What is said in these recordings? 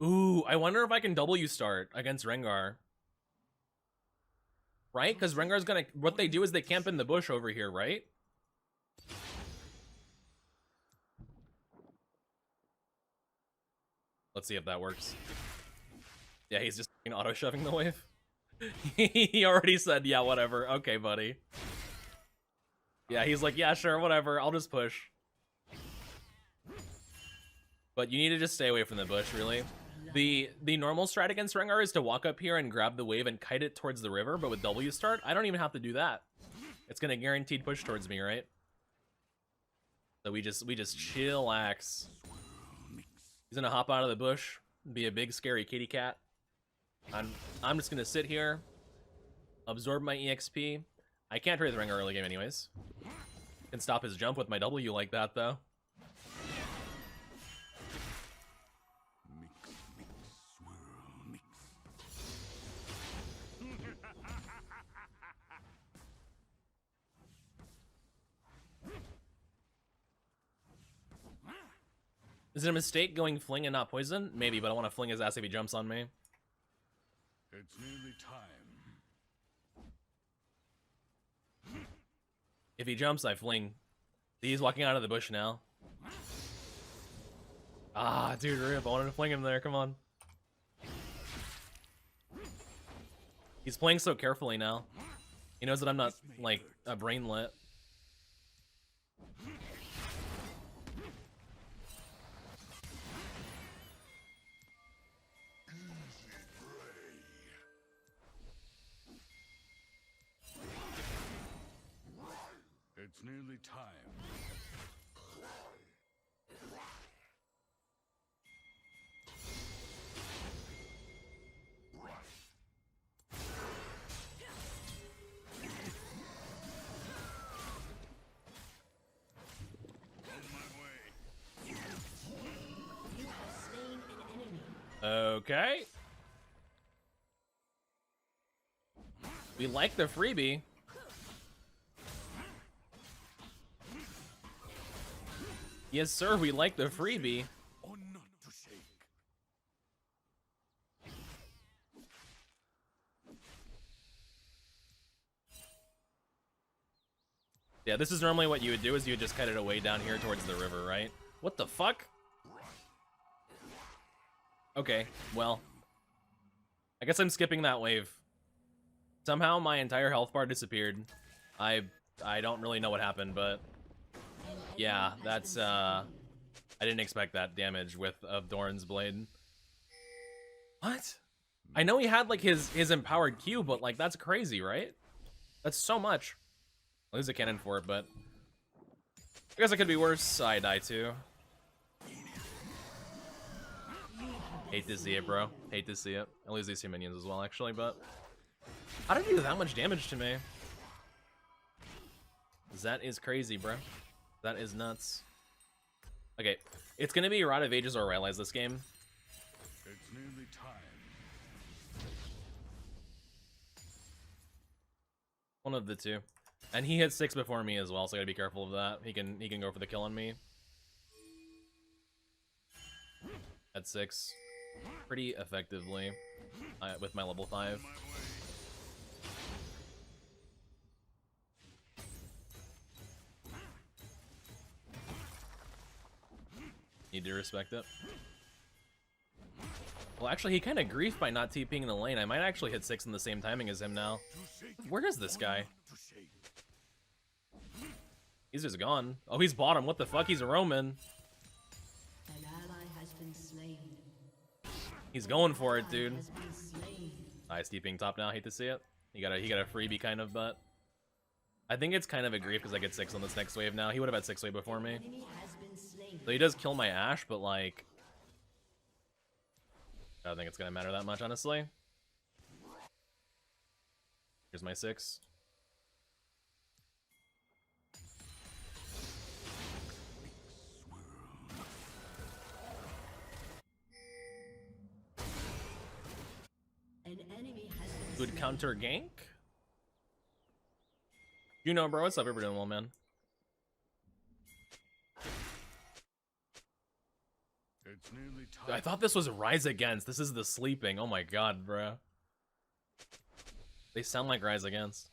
Ooh, I wonder if I can W start against Rengar. Right? Because Rengar's gonna... What they do is they camp in the bush over here, right? Let's see if that works. Yeah, he's just auto-shoving the wave. He already said, yeah, whatever. Okay, buddy. Yeah, he's like, yeah, sure, whatever. I'll just push. But you need to just stay away from the bush, really. The normal strat against Rengar is to walk up here and grab the wave and kite it towards the river, but with W start, I don't even have to do that. It's gonna guaranteed push towards me, right? So we just chillax. He's gonna hop out of the bush, be a big scary kitty cat. I'm just gonna sit here, absorb my EXP. I can't trade the Rengar early game anyways. Can stop his jump with my W like that though. Is it a mistake going fling and not poison? Maybe, but I want to fling his ass if he jumps on me. It's nearly time. If he jumps, I fling. He's walking out of the bush now. Ah, dude, rip. I wanted to fling him there. Come on. He's playing so carefully now. He knows that I'm not, like, a brainlet. It's nearly time. Okay. We like the freebie. Yes, sir, we like the freebie. Or not to shake. Yeah, this is normally what you would do, is you would just cut it away down here towards the river, right? What the fuck? Okay, well. I guess I'm skipping that wave. Somehow my entire health bar disappeared. I don't really know what happened, but... yeah, that's, I didn't expect that damage of Doran's blade. What? I know he had, like, his empowered Q, but, like, that's crazy, right? That's so much. I'll use a cannon for it, but... I guess it could be worse. I die, too. Hate to see it, bro. Hate to see it. I lose these two minions as well, actually, but... how did he do that much damage to me? That is crazy, bro. That is nuts. Okay, it's gonna be Rod of Ages or Irelia this game. It's nearly time. One of the two. And he hit 6 before me as well, so I gotta be careful of that. He can go for the kill on me. At 6. Pretty effectively. With my level 5. Need to respect it. Well, actually, he kind of griefed by not TPing in the lane. I might actually hit 6 in the same timing as him now. Where is this guy? He's just gone. Oh, he's bottom. What the fuck? He's a Roman. An ally has been slain. He's going for it, dude. Nice TPing top now. Hate to see it. He got a freebie kind of, but I think it's kind of a grief because I get 6 on this next wave now. He would have had 6 wave before me. So he does kill my Ashe, but like, I don't think it's gonna matter that much, honestly. Here's my 6. An enemy has been Good counter gank. You know, bro, what's up? We're doing well, man. It's nearly I time. thought this was Rise Against. This is the sleeping. Oh my god, bro. They sound like Rise Against.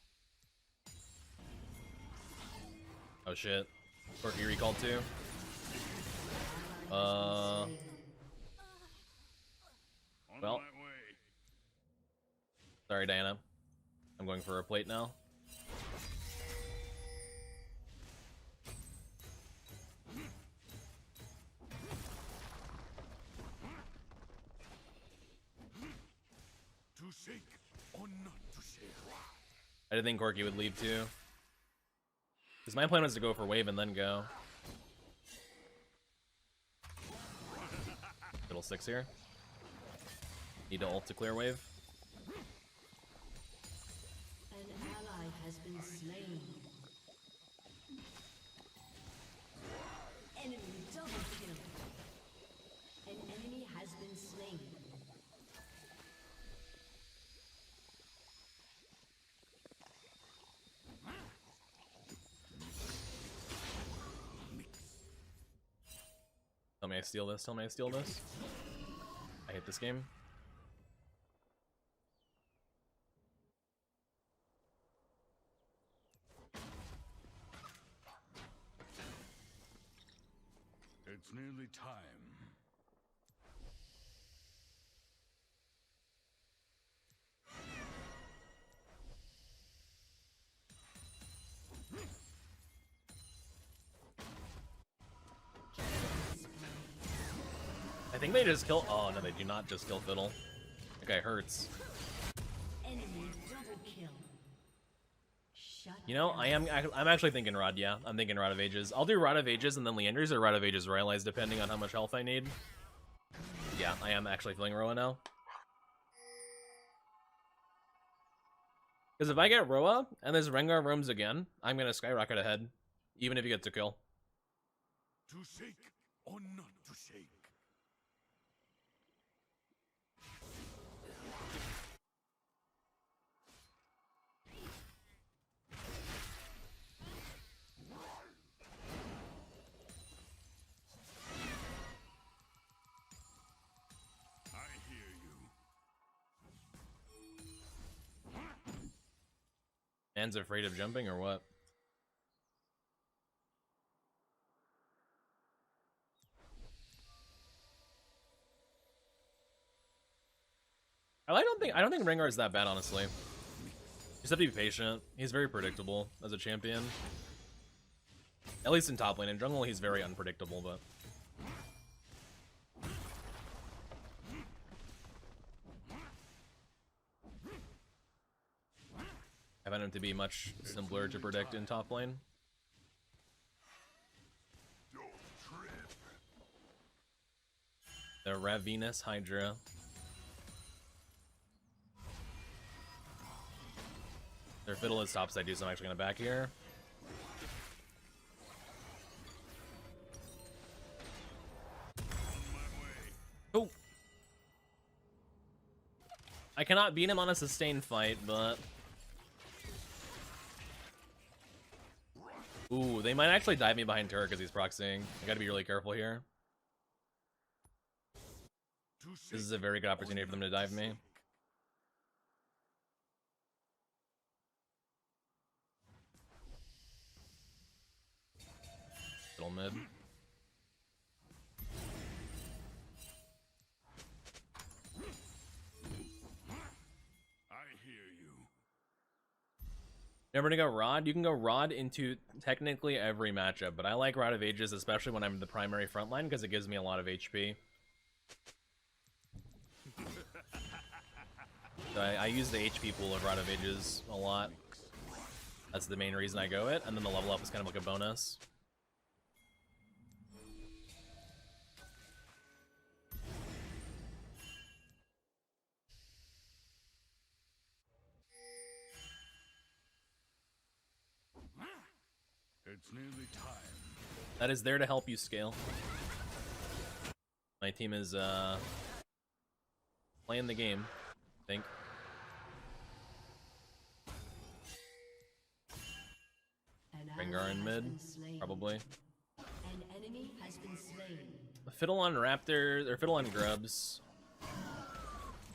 Oh shit. Quirky recalled too. On Well. my way. Sorry, Diana. I'm going for a plate now. To shake or not to shake. I didn't think Corky would leave too. Because my plan was to go for wave and then go. Middle 6 here. Need to ult to clear wave. An ally has been slain. Enemy double kill. An enemy has been slain. Tell me I steal this. Tell me I steal this. I hate this game. It's nearly time. I think they just kill. Oh no, they do not just kill Fiddle. That guy hurts. Enemy double kill. Shut You know, down. I'm actually thinking Rod. Yeah, I'm thinking Rod of Ages. I'll do Rod of Ages and then Leander's or Rod of Ages Rylai's, depending on how much health I need. Yeah, I am actually feeling Roa now. Because if I get Roa and this Rengar roams again, I'm gonna skyrocket ahead, even if he gets a kill. To shake or not to shake. I hear you. Man's afraid of jumping or what? I don't think Rengar is that bad, honestly. You just have to be patient. He's very predictable as a champion. At least in top lane. In jungle, he's very unpredictable, but... I find him to be much simpler to predict in top lane. The Ravenous Hydra. Their Fiddle is topside too, so I'm actually gonna back here. Oh! I cannot beat him on a sustained fight, but... Ooh, they might actually dive me behind turret because he's proxying. I gotta be really careful here. This is a very good opportunity for them to dive me. Little mid. I hear you. Never to go Rod. You can go Rod into technically every matchup, but I like Rod of Ages, especially when I'm the primary frontline, because it gives me a lot of HP. So I use the HP pool of Rod of Ages a lot. That's the main reason I go it, and then the level up is kind of like a bonus. It's nearly time. That is there to help you scale. My team is playing the game, I think. An Rengar ally in has mid, been slain. probably. An enemy has been slain. Fiddle on Raptors, or Fiddle on Grubs.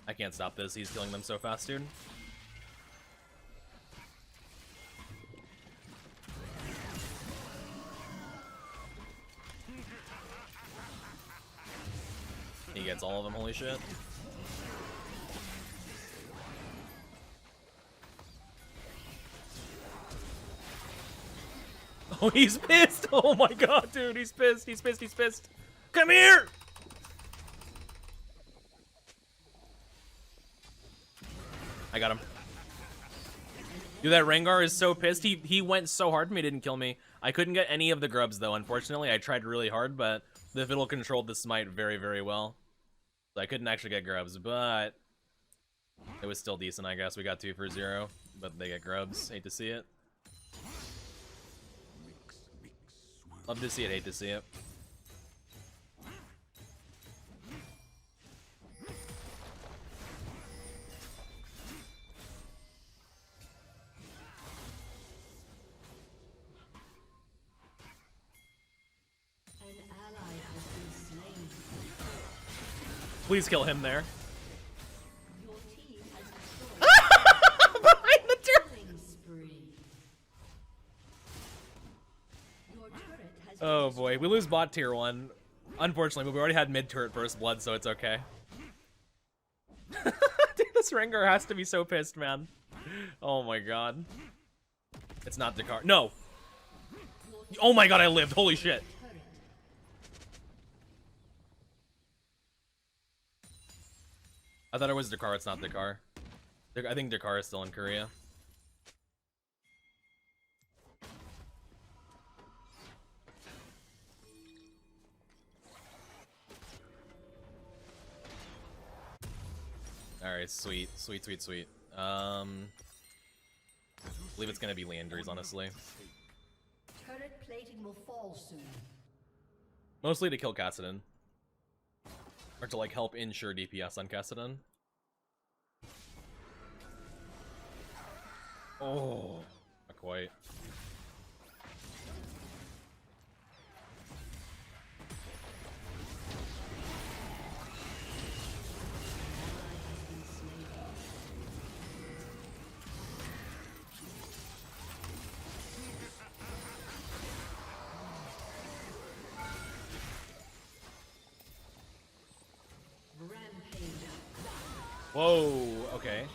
I can't stop this. He's killing them so fast, dude. He gets all of them, holy shit. Oh, he's pissed! Oh my god, dude, he's pissed, he's pissed, he's pissed. Come here! I got him. Dude, that Rengar is so pissed. He went so hard for me, didn't kill me. I couldn't get any of the grubs, though, unfortunately. I tried really hard, but the fiddle controlled the smite very, very well. So I couldn't actually get grubs, but it was still decent, I guess. We got 2 for 0, but they get grubs. Hate to see it. Love to see it, hate to see it. Please kill him there. Behind the turret! Oh boy, we lose bot tier 1. Unfortunately, but we already had mid turret first blood, so it's okay. Dude, this Rengar has to be so pissed, man. Oh my god. It's not Dakar. No! Oh my god, I lived. Holy shit. I thought it was Dakar, it's not Dakar. I think Dakar is still in Korea. Alright, sweet. Sweet, sweet, sweet. I believe it's gonna be Leandry's, honestly. Turret plating will fall soon. Mostly to kill Kassadin. Or to, like, help ensure DPS on Kassadin. Oh, not quite. Whoa, okay.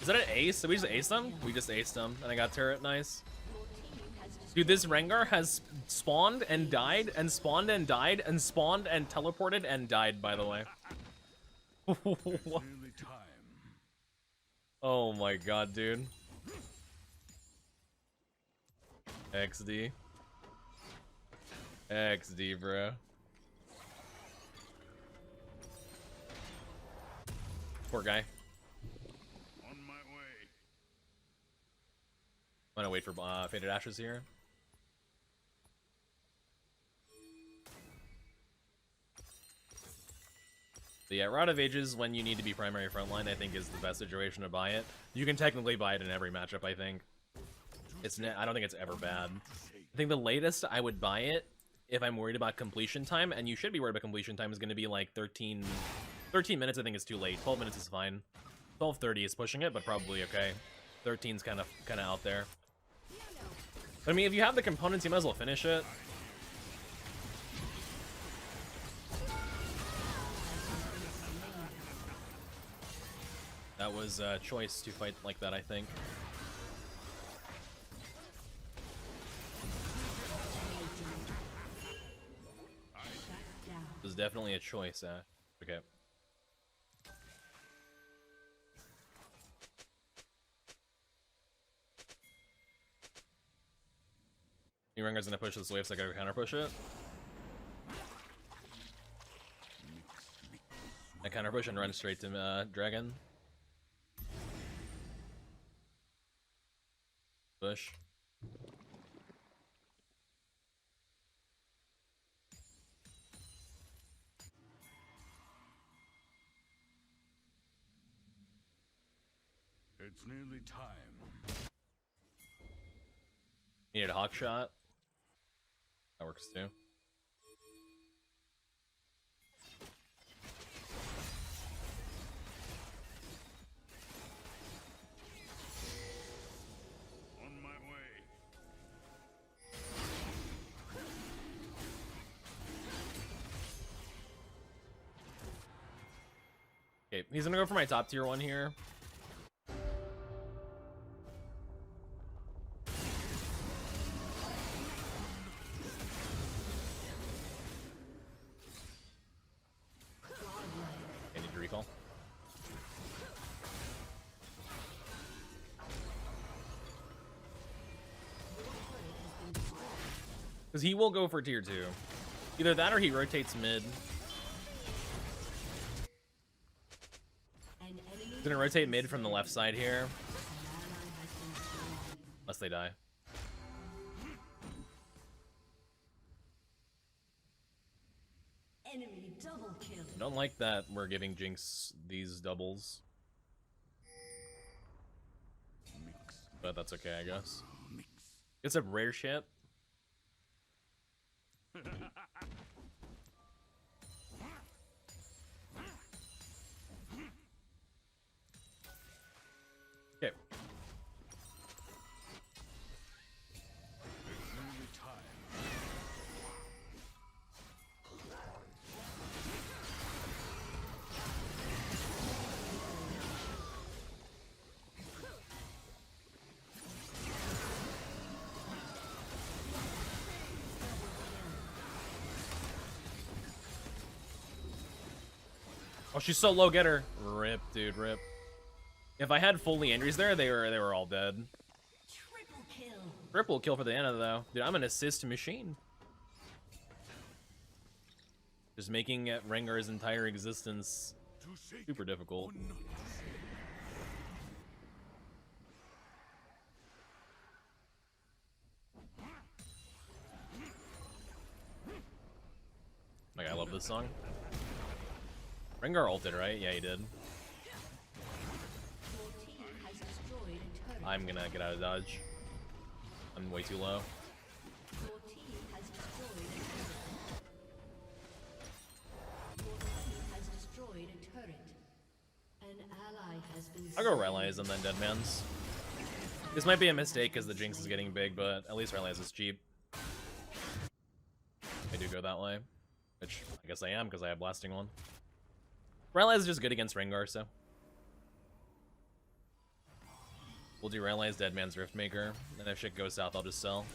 Is that an ace? Did we just ace them? We just aced them, and I got turret, nice. Dude, this Rengar has spawned and died, and spawned and died, and spawned and teleported and died, by the way. Oh my god, dude. XD. XD, bro. Poor guy. On my way. I'm gonna wait for Faded Ashes here. But yeah, Rod of Ages, when you need to be primary frontline, I think is the best situation to buy it. You can technically buy it in every matchup, I think. I don't think it's ever bad. I think the latest I would buy it, if I'm worried about completion time, and you should be worried about completion time, is going to be like 13 minutes. I think is too late. 12 minutes is fine. 12:30 is pushing it, but probably okay. 13's kind of out there. But I mean, if you have the components, you might as well finish it. That was a choice to fight like that, I think. It was definitely a choice, okay. Rengar's gonna push this wave, so I gotta counter push it. I counter push and run straight to Dragon. Push. It's nearly time. Needed a hawk shot. That works too. On my way. Okay, he's gonna go for my top tier one here. I need to recall. Because he will go for tier 2. Either that or he rotates mid. He's gonna rotate mid from the left side here. Unless they die. Enemy double kill. I don't like that we're giving Jinx these doubles. But that's okay, I guess. It's a rare shit. Okay. Oh, she's so low, get her. Rip, dude, rip. If I had full Leandries there, they were all dead. Triple kill. Triple kill for the Anna, though. Dude, I'm an assist machine. Just making Rengar's entire existence super difficult. Like, I love this song. Rengar ulted, right? Yeah, he did. I'm gonna get out of dodge. I'm way too low. I'll go Rylai's and then Deadman's. This might be a mistake because the Jinx is getting big, but at least Rylai's is cheap. I do go that way. Which, I guess I am because I have Blasting One. Rylai's is just good against Rengar, so. We'll do Rylai's Deadman's Riftmaker, and if shit goes south, I'll just sell.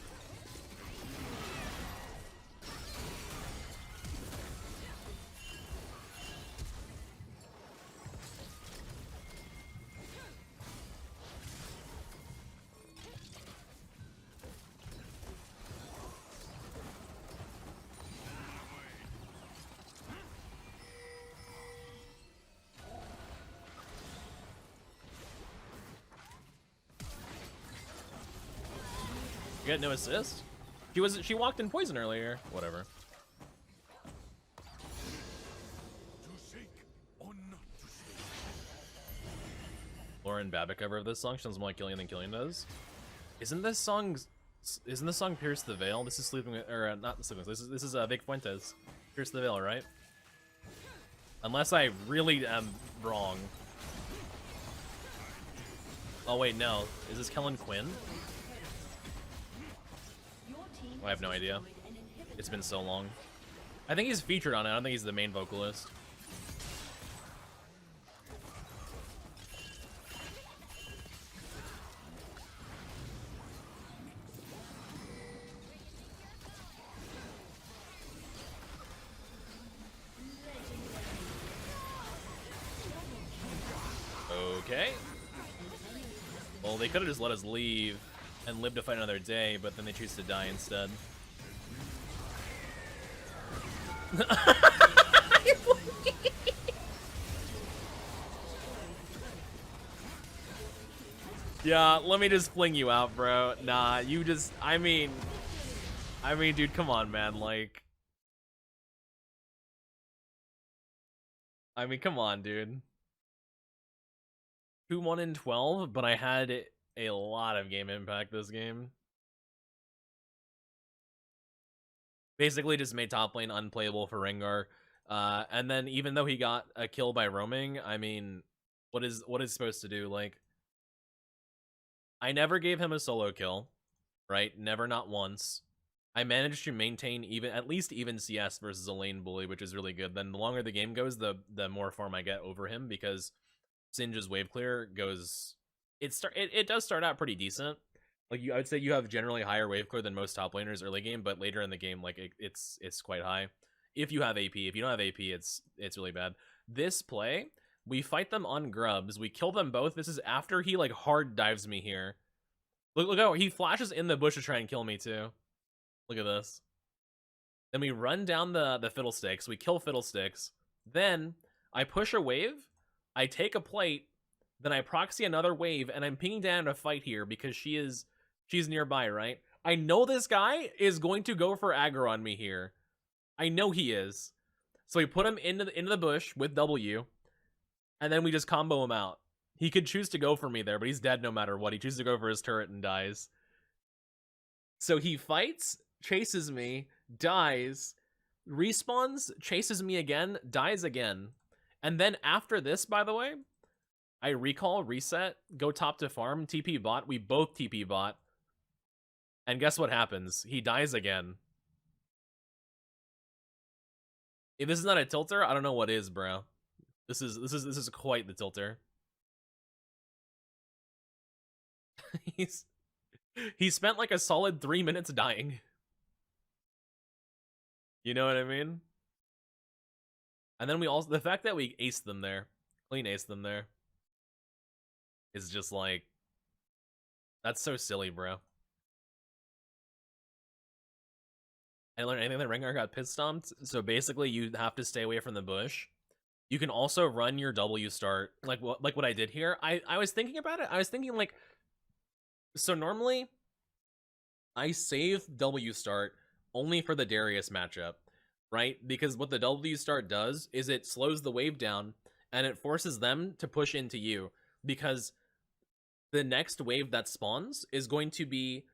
You got no assist? She walked in poison earlier. Whatever. Lauren Babbitt cover of this song sounds more like Killian than Killian does. Isn't this song Pierce the Veil? This is Sleeping with, or not Sleeping with, this is Vic Fuentes. Pierce the Veil, right? Unless I really am wrong. Oh wait, no. Is this Kellen Quinn? I have no idea. It's been so long. I think he's featured on it. I don't think he's the main vocalist. Okay. Well, they could have just let us leave and live to fight another day, but then they choose to die instead. Yeah, let me just fling you out, bro. Nah, you just, I mean, dude, come on, man, like. I mean, come on, dude. 2-1 in 12, but I had a lot of game impact this game. Basically just made top lane unplayable for Rengar. And then even though he got a kill by roaming, I mean, what is supposed to do? Like, I never gave him a solo kill, right? Never, not once. I managed to maintain at least even CS versus a lane bully, which is really good. Then the longer the game goes, the more farm I get over him, because Singe's wave clear goes. It does start out pretty decent. Like, I would say you have generally higher wave clear than most top laners early game, but later in the game, like, it's quite high. If you have AP, if you don't have AP, it's really bad. This play, we fight them on Grubs, we kill them both. This is after he like hard dives me here. Look how he flashes in the bush to try and kill me too. Look at this. Then we run down the Fiddlesticks, we kill Fiddlesticks. Then I push a wave, I take a plate, then I proxy another wave, and I'm pinging down a fight here because she's nearby, right? I know this guy is going to go for aggro on me here. I know he is. So we put him into the bush with W, and then we just combo him out. He could choose to go for me there, but he's dead no matter what. He chooses to go for his turret and dies. So he fights, chases me, dies, respawns, chases me again, dies again. And then after this, by the way, I recall, reset, go top to farm, TP bot. We both TP bot. And guess what happens? He dies again. If this is not a tilter, I don't know what is, bro. This is quite the tilter. He spent like a solid 3 minutes dying. You know what I mean? And then we also, the fact that we aced them there, clean aced them there, is just like, that's so silly, bro. I learned anything that Rengar got pit stomped. So basically, you have to stay away from the bush. You can also run your W start, like what I did here. I was thinking about it. I was thinking like, so normally I save W start only for the Darius matchup, right? Because what the W start does is it slows the wave down and it forces them to push into you, because the next wave that spawns is going to be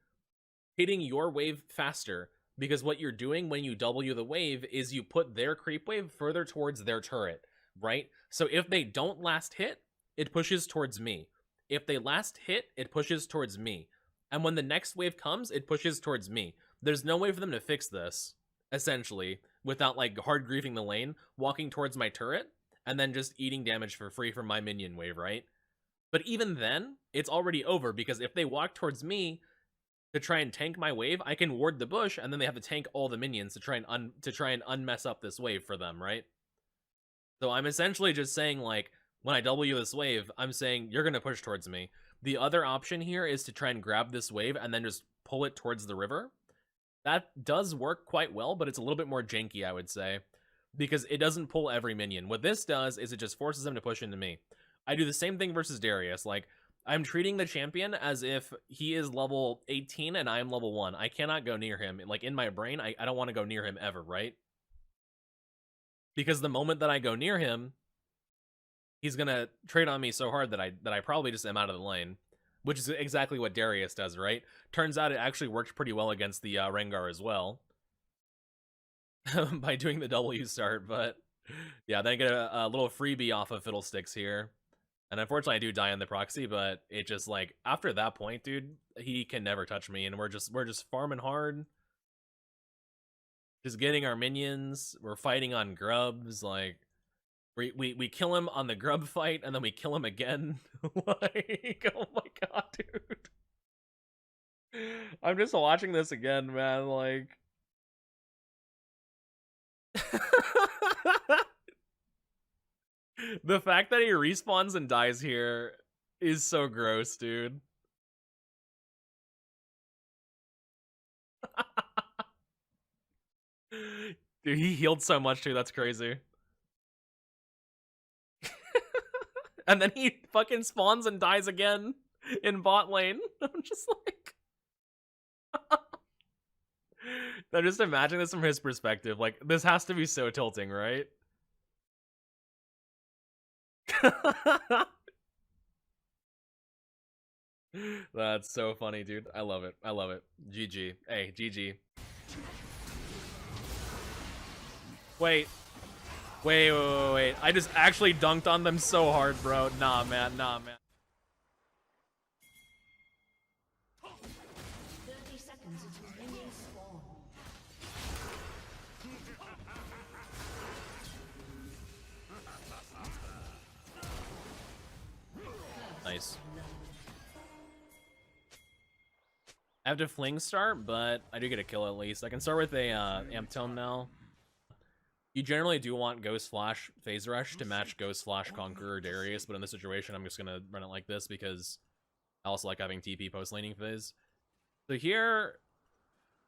hitting your wave faster. Because what you're doing when you W the wave is you put their creep wave further towards their turret, right? So if they don't last hit, it pushes towards me. If they last hit, it pushes towards me. And when the next wave comes, it pushes towards me. There's no way for them to fix this, essentially, without like hard griefing the lane, walking towards my turret, and then just eating damage for free from my minion wave, right? But even then, it's already over, because if they walk towards me to try and tank my wave, I can ward the bush, and then they have to tank all the minions to try and unmess up this wave for them, right? So I'm essentially just saying, like, when I W this wave, I'm saying you're gonna push towards me. The other option here is to try and grab this wave and then just pull it towards the river. That does work quite well, but it's a little bit more janky, I would say, because it doesn't pull every minion. What this does is it just forces them to push into me. I do the same thing versus Darius. Like, I'm treating the champion as if he is level 18 and I'm level 1. I cannot go near him. Like, in my brain, I don't want to go near him ever, right? Because the moment that I go near him, he's gonna trade on me so hard that I probably just am out of the lane. Which is exactly what Darius does, right? Turns out it actually worked pretty well against the Rengar as well. By doing the W start, but yeah, then I get a little freebie off of Fiddlesticks here. And unfortunately, I do die on the proxy, but it just, like, after that point, dude, he can never touch me, and we're just farming hard. Just getting our minions. We're fighting on Grubs, like, we kill him on the Grub fight, and then we kill him again. Like, oh my god, dude. I'm just watching this again, man, like... The fact that he respawns and dies here is so gross, dude. Dude, he healed so much too, that's crazy. And then he fucking spawns and dies again in bot lane. I'm just like... I'm just imagining this from his perspective. Like, this has to be so tilting, right? That's so funny, dude. I love it. I love it. GG. Hey, GG. Wait. Wait. I just actually dunked on them so hard, bro. Nah, man. 30 seconds until minions spawn. Nice. I have to fling start, but I do get a kill at least. I can start with a amp tome now. You generally do want Ghost Flash Phase Rush to match Ghost Flash Conqueror Darius, but in this situation, I'm just gonna run it like this because I also like having TP post laning phase. So here,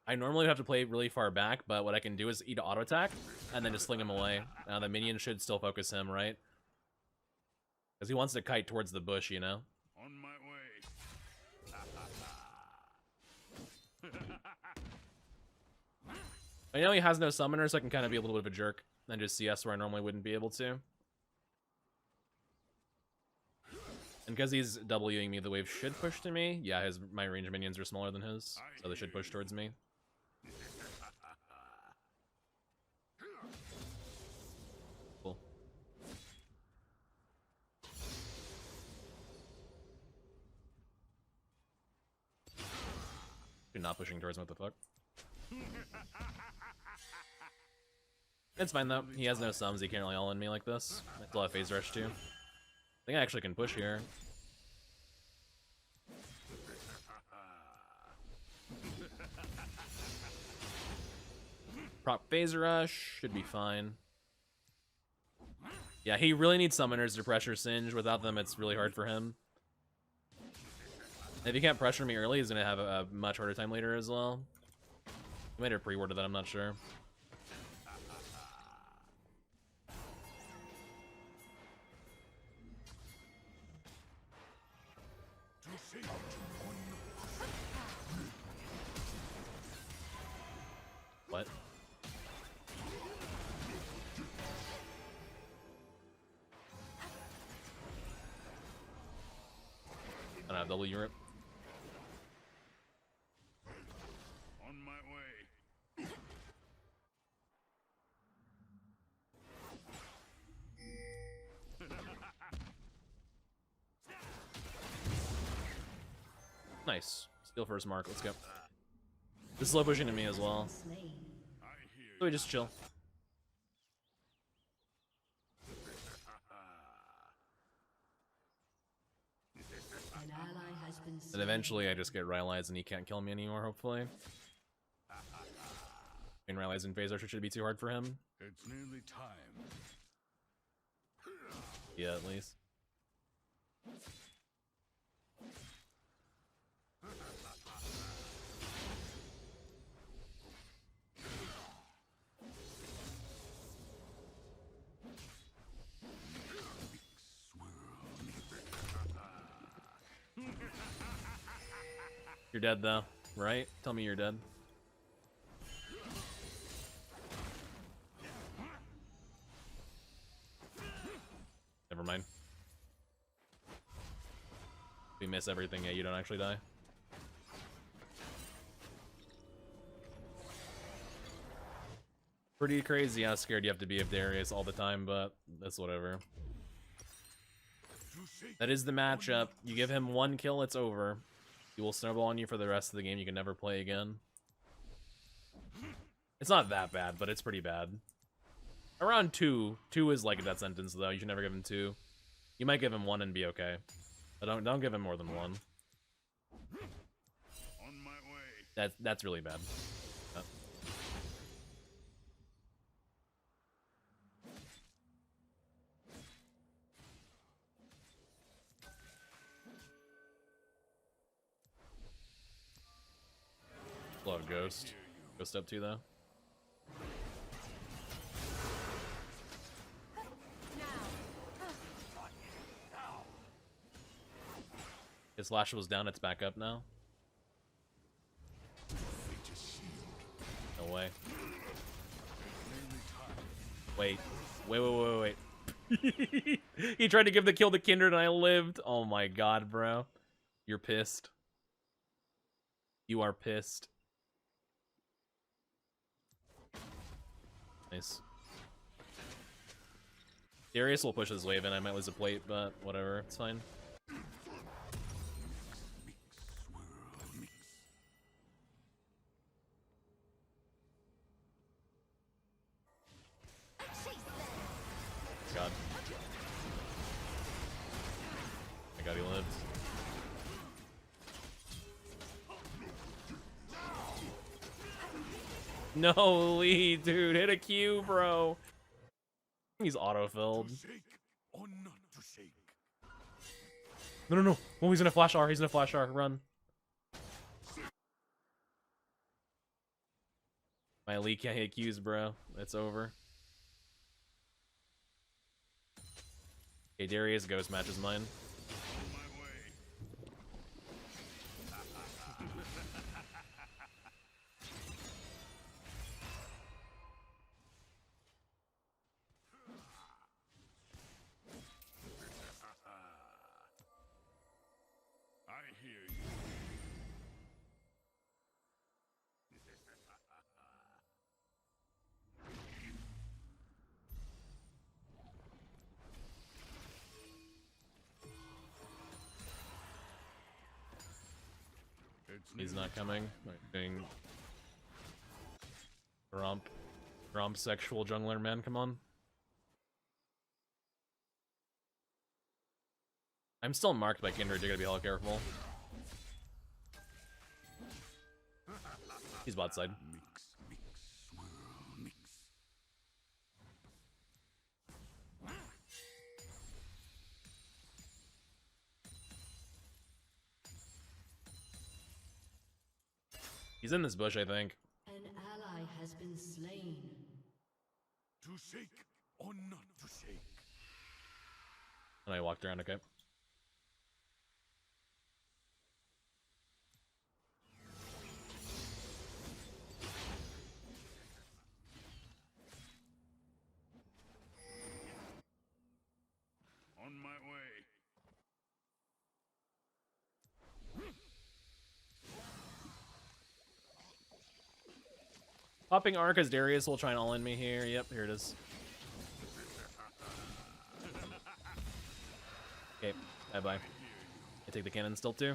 I normally have to play really far back, but what I can do is eat auto attack and then just fling him away. Now the minion should still focus him, right? Because he wants to kite towards the bush, you know? On my way. I know he has no summoner, so I can kind of be a little bit of a jerk and just CS where I normally wouldn't be able to. And because he's Wing me, the wave should push to me. Yeah, my range minions are smaller than his, so they should push towards me. Cool. You're not pushing towards me, what the fuck? It's fine though. He has no sums, he can't really all in me like this. I still have phase rush too. I think I actually can push here. Prop phase rush should be fine. Yeah, he really needs summoners to pressure Singe. Without them, it's really hard for him. If he can't pressure me early, he's gonna have a much harder time later as well. He might have pre-worded that, I'm not sure. What? I don't have double Europe. On my way. Nice. Steal first mark, let's go. This is slow pushing to me as well. Slain. So we just chill. An ally has been And slain. eventually I just get Rylai's and he can't kill me anymore, hopefully. And Rylai's in phase rush should be too hard for him. It's nearly time. Yeah, at least. You're dead though, right? Tell me you're dead. Never mind. We miss everything, yeah, you don't actually die. Pretty crazy how scared you have to be of Darius all the time, but that's whatever. That is the matchup. You give him one kill, it's over. He will snowball on you for the rest of the game. You can never play again. It's not that bad, but it's pretty bad. Around 2. 2 is like a death sentence, though. You should never give him 2. You might give him 1 and be okay. But don't give him more than 1. On my way. That's really bad. Love Ghost. Ghost up 2 though. His flash was down, it's back up now. No way. Wait. He tried to give the kill to Kindred and I lived. Oh my god, bro. You're pissed. You are pissed. Nice. Darius will push this wave and I might lose a plate, but whatever, it's fine. God. My God, he lived. No, Lee, dude, hit a Q, bro. He's auto-filled. To shake or not to shake. No, no, no. Oh, he's gonna flash R. He's gonna flash R. Run. My Lee can't hit Qs, bro. It's over. Okay, Darius ghost matches mine. On my way. I hear you. He's not coming. Being Grump sexual jungler man, come on. I'm still marked by Kindred, you gotta be hella careful. He's bot side. Mix, swirl, mix. He's in this bush, I think. An ally has been slain. To shake or not to shake. And I walked around, okay. On my way. Popping Arc as Darius will try and all-in me here. Yep, here it is. Okay, bye-bye. I take the cannon still too.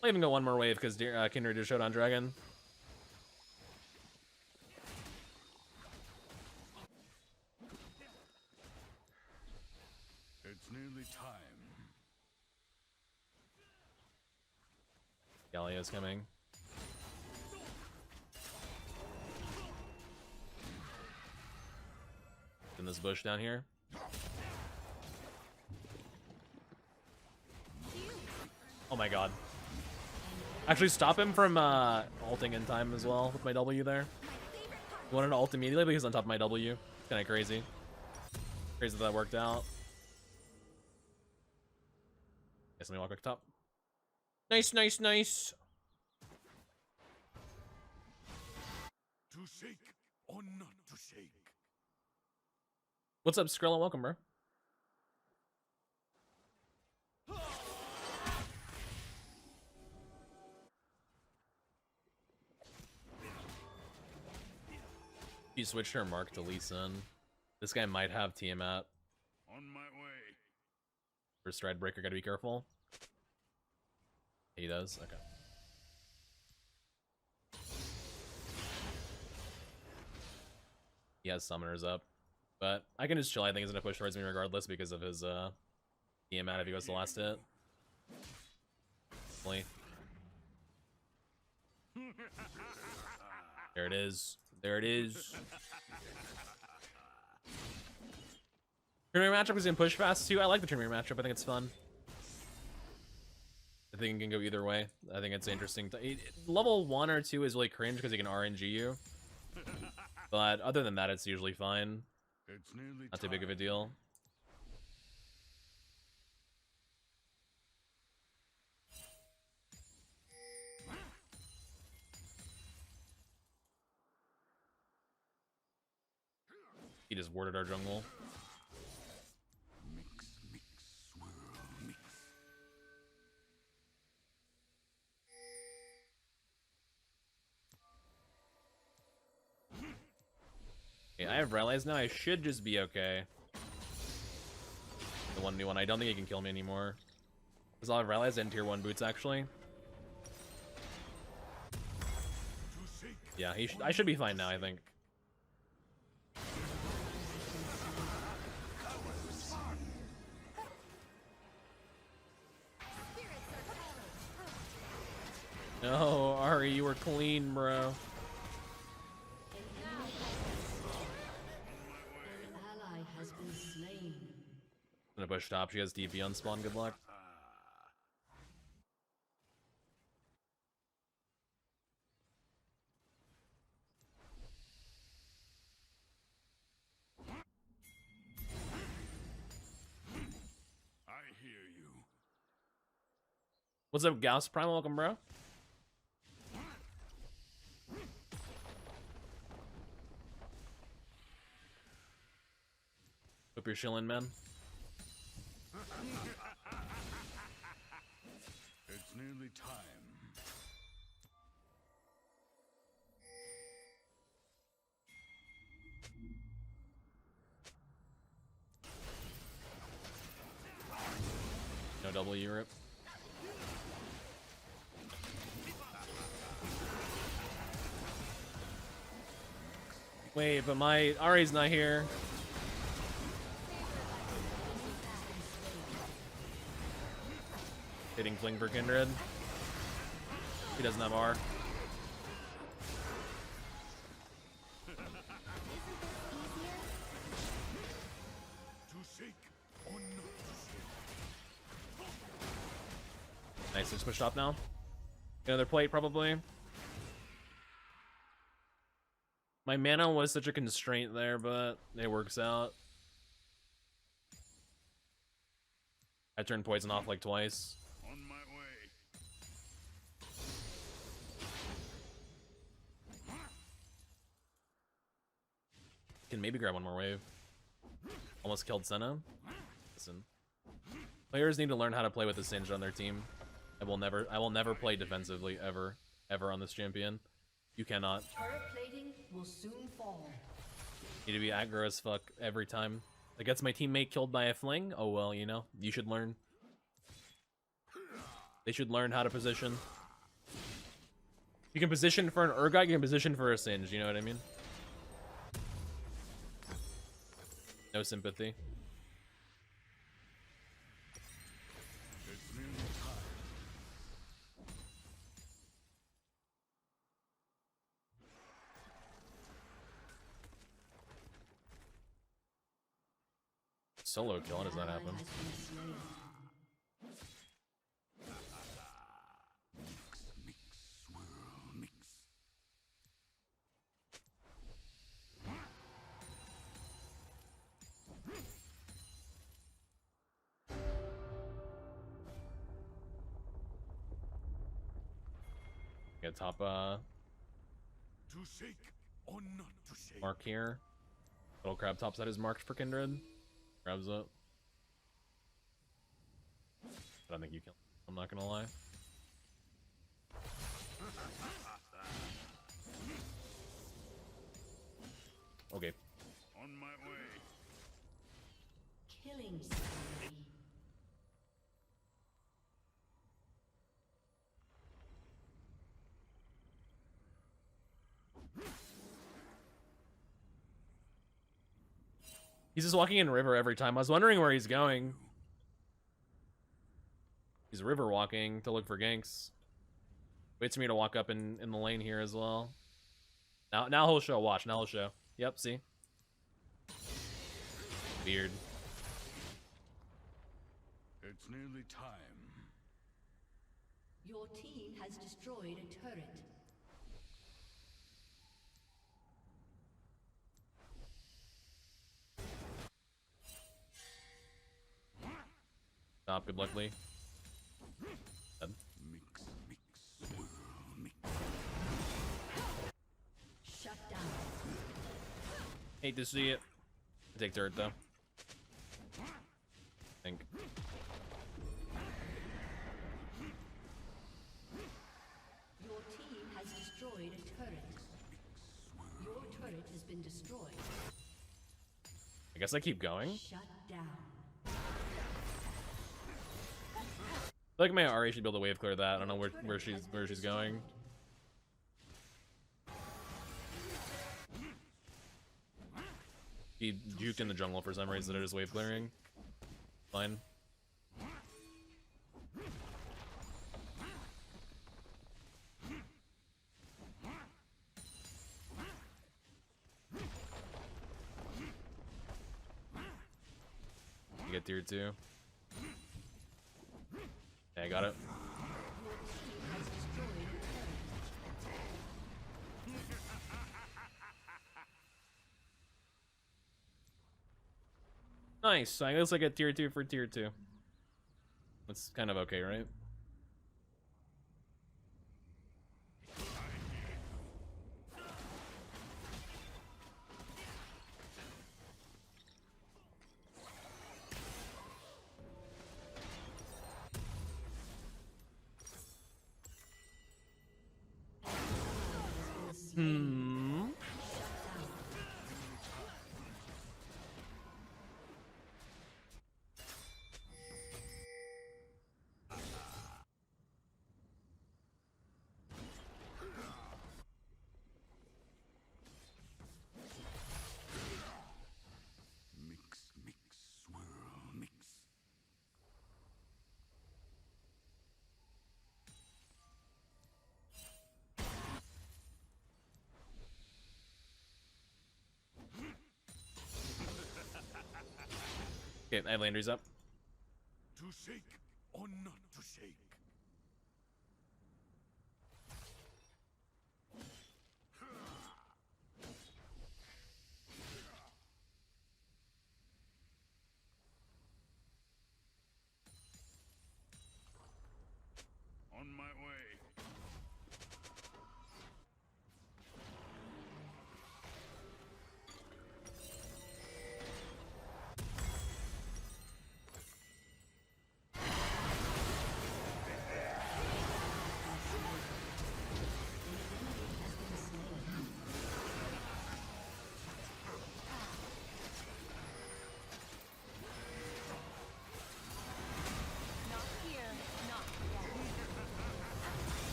I'll even go one more wave because Kindred just showed on Dragon. It's nearly time. Gallia's coming. In this bush down here. Oh my god. Actually, stop him from ulting in time as well with my W there. You wanted to ult immediately, but he's on top of my W. It's kind of crazy. Crazy that worked out. Guess let me walk back top. Nice, nice, nice. To shake or not to shake. What's up, Skrilla? Welcome, bro. You switched her mark to Lee Sin. This guy might have Tiamat. On my way. For Stride Breaker, gotta be careful. He does? Okay. He has summoners up. But I can just chill. I think he's gonna push towards me regardless because of his Tiamat if he goes the last hit. Hopefully. There it is. There it is. Premier matchup is gonna push fast too. I like the Premier matchup. I think it's fun. I think it can go either way. I think it's interesting. Level 1 or 2 is really cringe because he can RNG you. But other than that, it's usually fine. It's nearly Not too big of a deal. He just warded our jungle. Mix, swirl, mix. Okay, I have rallies now. I should just be okay. The 1v1. I don't think he can kill me anymore. Because I'll have rallies and tier 1 boots, actually. Yeah, I should be fine now, I think. No, Ari, you were clean, bro. An ally has been slain. I'm gonna push top. She has DP on spawn. Good luck. I hear you. What's up, Gauss Prime? Welcome, bro. Hope you're chilling, man. It's nearly time. No double Europe. Wait, but my Ari's not here. Hitting fling for Kindred. He doesn't have R. To shake or not to shake. Nice, just pushed up now. Another plate, probably. My mana was such a constraint there, but it works out. I turned poison off like twice. On my way. Can maybe grab one more wave. Almost killed Senna. Listen. Players need to learn how to play with the Singed on their team. I will never play defensively ever on this champion. You cannot. Turret plating will soon fall. Need to be aggro as fuck every time. That gets my teammate killed by a fling? Oh well, you know. You should learn. They should learn how to position. You can position for an Urgot, you can position for a Singe, you know what I mean? No sympathy. It's nearly time. Solo kill, how does that happen? Ally has been slain. Mix, swirl, mix. Get top To shake or not to shake. mark here. Little crab top side is marked for Kindred. Grabs up. I don't think you kill. I'm not gonna lie. Okay. On my way. Killing spree. He's just walking in river every time. I was wondering where he's going. He's river walking to look for ganks. Waits for me to walk up in the lane here as well. Now he'll show. Watch. Now he'll show. Yep. See. Weird. It's nearly time. Your team has destroyed a turret. Stop. Good luck, Lee. Dead. Mix, swirl, mix. Shut down. Hate to see it. Take turret though. Think. Your team has destroyed a turret. Your turret has been destroyed. guess I keep going. Shut down. I feel like my Ari should be able to wave clear that. I don't know where she's going. He juked in the jungle for some reason. It is wave clearing. Fine. You get tier 2. Yeah, I got it. Nice. I guess I get tier 2 for tier 2. That's kind of okay, right? Hmm. Mix, mix, swirl, mix. Okay, I have Landry's up. To shake or not to shake. On my way.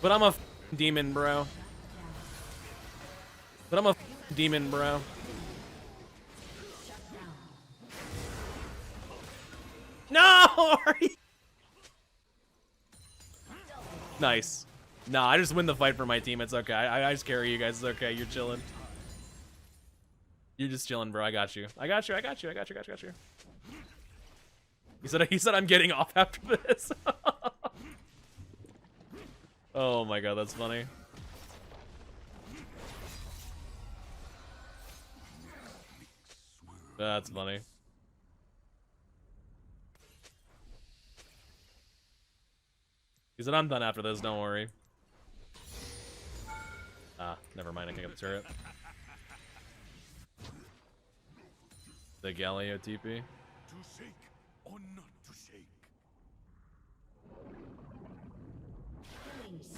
But I'm a demon, bro. But I'm a demon, bro. No! Nice. Nah, I just win the fight for my team. It's okay. I just carry you guys. It's okay. You're chilling. You're just chilling, bro. I got you. I got you. I got you. I got you. Got you. Got you. He said I'm getting off after this. Oh my god, that's funny. That's funny. He said I'm done after this, don't worry. Ah, never mind, I can get the turret. The Galio TP. To shake or not to shake. Killing spree.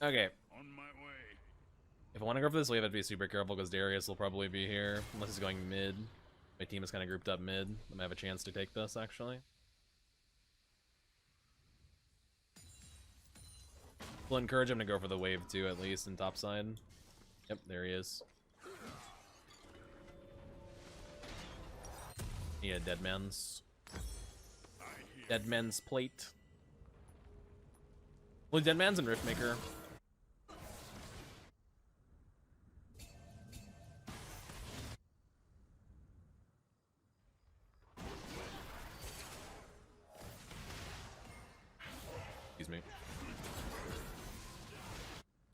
Okay. On my way. If I want to go for this wave, I'd be super careful because Darius will probably be here. Unless he's going mid. My team is kind of grouped up mid. I might have a chance to take this, actually. We'll encourage him to go for the wave too, at least, in top side. Yep, there he is. Yeah, dead man's. Dead man's plate. Well, dead man's and Riftmaker. Excuse me.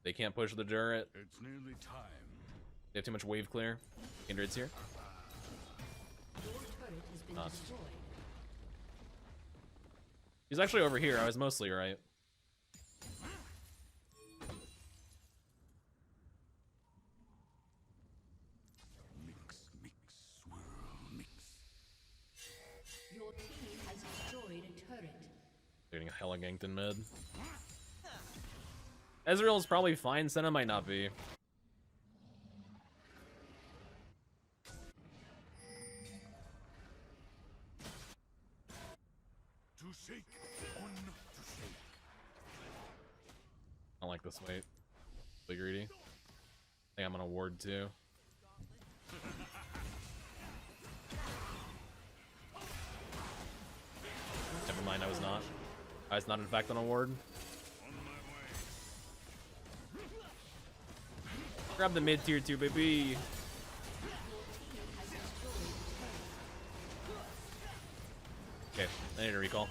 They can't push the turret. It's nearly time. They have too much wave clear. Kindred's here. Your turret has been Not. destroyed. He's actually over here. I was mostly right. Mix, mix, swirl, mix. Your team Getting hella ganked in mid. Ezreal's probably fine, Senna might not be. To shake or not to shake. I don't like this weight. Really greedy. I think I'm gonna ward too. Never mind, I was not. I was not in fact on a ward. Grab the mid tier 2, baby. Okay, I need a recall.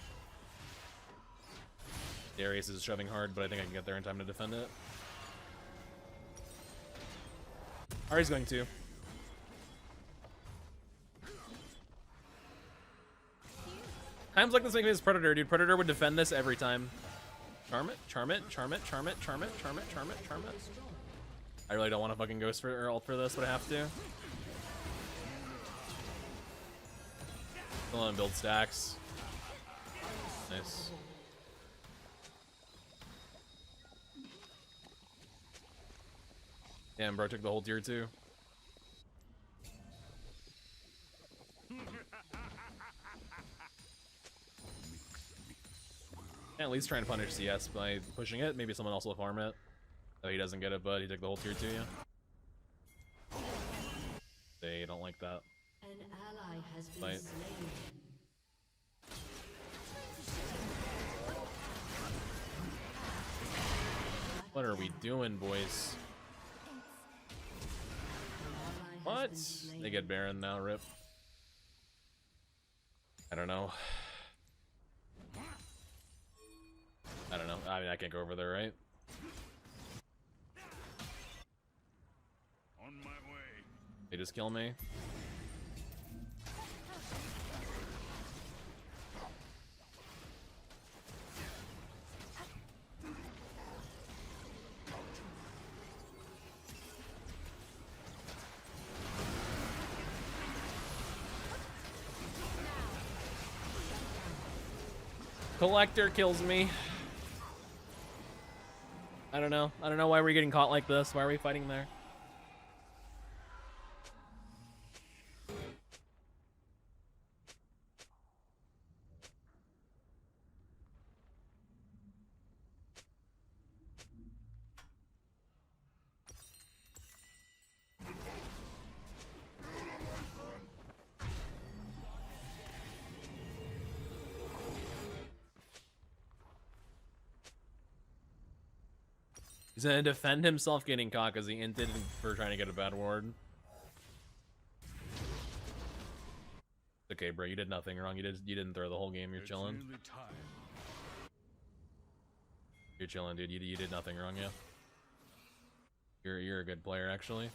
Darius is shoving hard, but I think I can get there in time to defend it. Ari's going to. Times like this make me as Predator, dude. Predator would defend this every time. Charm it, charm it, charm it, charm it, charm it, charm it, charm it, charm it. I really don't want to fucking ghost for or ult for this, but I have to. Still on build stacks. Nice. Damn, bro took the whole tier 2. At least try and punish CS by pushing it. Maybe someone else will farm it. Oh, he doesn't get it, but he took the whole tier 2, yeah. They don't like that. An ally has been Fight. slain. What are we doing, boys? What? They get Baron now, rip. I don't know. I don't know. I mean, I can't go over there, right? On my way. They just kill me. Collector kills me. I don't know. I don't know why we're getting caught like this. Why are we fighting there? He's gonna defend himself getting caught because he inted for trying to get a bad ward. It's okay, bro. You did nothing wrong. You didn't throw the whole game. You're chilling. Nearly time. You're chilling, dude. You did nothing wrong, yeah. You're a good player, actually.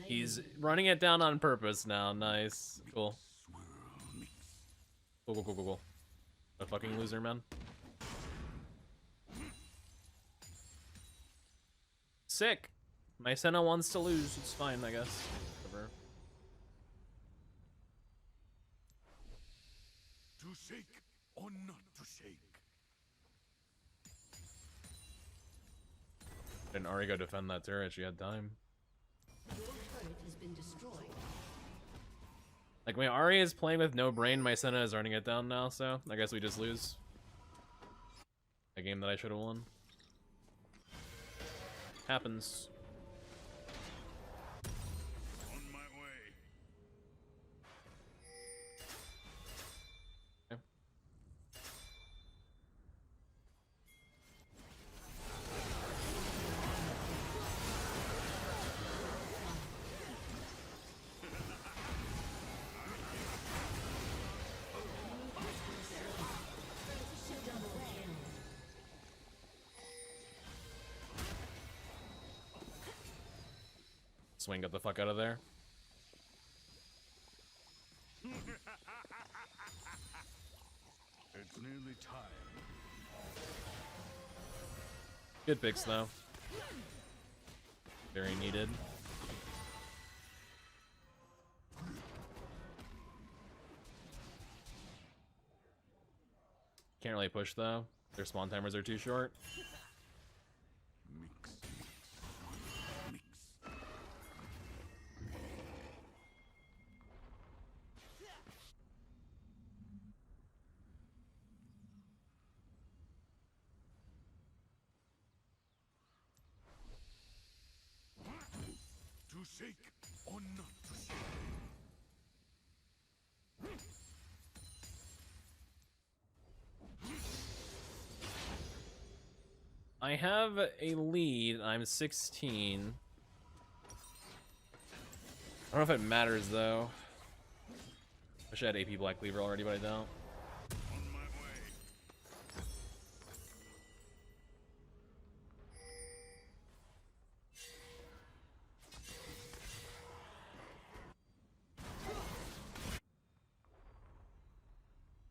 He's running it down on purpose now. Nice. Cool. Cool, cool, cool, cool, cool. A fucking loser, man. Sick. My Senna wants to lose. It's fine, I guess. Whatever. To shake or not to shake. Didn't Ari go defend that turret? She had time. Your turret has been destroyed. Like, my Ari is playing with no brain, my Senna is running it down now, so I guess we just lose. A game that I should have won. Happens. On my way. Okay. Swing, get the fuck out of there. It's nearly time. Good picks, though. Very needed. Can't really push though. Their spawn timers are too short. Mix. To shake or not to shake. I have a lead. I'm 16. I don't know if it matters though. Wish I had AP Black Cleaver already, but I don't. On my way.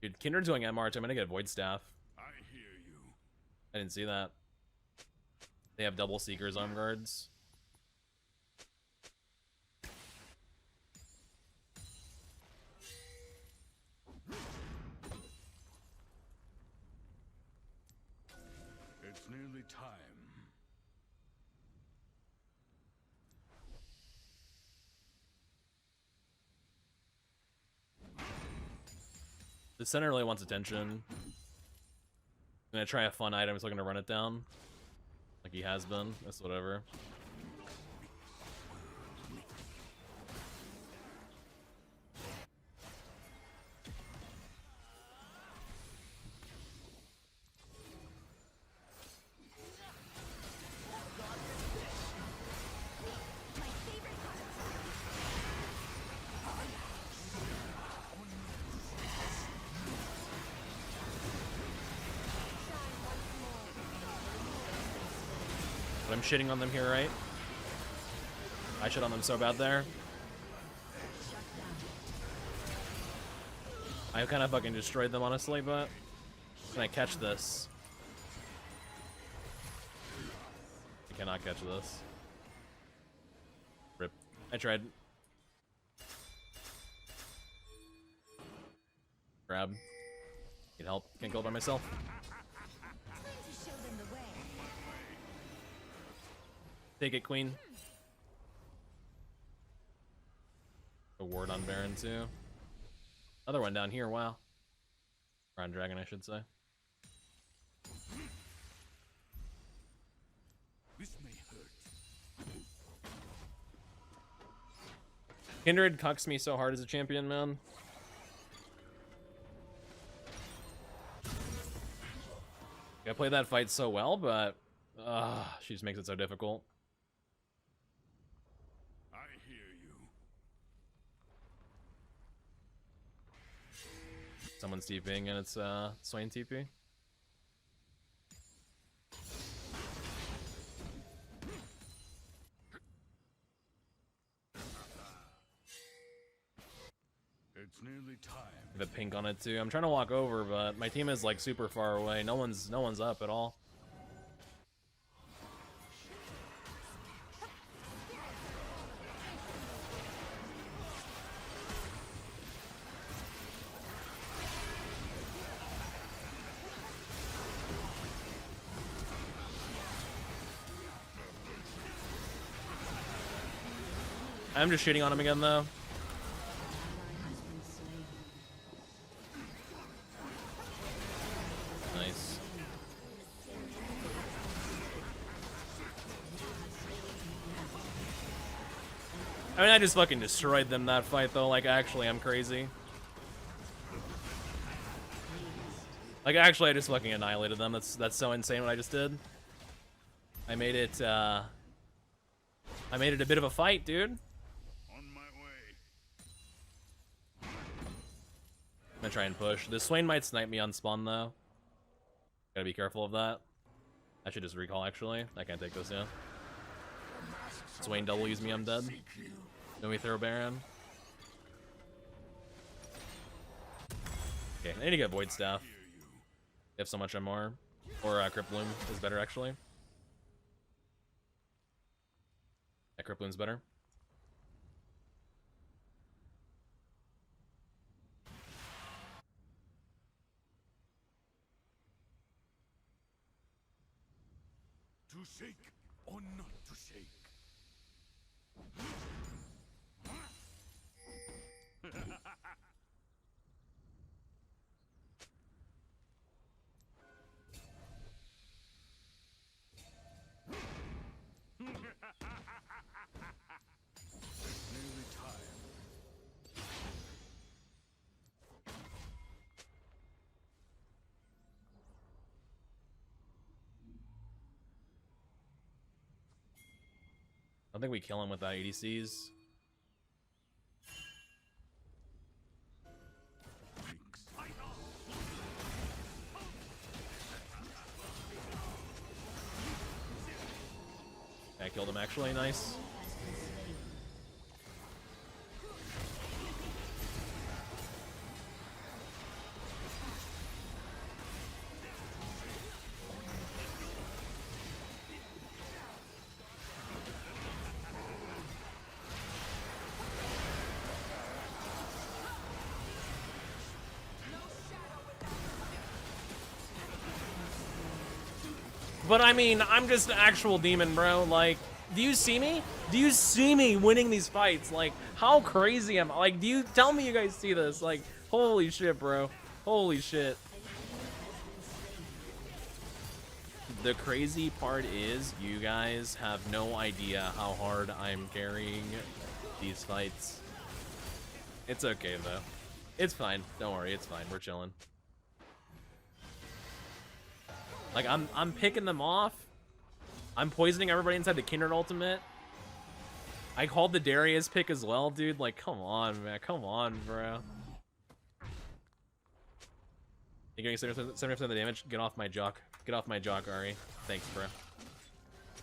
Dude, Kindred's going at March. I'm gonna get Void Staff. I hear you. I didn't see that. They have double Seekers arm guards. It's nearly time. The center really wants attention. I'm gonna try a fun item, so I'm gonna run it down. Like he has been. That's whatever. But I'm shitting on them here, right? I shit on them so bad there. I kind of fucking destroyed them, honestly, but can I catch this? I cannot catch this. Rip. I tried. Grab. Need help. Can't go by myself. Take it, Queen. A ward on Baron, too. Another one down here, wow. Or on Dragon, I should say. This may hurt. Kindred cucks me so hard as a champion, man. I play that fight so well, but she just makes it so difficult. I hear you. Someone's TPing and it's Swain TP. It's nearly time. I have a pink on it too. I'm trying to walk over, but my team is like super far away. No one's up at all. I'm just shitting on him again though. Nice. I mean, I just fucking destroyed them that fight though. Like, actually, I'm crazy. Like, actually, I just fucking annihilated them. That's so insane what I just did. I made it a bit of a fight, dude. On my way. I'm gonna try and push. This Swain might snipe me on spawn though. Gotta be careful of that. I should just recall actually. I can't take this, yeah. Swain W's me, I'm dead. Then we throw Baron. Okay, I need to get Void Staff. They have so much MR. Or Crypt Bloom is better actually. Yeah, Crypt Bloom's better. To shake or not to shake. Nearly time. I think we kill him with the ADCs. I killed him actually, nice. But I mean, I'm just an actual demon, bro. Like, do you see me? Do you see me winning these fights? Like, how crazy am I? Like, do you tell me you guys see this? Like, holy shit, bro. Holy shit. The crazy part is you guys have no idea how hard I'm carrying these fights. It's okay, though. It's fine. Don't worry, it's fine. We're chilling. Like, I'm picking them off. I'm poisoning everybody inside the Kindred ultimate. I called the Darius pick as well, dude. Like, come on, man. Come on, bro. You're getting 70% of the damage? Get off my jock. Get off my jock, Ari. Thanks, bro.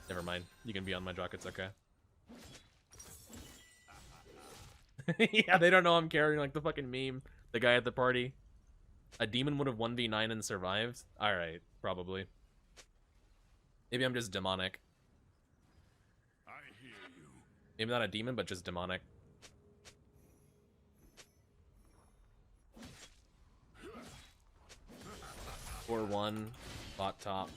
Never mind. You can be on my jock. It's okay. Yeah, they don't know I'm carrying like the fucking meme. The guy at the party. A demon would have 1v9 and survived? Alright, probably. Maybe I'm just demonic. I hear you. Maybe not a demon, but just demonic. Or 1 bot top.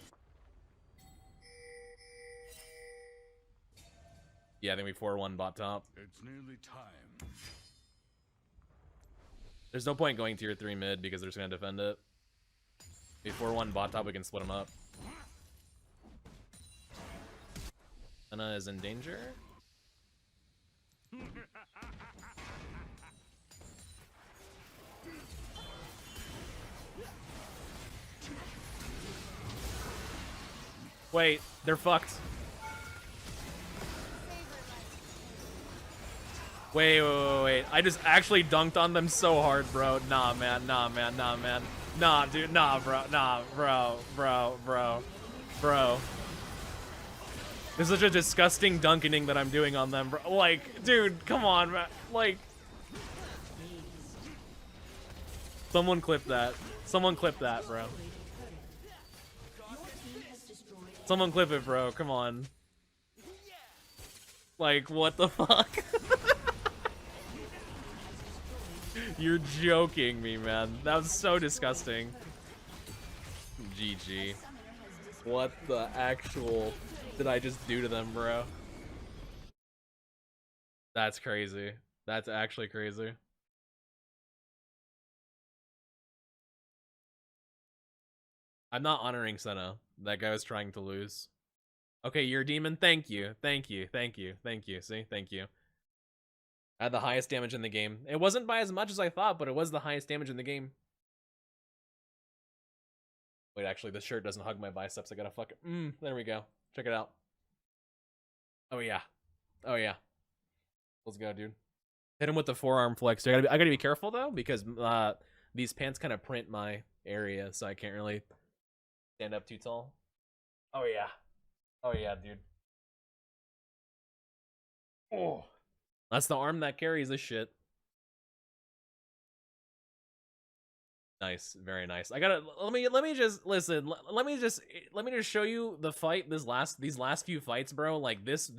Yeah, I think we 4-1 bot top. It's nearly time. There's no point going tier 3 mid because they're just gonna defend it. If 4-1 bot top, we can split them up. Anna is in danger. Wait, they're fucked. Wait. I just actually dunked on them so hard, bro. Nah, man. Nah, dude. Nah, bro. Bro. This is such a disgusting dunking that I'm doing on them, bro. Like, dude, come on, man. Like, someone clip that. Someone clip that, bro. Someone clip it, bro. Come on. Like, what the fuck? You're joking me, man. That was so disgusting. GG. What the actual did I just do to them, bro? That's crazy. That's actually crazy. I'm not honoring Senna. That guy was trying to lose. Okay, you're a demon. Thank you. See? Thank you. I had the highest damage in the game. It wasn't by as much as I thought, but it was the highest damage in the game. Wait, actually, this shirt doesn't hug my biceps. I gotta fuck it. There we go. Check it out. Oh, yeah. Let's go, dude. Hit him with the forearm flex. I gotta be careful, though, because these pants kind of print my area, so I can't really stand up too tall. Oh, yeah, dude. Oh. That's the arm that carries this shit. Nice, very nice. I gotta let me just listen. Let me just show you the fight. These last few fights, bro. Like this.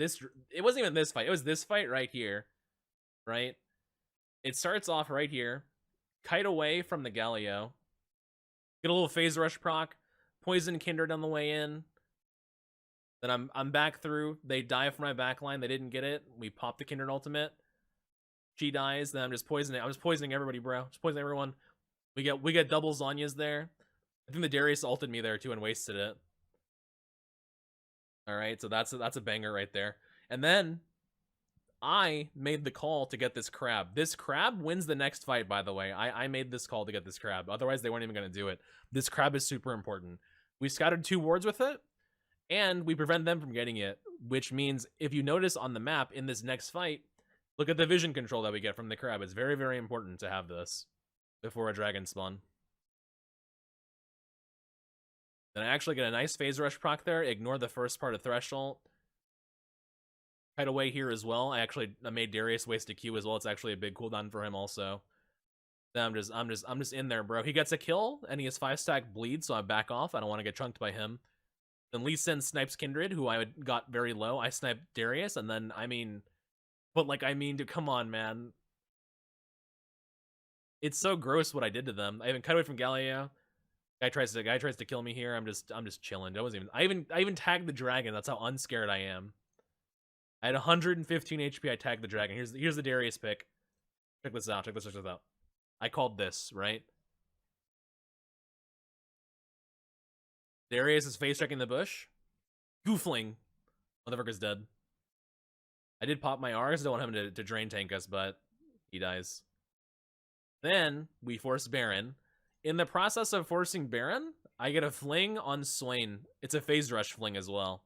It wasn't even this fight. It was this fight right here, right? It starts off right here. Kite away from the Galio. Get a little phase rush proc. Poison Kindred on the way in. Then I'm back through. They die for my backline. They didn't get it. We pop the Kindred ultimate. She dies. Then I'm just poisoning. I'm just poisoning everybody, bro. Just poisoning everyone. We get double Zhonya's there. I think the Darius ulted me there too and wasted it. All right, so that's a banger right there. And then I made the call to get this crab. This crab wins the next fight, by the way. I made this call to get this crab. Otherwise, they weren't even going to do it. This crab is super important. We scouted 2 wards with it, and we prevent them from getting it, which means if you notice on the map in this next fight, look at the vision control that we get from the crab. It's very, very important to have this before a dragon spawn. Then I actually get a nice phase rush proc there. Ignore the first part of Threshold. Kite away here as well. I made Darius waste a Q as well. It's actually a big cooldown for him also. Then I'm just in there, bro. He gets a kill and he has 5-stack bleed, so I back off. I don't want to get chunked by him. Then Lee Sin snipes Kindred, who I got very low. I sniped Darius, and then come on, man. It's so gross what I did to them. I even cut away from Galileo. Guy tries to kill me here. I'm just chilling. I even tagged the dragon. That's how unscared I am. I had 115 HP. I tagged the dragon. Here's the Darius pick. Check this out. Check this out. I called this, right? Darius is face checking the bush. Goofling. Motherfucker's dead. I did pop my R's. Don't want him to drain tank us, but he dies. Then we force Baron. In the process of forcing Baron, I get a fling on Swain. It's a phase rush fling as well.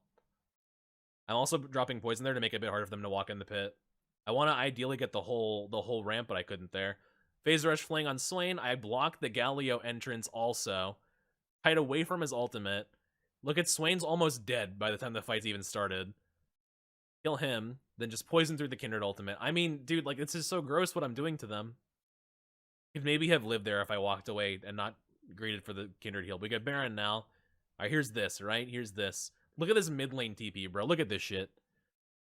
I'm also dropping poison there to make it a bit harder for them to walk in the pit. I want to ideally get the whole ramp, but I couldn't there. Phase rush fling on Swain. I blocked the Galileo entrance also. Kite away from his ultimate. Look at Swain's almost dead by the time the fight's even started. Kill him, then just poison through the Kindred ultimate. I mean, dude, like, it's just so gross what I'm doing to them. Could maybe have lived there if I walked away and not greeted for the Kindred heal. We get Baron now. All right, here's this, right? Here's this. Look at this mid lane TP, bro. Look at this shit.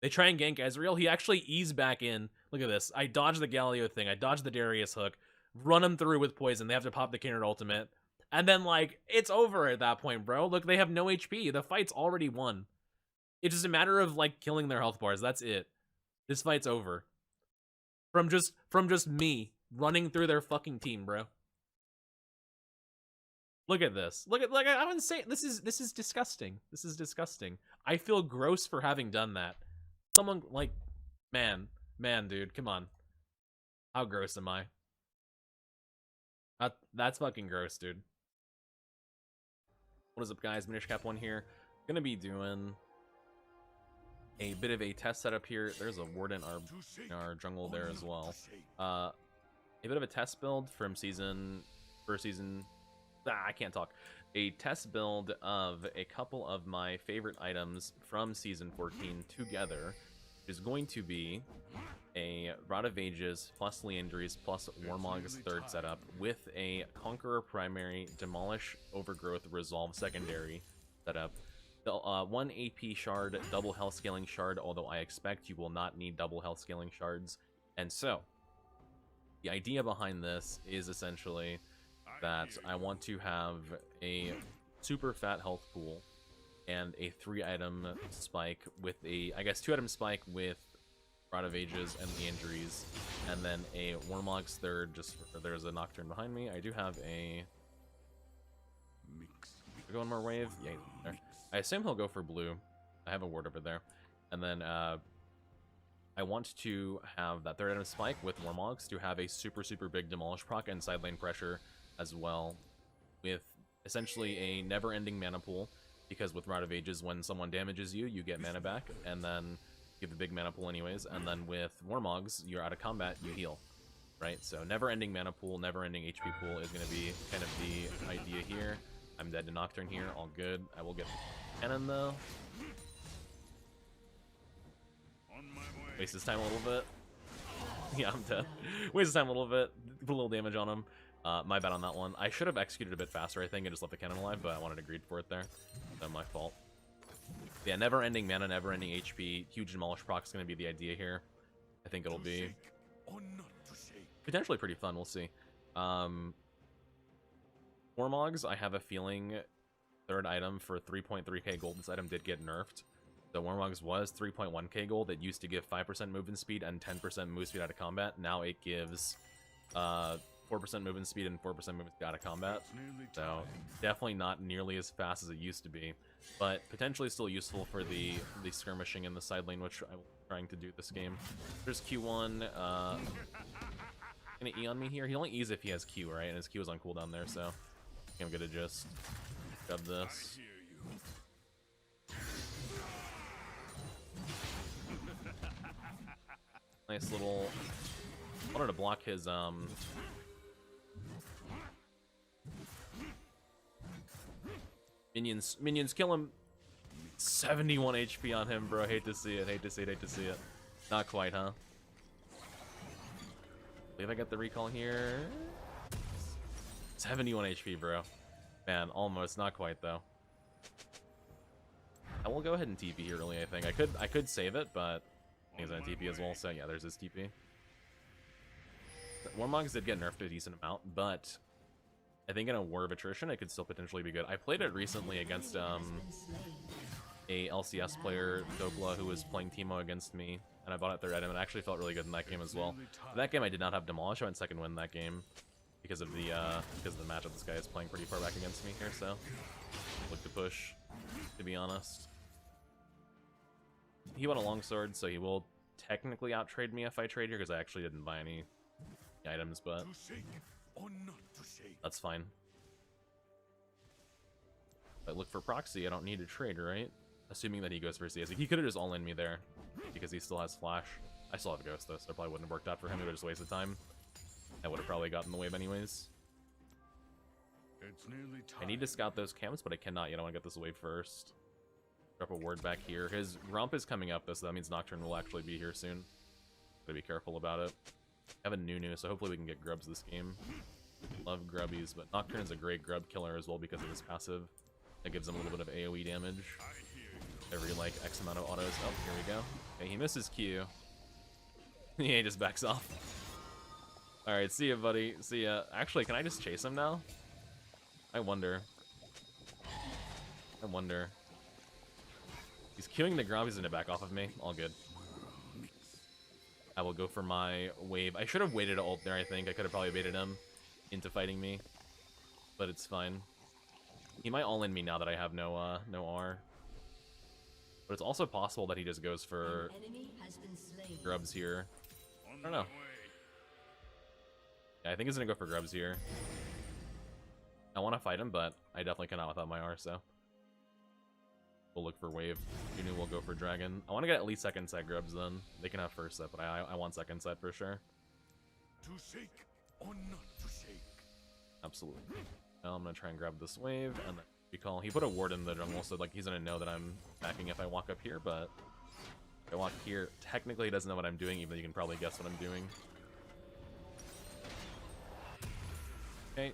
They try and gank Ezreal. He actually eased back in. Look at this. I dodged the Galileo thing. I dodged the Darius hook. Run him through with poison. They have to pop the Kindred ultimate. And then, like, it's over at that point, bro. Look, they have no HP. The fight's already won. It's just a matter of, like, killing their health bars. That's it. This fight's over. From just me running through their fucking team, bro. Look at this. I'm insane. This is disgusting. This is disgusting. I feel gross for having done that. Someone, like, man, dude, come on. How gross am I? That's fucking gross, dude. What is up, guys? Minish Cap 1 here. Gonna be doing a bit of a test setup here. There's a ward in our jungle there as well. A bit of a test build from first season. I can't talk. A test build of a couple of my favorite items from season 14 together. Is going to be a Rod of Ages plus Leandries plus Warmog's third setup with a Conqueror primary, Demolish, Overgrowth, Resolve secondary setup. The 1 AP shard, double health scaling shard, although I expect you will not need double health scaling shards. And so, the idea behind this is essentially that I want to have a super fat health pool and a 3-item spike with a, I guess, 2-item spike with Rod of Ages and Leandries, and then a Warmog's third, just for, there's a Nocturne behind me. I do have a... Go one more wave? Yeah, there. I assume he'll go for blue. I have a ward over there. And then I want to have that 3rd item spike with Warmogs to have a super big Demolish proc and side lane pressure as well, with essentially a never-ending mana pool, because with Rod of Ages, when someone damages you, you get mana back, and then you have a big mana pool anyways, and then with Warmogs, you're out of combat, you heal, right? So never-ending mana pool, never-ending HP pool is going to be kind of the idea here. I'm dead to Nocturne here, all good. I will get Cannon, though. Waste his time a little bit. Yeah, I'm dead. Waste his time a little bit, put a little damage on him. My bad on that one. I should have executed a bit faster, I think, and just left the cannon alive, but I wanted to greed for it there. So my fault. Yeah, never-ending mana, never-ending HP. Huge Demolish proc is going to be the idea here. I think it'll be potentially pretty fun. We'll see. Warmogs, I have a feeling 3rd item for 3.3k gold. This item did get nerfed. The Warmogs was 3.1k gold. It used to give 5% movement speed and 10% move speed out of combat. Now it gives 4% movement speed and 4% movement speed out of combat. So definitely not nearly as fast as it used to be, but potentially still useful for the skirmishing in the side lane, which I'm trying to do this game. There's Q1. Gonna E on me here. He only E's if he has Q, right? And his Q is on cooldown there, so I'm gonna just shove this. Nice little. I wanted to block his minions kill him. 71 HP on him, bro. Hate to see it. Hate to see it. Hate to see it. Not quite, huh? Believe I get the recall here. 71 HP, bro. Man, almost. Not quite though. I will go ahead and TP here early. I think I could save it, but he's on TP as well. So yeah, there's his TP. Warmogs did get nerfed a decent amount, but I think in a war of attrition, it could still potentially be good. I played it recently against a LCS player, Dokla, who was playing Teemo against me, and I bought it third item, and I actually felt really good in that game as well. That game I did not have Demolish. I went second win that game because of the matchup. This guy is playing pretty far back against me here, so look to push, to be honest. He went a longsword, so he will technically out-trade me if I trade here, because I actually didn't buy any items, but that's fine. But look for proxy, I don't need to trade, right? Assuming that he goes for CS. He could have just all-in me there, because he still has flash. I still have Ghost, though, so it probably wouldn't have worked out for him. It would have just wasted time. I would have probably gotten the wave anyways. It's nearly time. I need to scout those camps, but I cannot yet. I want to get this wave first. Drop a ward back here. His Grump is coming up, though, so that means Nocturne will actually be here soon. Gotta be careful about it. I have a Nunu, so hopefully we can get Grubs this game. Love Grubbies, but Nocturne is a great Grub killer as well because of his passive. It gives him a little bit of AoE damage every, like, X amount of autos. Oh, here we go. Okay, he misses Q. Yeah, he just backs off. Alright, see ya, buddy. See ya. Actually, can I just chase him now? I wonder. He's queuing the Grub. He's gonna back off of me. All good. I will go for my wave. I should have waited to ult there, I think. I could have probably baited him into fighting me. But it's fine. He might all-in me now that I have no R. But it's also possible that he just goes for Grubs here. I don't know. Yeah, I think he's gonna go for Grubs here. I want to fight him, but I definitely cannot without my R, so we'll look for wave. Junu will go for dragon. I want to get at least second set Grubs then. They can have first set, but I want second set for sure. To shake or not to shake. Absolutely. Now I'm gonna try and grab this wave and then recall. He put a ward in the jungle, so like he's gonna know that I'm backing if I walk up here, but if I walk here, technically he doesn't know what I'm doing, even though you can probably guess what I'm doing. Okay.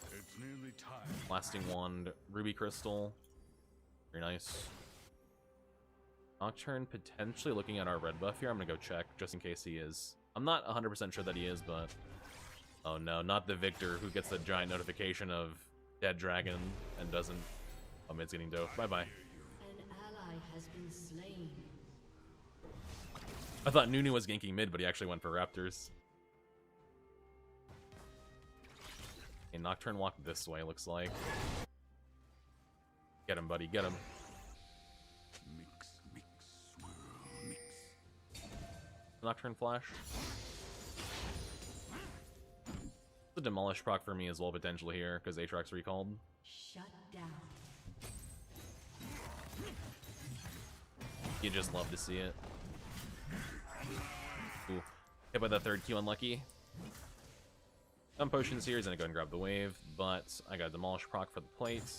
It's nearly time. Lasting Wand, Ruby Crystal. Very nice. Nocturne potentially looking at our red buff here. I'm gonna go check just in case he is. I'm not 100% sure that he is, but oh no, not the Victor who gets the giant notification of dead dragon and doesn't. Oh, mid's getting dope. Bye bye. An ally has been slain. I thought Nunu was ganking mid, but he actually went for Raptors. Okay, Nocturne walked this way, looks like. Get him, buddy, get him. Mix, swirl, mix. Nocturne flash. The demolish proc for me as well potentially here because Aatrox recalled. Shut down. You just love to see it. Ooh. Hit by the third Q, unlucky. Some potions here. He's gonna go and grab the wave, but I got a demolish proc for the plate.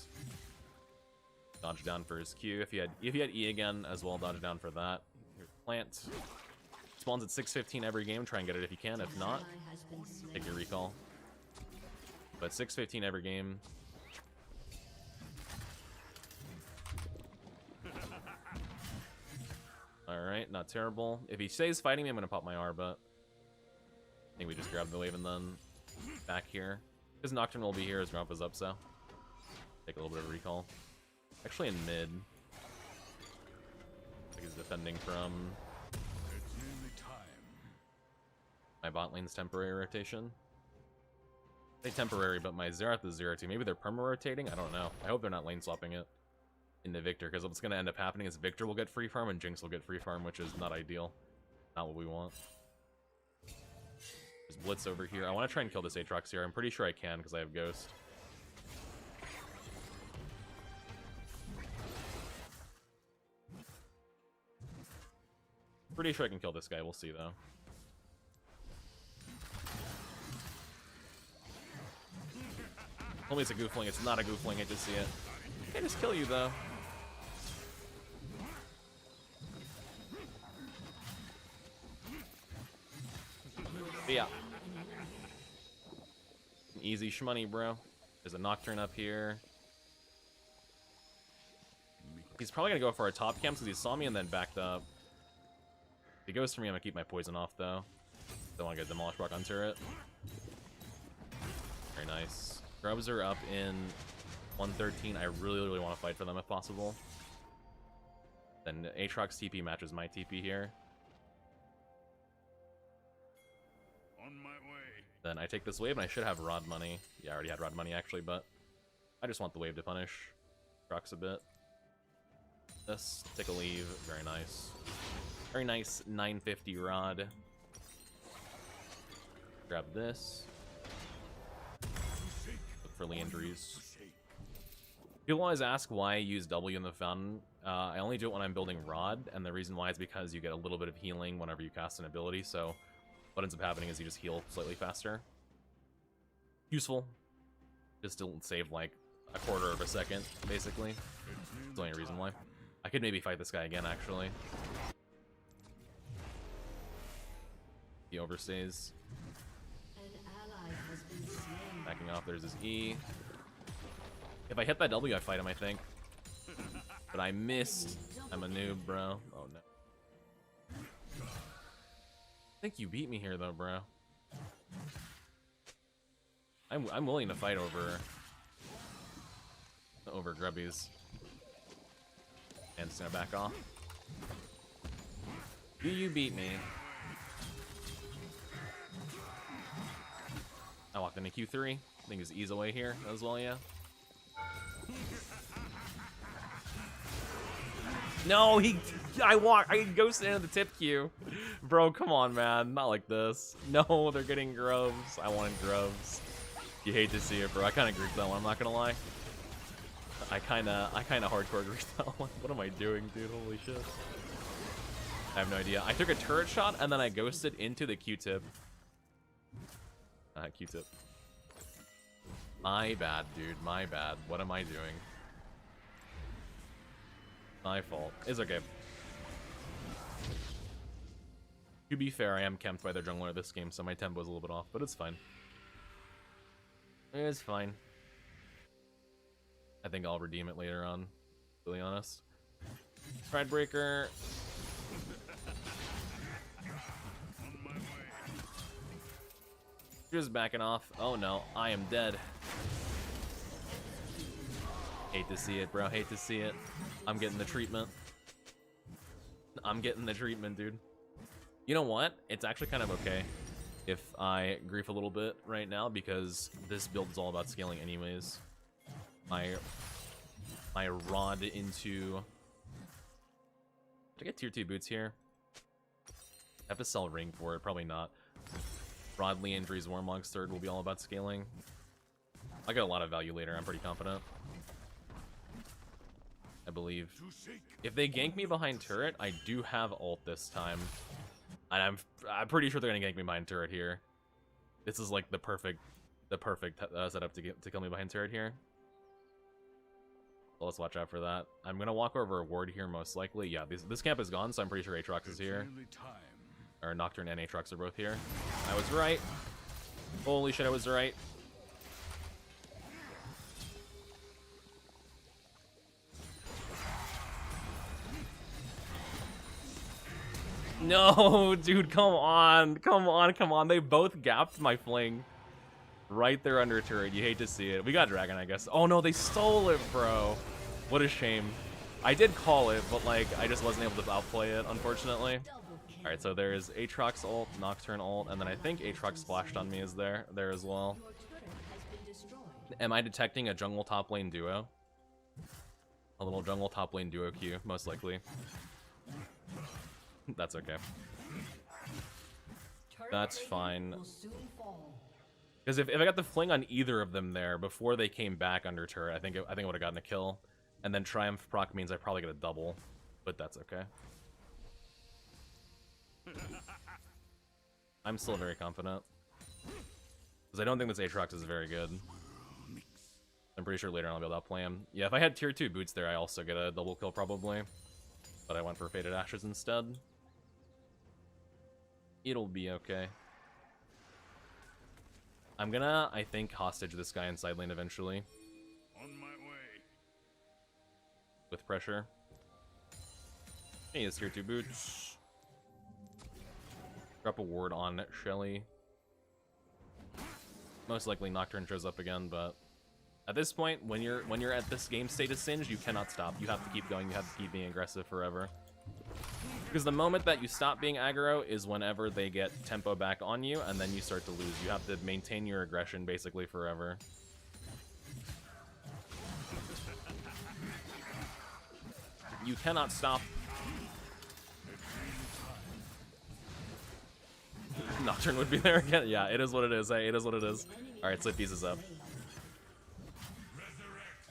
Dodge down for his Q. If he had E again as well, dodge down for that. Here's plant. Spawns at 6:15 every game. Try and get it if you can. If not, take your recall. But 6:15 every game. Alright, not terrible. If he stays fighting me, I'm gonna pop my R, but I think we just grab the wave and then back here. Because Nocturne will be here as Grump is up, so take a little bit of recall. Actually in mid. defending from It's nearly time. my bot lane's temporary rotation. Say temporary, but my Xerath is 0-2. Maybe they're perma-rotating? I don't know. I hope they're not lane swapping it into Victor, because what's going to end up happening is Victor will get free farm and Jinx will get free farm, which is not ideal. Not what we want. There's Blitz over here. I want to try and kill this Aatrox here. I'm pretty sure I can, because I have Ghost. Pretty sure I can kill this guy. We'll see, though. Tell me it's a goofling. It's not a goofling. I just see it. I can just kill you, though. But yeah. Easy shmoney, bro. There's a Nocturne up here. He's probably going to go for our top camps because he saw me and then backed up. If he goes for me, I'm going to keep my poison off, though. Don't want to get Demolish Rock on turret. Very nice. Grubs are up in 113. I really, really want to fight for them if possible. Then Aatrox TP matches my TP here. On my way. Then I take this wave and I should have Rod money. Yeah, I already had Rod money actually, but I just want the wave to punish Aatrox a bit. This, take a leave. Very nice. Very nice 950 Rod. Grab this. Look for Leandries. People always ask why I use W in the fountain. I only do it when I'm building Rod, and the reason why is because you get a little bit of healing whenever you cast an ability, so what ends up happening is you just heal slightly faster. Useful. Just to save like a quarter of a second, basically. That's the only reason why. I could maybe fight this guy again, actually. He overstays. An ally has been slain. Backing off, there's his E. If I hit that W, I fight him, I think. But I missed. I'm a noob, bro. Oh, no. I think you beat me here, though, bro. I'm willing to fight over Grubbies. And just gonna back off. Do you beat me? I walked into Q3. I think it's ease away here as well, yeah. No, I ghosted into the tip queue. Bro, come on, man. Not like this. No, they're getting Grubs. I wanted Grubs. You hate to see it, bro. I kind of griefed that one, I'm not gonna lie. I kinda hardcore griefed that one. What am I doing, dude? Holy shit. I have no idea. I took a turret shot and then I ghosted into the Q-tip. Q-tip. My bad, dude. My bad. What am I doing? My fault. It's okay. To be fair, I am camped by their jungler this game, so my tempo is a little bit off, but it's fine. It's fine. I think I'll redeem it later on, to be honest. Pride Breaker. Just backing off. Oh no, I am dead. Hate to see it, bro. Hate to see it. I'm getting the treatment. I'm getting the treatment, dude. You know what? It's actually kind of okay if I grief a little bit right now because this build is all about scaling anyways. My Rod into... Did I get tier 2 boots here? I have to sell Ring for it. Probably not. Rod, Leandries, Warmog's third will be all about scaling. I'll get a lot of value later. I'm pretty confident. I believe. If they gank me behind turret, I do have ult this time. And I'm pretty sure they're gonna gank me behind turret here. This is like the perfect setup to kill me behind turret here. So let's watch out for that. I'm gonna walk over a ward here most likely. Yeah, this camp is gone, so I'm pretty sure Aatrox is here. Or Nocturne and Aatrox are both here. I was right. Holy shit, I was right. No, dude, come on. Come on, come on. They both gapped my fling. Right there under turret. You hate to see it. We got Dragon, I guess. Oh, no, they stole it, bro. What a shame. I did call it, but like I just wasn't able to outplay it, unfortunately. Double kill. All right, so there's Aatrox ult, Nocturne ult, and then I think Aatrox splashed on me is there as well. Your turret has been destroyed. Am I detecting a jungle top lane duo? A little jungle top lane duo queue, most likely. That's okay. Turret That's plating fine. will soon fall. Because if I got the fling on either of them there before they came back under turret, I think I would have gotten a kill. And then Triumph proc means I probably get a double, but that's okay. I'm still very confident. Because I don't think this Aatrox is very good. I'm pretty sure later on I'll be able to outplay him. Yeah, if I had tier 2 boots there, I also get a double kill probably. But I went for Faded Ashes instead. It'll be okay. I'm gonna, I think, hostage this guy in side lane eventually. On my way. With pressure. He has tier 2 boots. Drop a ward on Shelly. Most likely Nocturne shows up again, but at this point, when you're at this game state of Singe, you cannot stop. You have to keep going. You have to keep being aggressive forever. Because the moment that you stop being aggro is whenever they get tempo back on you, and then you start to lose. You have to maintain your aggression basically forever. You cannot stop. Nocturne would be there again. Yeah, it is what it is. Hey, it is what it is. Alright, so pieces up.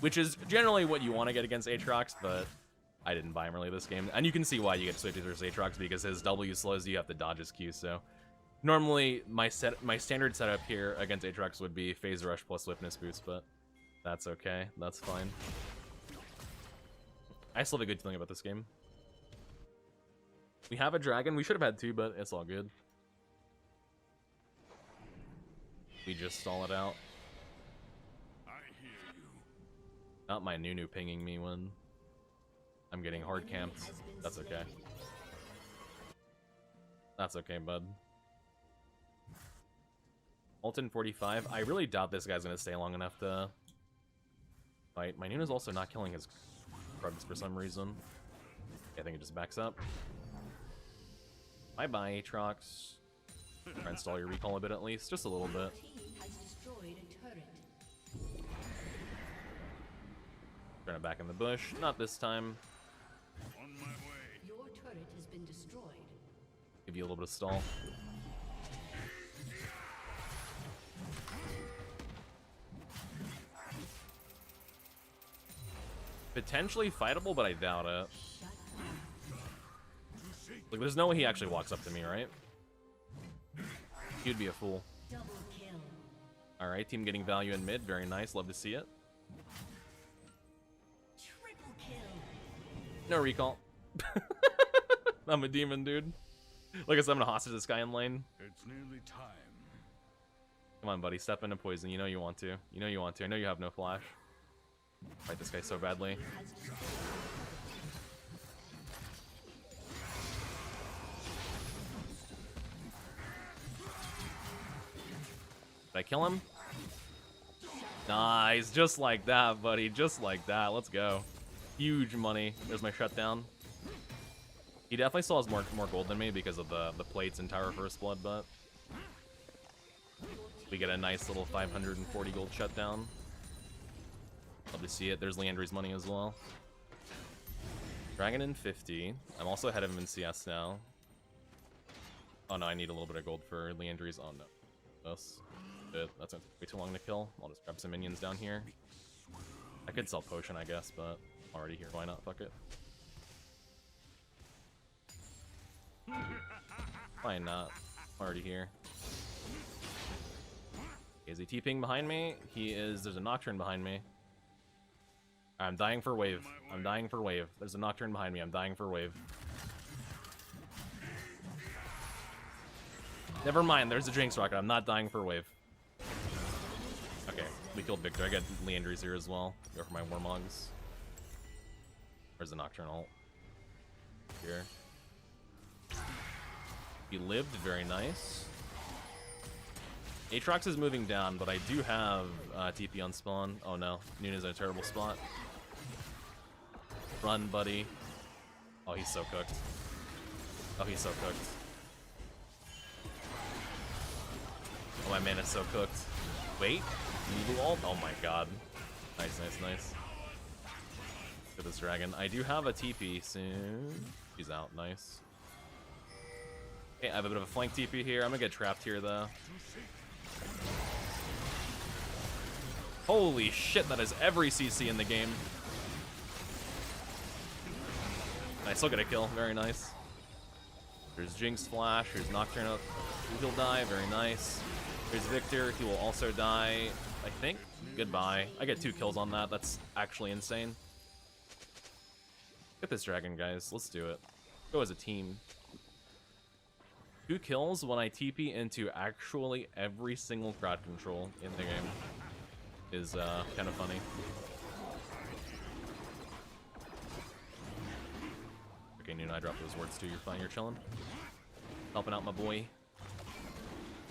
Which is generally what you want to get against Aatrox, but I didn't buy him early this game. And you can see why you get Swift versus Aatrox, because his W slows you have to dodge his Q, so... Normally, my standard setup here against Aatrox would be Phase Rush plus Swiftness boost, but that's okay. That's fine. I still have a good feeling about this game. We have a dragon. We should have had two, but it's all good. We just stall it out. I hear you. Not my Nunu pinging me when I'm getting hard camped. That's okay. That's okay, bud. Ultin 45. I really doubt this guy's gonna stay long enough to fight. My Nuna's also not killing his Grubs for some reason. I think it just backs up. Bye-bye, Aatrox. Try and stall your recall a bit at least, just a little bit. Team has destroyed a turret. Turn it back in the bush. Not this time. On my way. Your turret has been destroyed. Give you a little bit of stall. Potentially fightable, but I doubt it. Like, there's no way he actually walks up to me, right? He'd be a fool. Double kill. Alright, team getting value in mid. Very nice. Love to see it. Triple kill. No recall. I'm a demon, dude. Like I said, I'm gonna hostage this guy in lane. It's nearly time. Come on, buddy. Step into poison. You know you want to. You know you want to. I know you have no flash. Fight this guy so badly. Has destroyed. Did I kill him? Nice. Just like that, buddy. Just like that. Let's go. Huge money. There's my shutdown. He definitely still has more gold than me because of the plates and Tower First Blood, but we get a nice little 540 gold shutdown. Love to see it. There's Leandry's money as well. Dragon in 50. I'm also ahead of him in CS now. Oh no, I need a little bit of gold for Leandry's. Oh no. That's gonna take way too long to kill. I'll just grab some minions down here. I could sell potion, I guess, but I'm already here. Why not? Fuck it. Why not? I'm already here. Is he TPing behind me? He is. There's a Nocturne behind me. I'm dying for wave. I'm dying for wave. There's a Nocturne behind me. I'm dying for wave. Never mind. There's a Jinx Rocket. I'm not dying for wave. Okay, we killed Victor. I got Leandry's here as well. Go for my Warmogs. Where's the Nocturne ult? Here. He lived. Very nice. Aatrox is moving down, but I do have TP on spawn. Oh no, Nuna's in a terrible spot. Run, buddy. Oh, he's so cooked. Oh, he's so cooked. Oh, my man is so cooked. Wait. Evil ult? Oh my god. Nice, nice, nice. Look at this dragon. I do have a TP soon. He's out. Nice. Okay, I have a bit of a flank TP here. I'm gonna get trapped here, though. Holy shit, that is every CC in the game. I still get a kill. Very nice. There's Jinx Flash. There's Nocturne. He'll die. Very nice. There's Victor. He will also die, I think. Goodbye. I get 2 kills on that. That's actually insane. Get this dragon, guys. Let's do it. Go as a team. 2 kills when I TP into actually every single crowd control in the game is kind of funny. Okay, Nunu, I dropped those words too. You're fine. You're chilling. Helping out my boy.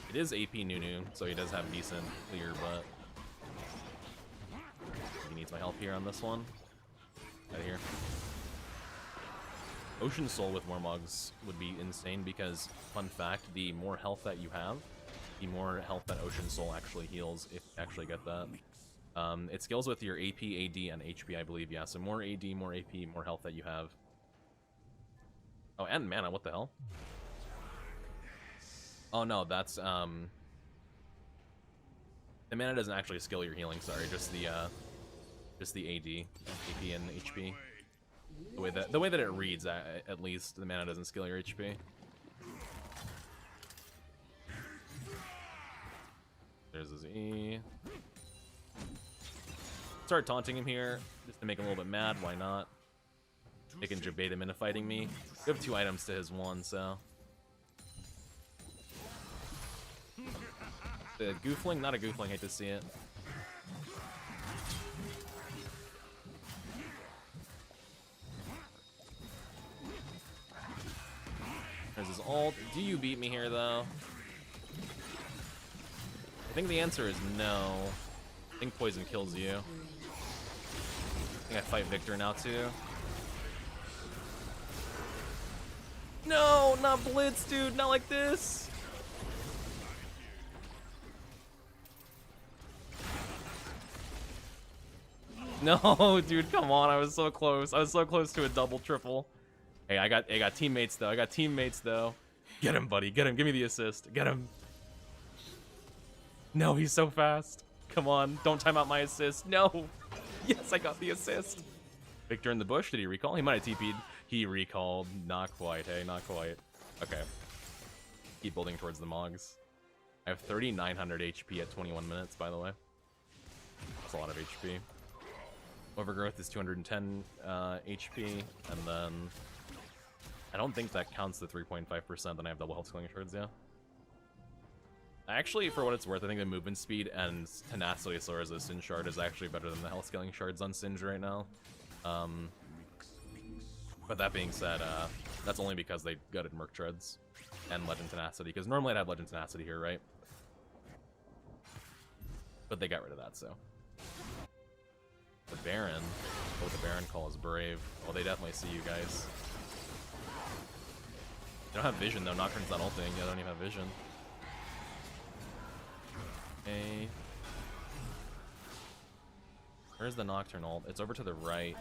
It is AP Nunu, so he does have decent clear, but he needs my help here on this one. Out of here. Ocean Soul with more mugs would be insane because, fun fact, the more health that you have, the more health that Ocean Soul actually heals, if you actually get that. It scales with your AP, AD, and HP, I believe, yeah. So more AD, more AP, more health that you have. Oh, and mana, what the hell? Oh no, that's, the mana doesn't actually skill your healing, sorry, just the AD, AP, and HP. The way that it reads, at least, the mana doesn't skill your HP. There's his E. Start taunting him here, just to make him a little bit mad, why not? They can debate him into fighting me. We have 2 items to his 1, so... The Goofling? Not a Goofling, hate to see it. There's his ult. Do you beat me here, though? I think the answer is no. I think poison kills you. I think I fight Victor now, too. No, not Blitz, dude. Not like this. No, dude, come on. I was so close. I was so close to a double, triple. Hey, I got teammates, though. I got teammates, though. Get him, buddy. Get him. Give me the assist. Get him. No, he's so fast. Come on. Don't time out my assist. No. Yes, I got the assist. Victor in the bush. Did he recall? He might have TP'd. He recalled. Not quite. Hey, not quite. Okay. Keep building towards the Mogs. I have 3,900 HP at 21 minutes, by the way. That's a lot of HP. Overgrowth is 210 HP, and then I don't think that counts the 3.5%. Then I have double health scaling shards, yeah. Actually, for what it's worth, I think the movement speed and tenacity Sora as a Singe shard is actually better than the health scaling shards on Singe right now. But that being said, that's only because they gutted Merc Treads and Legend Tenacity, because normally I'd have Legend Tenacity here, right? But they got rid of that, so. The Baron. Oh, the Baron call is brave. Oh, they definitely see you guys. They don't have vision, though. Nocturne's not ulting. Yeah, they don't even have vision. Okay. Where's the Nocturne ult? It's over to the right.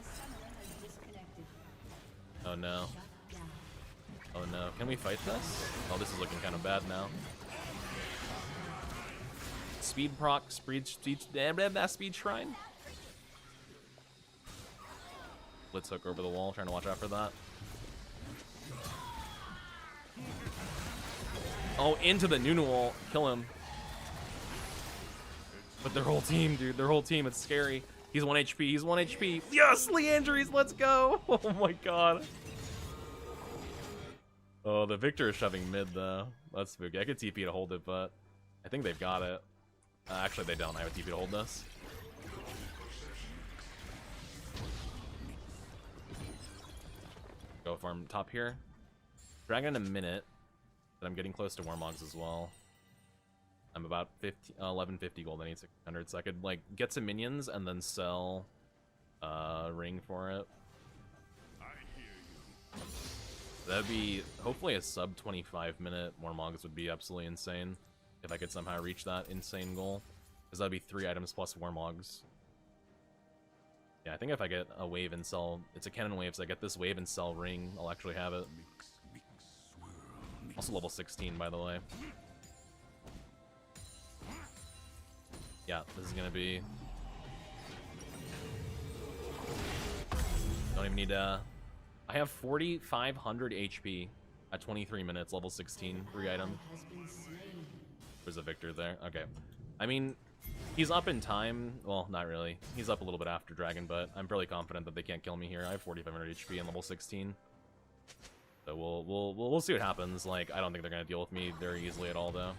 Oh, no. Oh, no. Can we fight this? Oh, this is looking kind of bad now. Speed proc, speed shrine. Blitz hook over the wall, trying to watch out for that. Oh, into the Nunu wall. Kill him. But their whole team, dude. Their whole team. It's scary. He's 1 HP. He's 1 HP. Yes, Leandries, let's go. Oh my god. Oh, the Victor is shoving mid, though. That's spooky. I could TP to hold it, but I think they've got it. Actually, they don't. I have a TP to hold this. Go farm top here. Dragon in a minute, but I'm getting close to Warmogs as well. I'm about 1150 gold. I need 600, so I could like get some minions and then sell ring for it. That'd be hopefully a sub 25-minute Warmogs would be absolutely insane if I could somehow reach that insane goal. Because that'd be 3 items plus Warmogs. Yeah, I think if I get a wave and sell, it's a cannon wave, so I get this wave and sell ring, I'll actually have it. Also level 16, by the way. Yeah, this is gonna be... Don't even need to... I have 4,500 HP at 23 minutes, level 16, 3 item. There's a Victor there. Okay. I mean, he's up in time. Well, not really. He's up a little bit after Dragon, but I'm fairly confident that they can't kill me here. I have 4,500 HP and level 16. So we'll see what happens. Like, I don't think they're gonna deal with me very easily at all, though.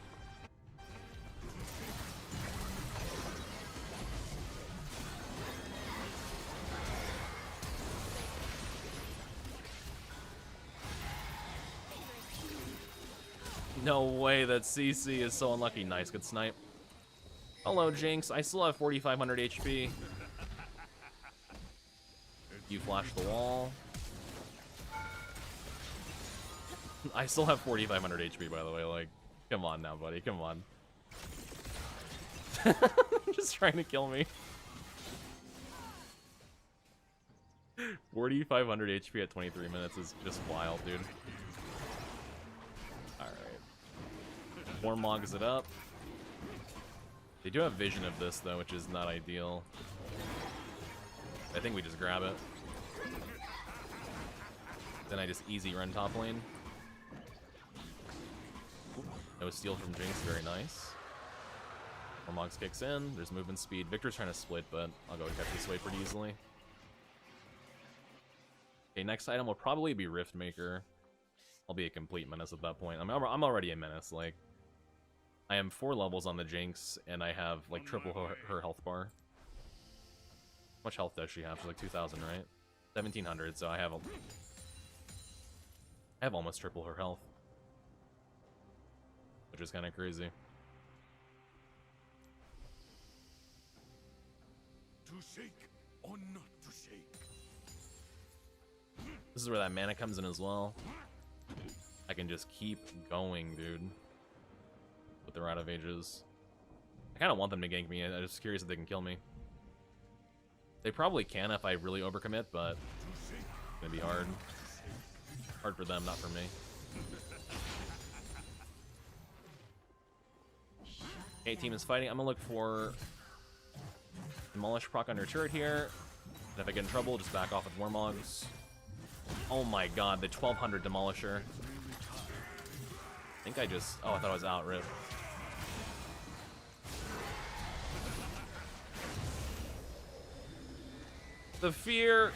No way that CC is so unlucky. Nice, good snipe. Hello, Jinx. I still have 4,500 HP. You flash the wall. I still have 4,500 HP, by the way. Like, come on now, buddy. Come on. Just trying to kill me. 4,500 HP at 23 minutes is just wild, dude. Warmogs it up. They do have vision of this, though, which is not ideal. I think we just grab it. Then I just easy run top lane. No steal from Jinx, very nice. Warmogs kicks in, there's movement speed. Victor's trying to split, but I'll go and catch this way pretty easily. Okay, next item will probably be Riftmaker. I'll be a complete menace at that point. I'm already a menace, like... I am 4 levels on the Jinx, and I have, like, triple her health bar. How much health does she have? She's like 2,000, right? 1,700, so I have almost triple her health. Which is kind of crazy. To shake or not to shake. This is where that mana comes in as well. I can just keep going, dude. With the Rite of Ages. I kind of want them to gank me. I'm just curious if they can kill me. They probably can if I really overcommit, but it's gonna be hard. Hard for them, not for me. Okay, team is fighting. I'm gonna look for Demolish proc under turret here. And if I get in trouble, just back off with Warmogs. Oh my god, the 1,200 Demolisher. I think I just... Oh, I thought I was out, rip. The fear...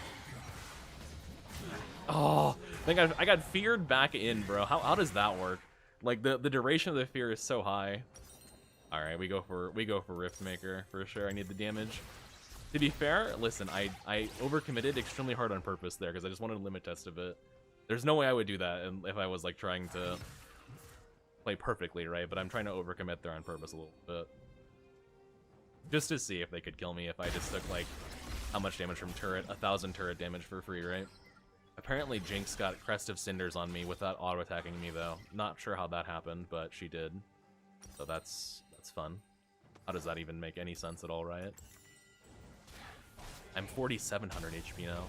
Oh, I think I got feared back in, bro. How does that work? Like, the duration of the fear is so high. Alright, we go for Riftmaker, for sure. I need the damage. To be fair, listen, I overcommitted extremely hard on purpose there, because I just wanted to limit test a bit. There's no way I would do that if I was, like, trying to... play perfectly, right? But I'm trying to overcommit there on purpose a little bit. Just to see if they could kill me if I just took, like, how much damage from turret? 1,000 turret damage for free, right? Apparently Jinx got Crest of Cinders on me without auto-attacking me, though. Not sure how that happened, but she did. So that's fun. How does that even make any sense at all, Riot? I'm 4,700 HP now.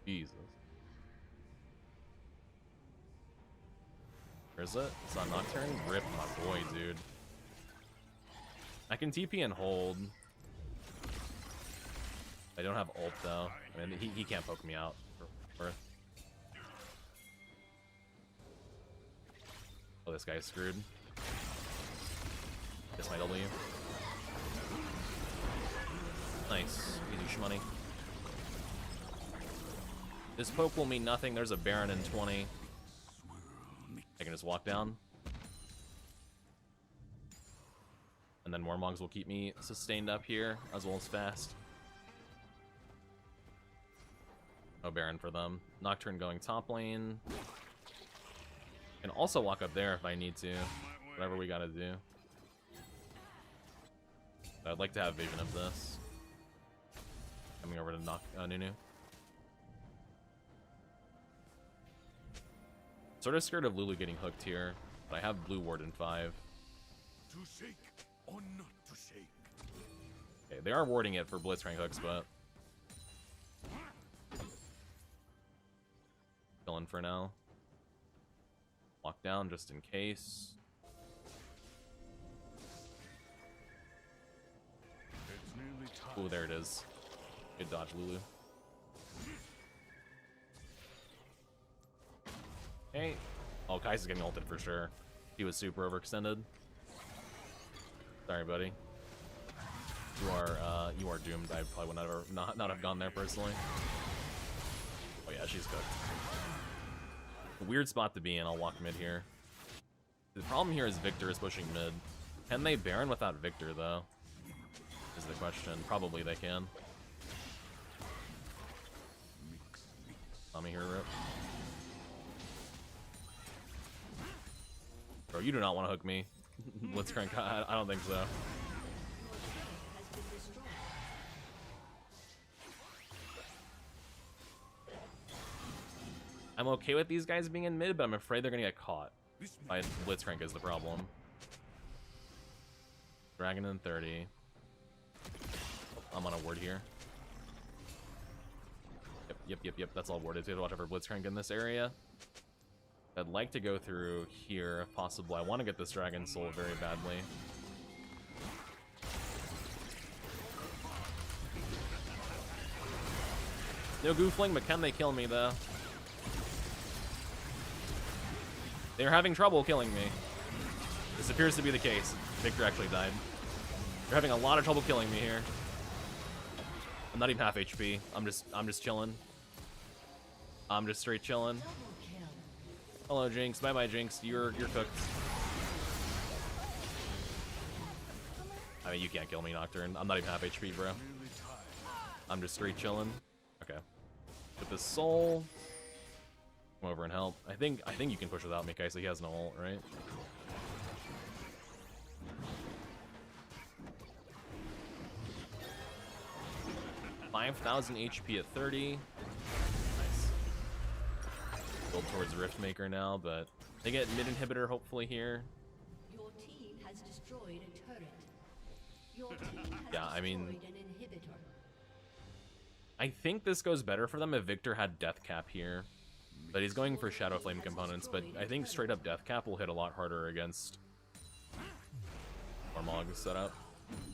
Jesus. Where is it? It's on Nocturne? Rip my boy, dude. I can TP and hold. I don't have ult, though. I mean, he can't poke me out. For... Oh, this guy's screwed. Guess my W. Nice. Easy shmoney. This poke will mean nothing. There's a Baron in 20. I can just walk down. And then Warmogs will keep me sustained up here, as well as fast. No Baron for them. Nocturne going top lane. Can also walk up there if I need to. Whatever we gotta do. But I'd like to have vision of this. Coming over to Nunu. Sort of scared of Lulu getting hooked here, but I have blue ward in 5. To shake or not to shake. Okay, they are warding it for Blitzcrank hooks, but chilling for now. Lock down just in case. It's nearly time. Ooh, there it is. Good dodge, Lulu. Hey. Oh, Kai's is getting ulted for sure. He was super overextended. Sorry, buddy. You are doomed. I probably would not have gone there personally. Oh yeah, she's cooked. Weird spot to be in. I'll walk mid here. The problem here is Victor is pushing mid. Can they Baron without Victor though? Is the question. Probably they can. Let me hear Rip. Bro, you do not want to hook me. Blitzcrank, I don't think so. I'm okay with these guys being in mid, but I'm afraid they're gonna get caught. My Blitzcrank is the problem. Dragon in 30. I'm on a ward here. Yep. That's all warded. So you have to watch out for Blitzcrank in this area. I'd like to go through here if possible. I want to get this Dragon Soul very badly. No Goofling, but can they kill me though? They're having trouble killing me. This appears to be the case. Victor actually died. They're having a lot of trouble killing me here. I'm not even half HP. I'm just chilling. I'm just straight chilling. Hello, Jinx. Bye bye, Jinx. You're cooked. I mean, you can't kill me, Nocturne. I'm not even half HP, bro. I'm just straight chilling. Okay. With the soul. Come over and help. I think you can push without me, Kai, so he has no ult, right? $5,000 HP at 30. Nice. Build towards Riftmaker now, but they get mid inhibitor hopefully here. Your team has destroyed a turret. Your team has Yeah, I mean, destroyed an inhibitor. I think this goes better for them if Victor had Death Cap here. But he's going for Shadow Flame components, but I think straight up Death Cap will hit a lot harder against Mormog's setup.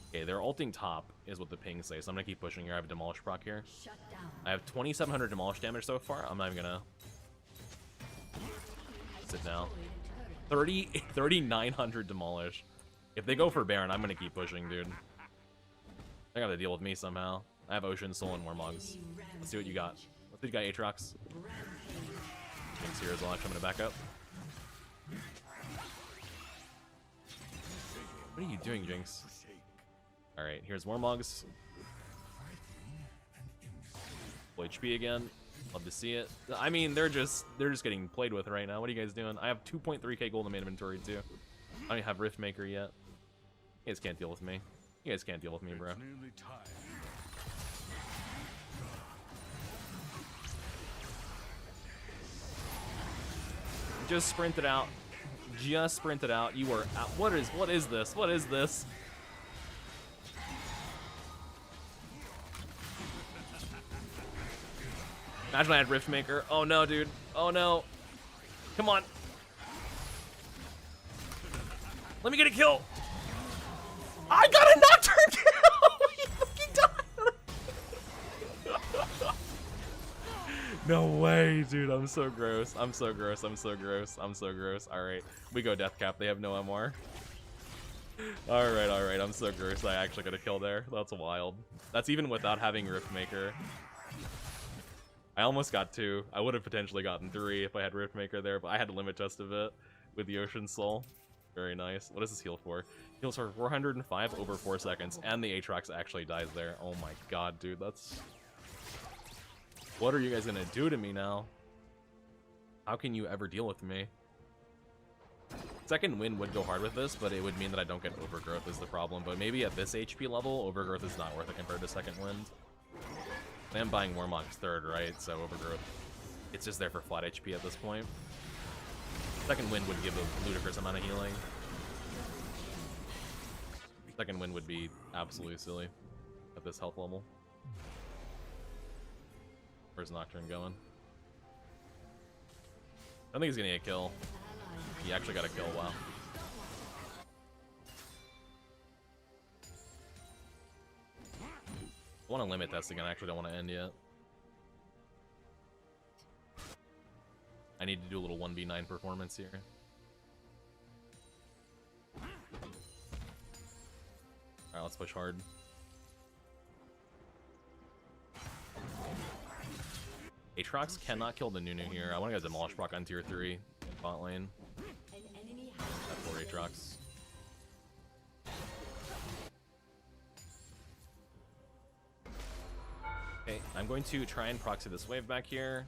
Okay, they're ulting top, is what the ping says, so I'm gonna keep pushing here. I have Demolish proc here. Shut down. I have 2,700 Demolish damage so far. I'm not even gonna sit now. 3,900 Demolish. If they go for Baron, I'm gonna keep pushing, dude. They gotta deal with me somehow. I have Ocean Soul and Mormogs. Let's see what you got. Let's see what you got, Aatrox. Jinx here as well. Actually, I'm gonna back up. What are you doing, Jinx? Alright, here's Mormogs. Full HP again. Love to see it. I mean, they're just getting played with right now. What are you guys doing? I have 2.3k gold in my inventory too. I don't even have Riftmaker yet. You guys can't deal with me. You guys can't deal with me, bro. Just sprint it out. Just sprint it out. You are out. What is this? What is this? Imagine I had Riftmaker. Oh no, dude. Oh no. Come on. Let me get a kill. I got a Nocturne kill. He fucking died. No way, dude. I'm so gross. I'm so gross. I'm so gross. I'm so gross. All right, we go Death Cap. They have no MR. All right. I'm so gross. I actually got a kill there. That's wild. That's even without having Riftmaker. I almost got 2. I would have potentially gotten 3 if I had Riftmaker there, but I had to limit just a bit with the Ocean Soul. Very nice. What does this heal for? Heals for 405 over 4 seconds, and the Aatrox actually dies there. Oh my god, dude, that's... What are you guys gonna do to me now? How can you ever deal with me? Second wind would go hard with this, but it would mean that I don't get Overgrowth is the problem. But maybe at this HP level, Overgrowth is not worth it compared to second wind. I am buying Warmock's third, right? So Overgrowth, it's just there for flat HP at this point. Second wind would give a ludicrous amount of healing. Second wind would be absolutely silly at this health level. Where's Nocturne going? I don't think he's gonna get a kill. He actually got a kill, wow. I want to limit this again, I actually don't want to end yet. I need to do a little 1v9 performance here. Alright, let's push hard. Aatrox cannot kill the Nunu here. I want to get Demolish proc on tier 3 bot lane. That poor Aatrox. Okay, I'm going to try and proxy this wave back here.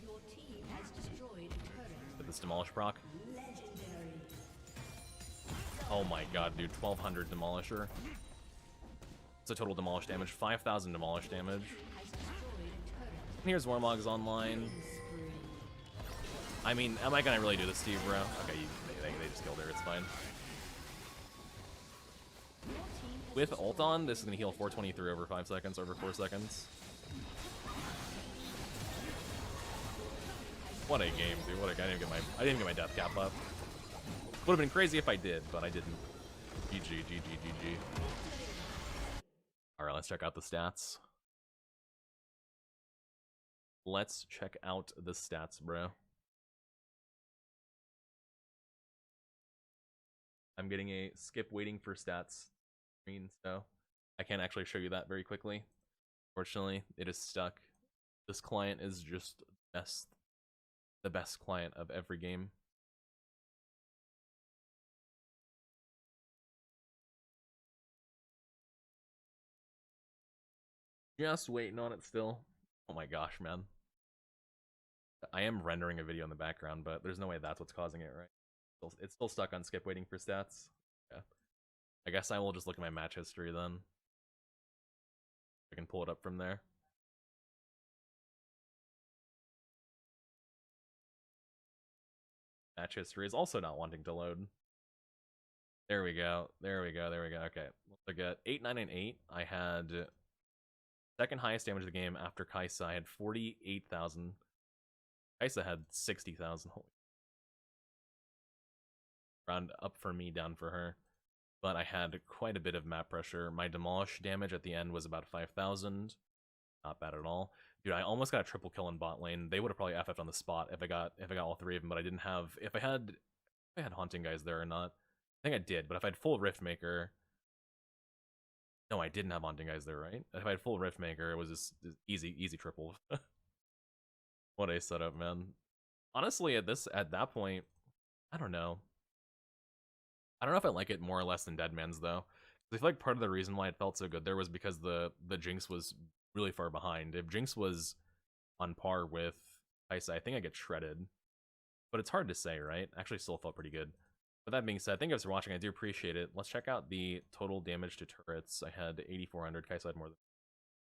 Your team has destroyed a turret. Get this Demolish proc. Legendary. Oh my god, dude, 1200 Demolisher. It's a total demolish damage, 5000 demolish damage. Has destroyed a turret. And here's Warmog's online. I mean, am I gonna really do this to you, bro? Okay, they just killed her, it's fine. With ult on, this is gonna heal 423 over 5 seconds, over 4 seconds. What a game, dude. What a I didn't get my death cap up. Would have been crazy if I did, but I didn't. GG, GG, GG. Alright, let's check out the stats. Let's check out the stats, bro. I'm getting a skip waiting for stats screen, so I can't actually show you that very quickly. Fortunately, it is stuck. This client is just the best client of every game. Just waiting on it still. Oh my gosh, man. I am rendering a video in the background, but there's no way that's what's causing it, right? It's still stuck on skip waiting for stats. Yeah. I guess I will just look at my match history then. I can pull it up from there. Match history is also not wanting to load. There we go. There we go. There we go. Okay. Look at 8, 9, and 8. I had second highest damage of the game after Kai'Sa. I had 48,000. Kai'Sa had 60,000. Round up for me, down for her. But I had quite a bit of map pressure. My demolish damage at the end was about 5,000. Not bad at all. Dude, I almost got a triple kill in bot lane. They would have probably FF'd on the spot if I got all 3 of them, but I didn't have if I had haunting guys there or not. I think I did, but if I had full Riftmaker. No, I didn't have haunting guys there, right? If I had full Riftmaker, it was just easy triple. What a setup, man. Honestly, at that point, I don't know. I don't know if I like it more or less than Deadman's though. I feel like part of the reason why it felt so good there was because the Jinx was really far behind. If Jinx was on par with Kai'Sa, I think I get shredded. But it's hard to say, right? Actually, still felt pretty good. But that being said, thank you guys for watching. I do appreciate it. Let's check out the total damage to turrets. I had 8,400. Kai'Sa had more than.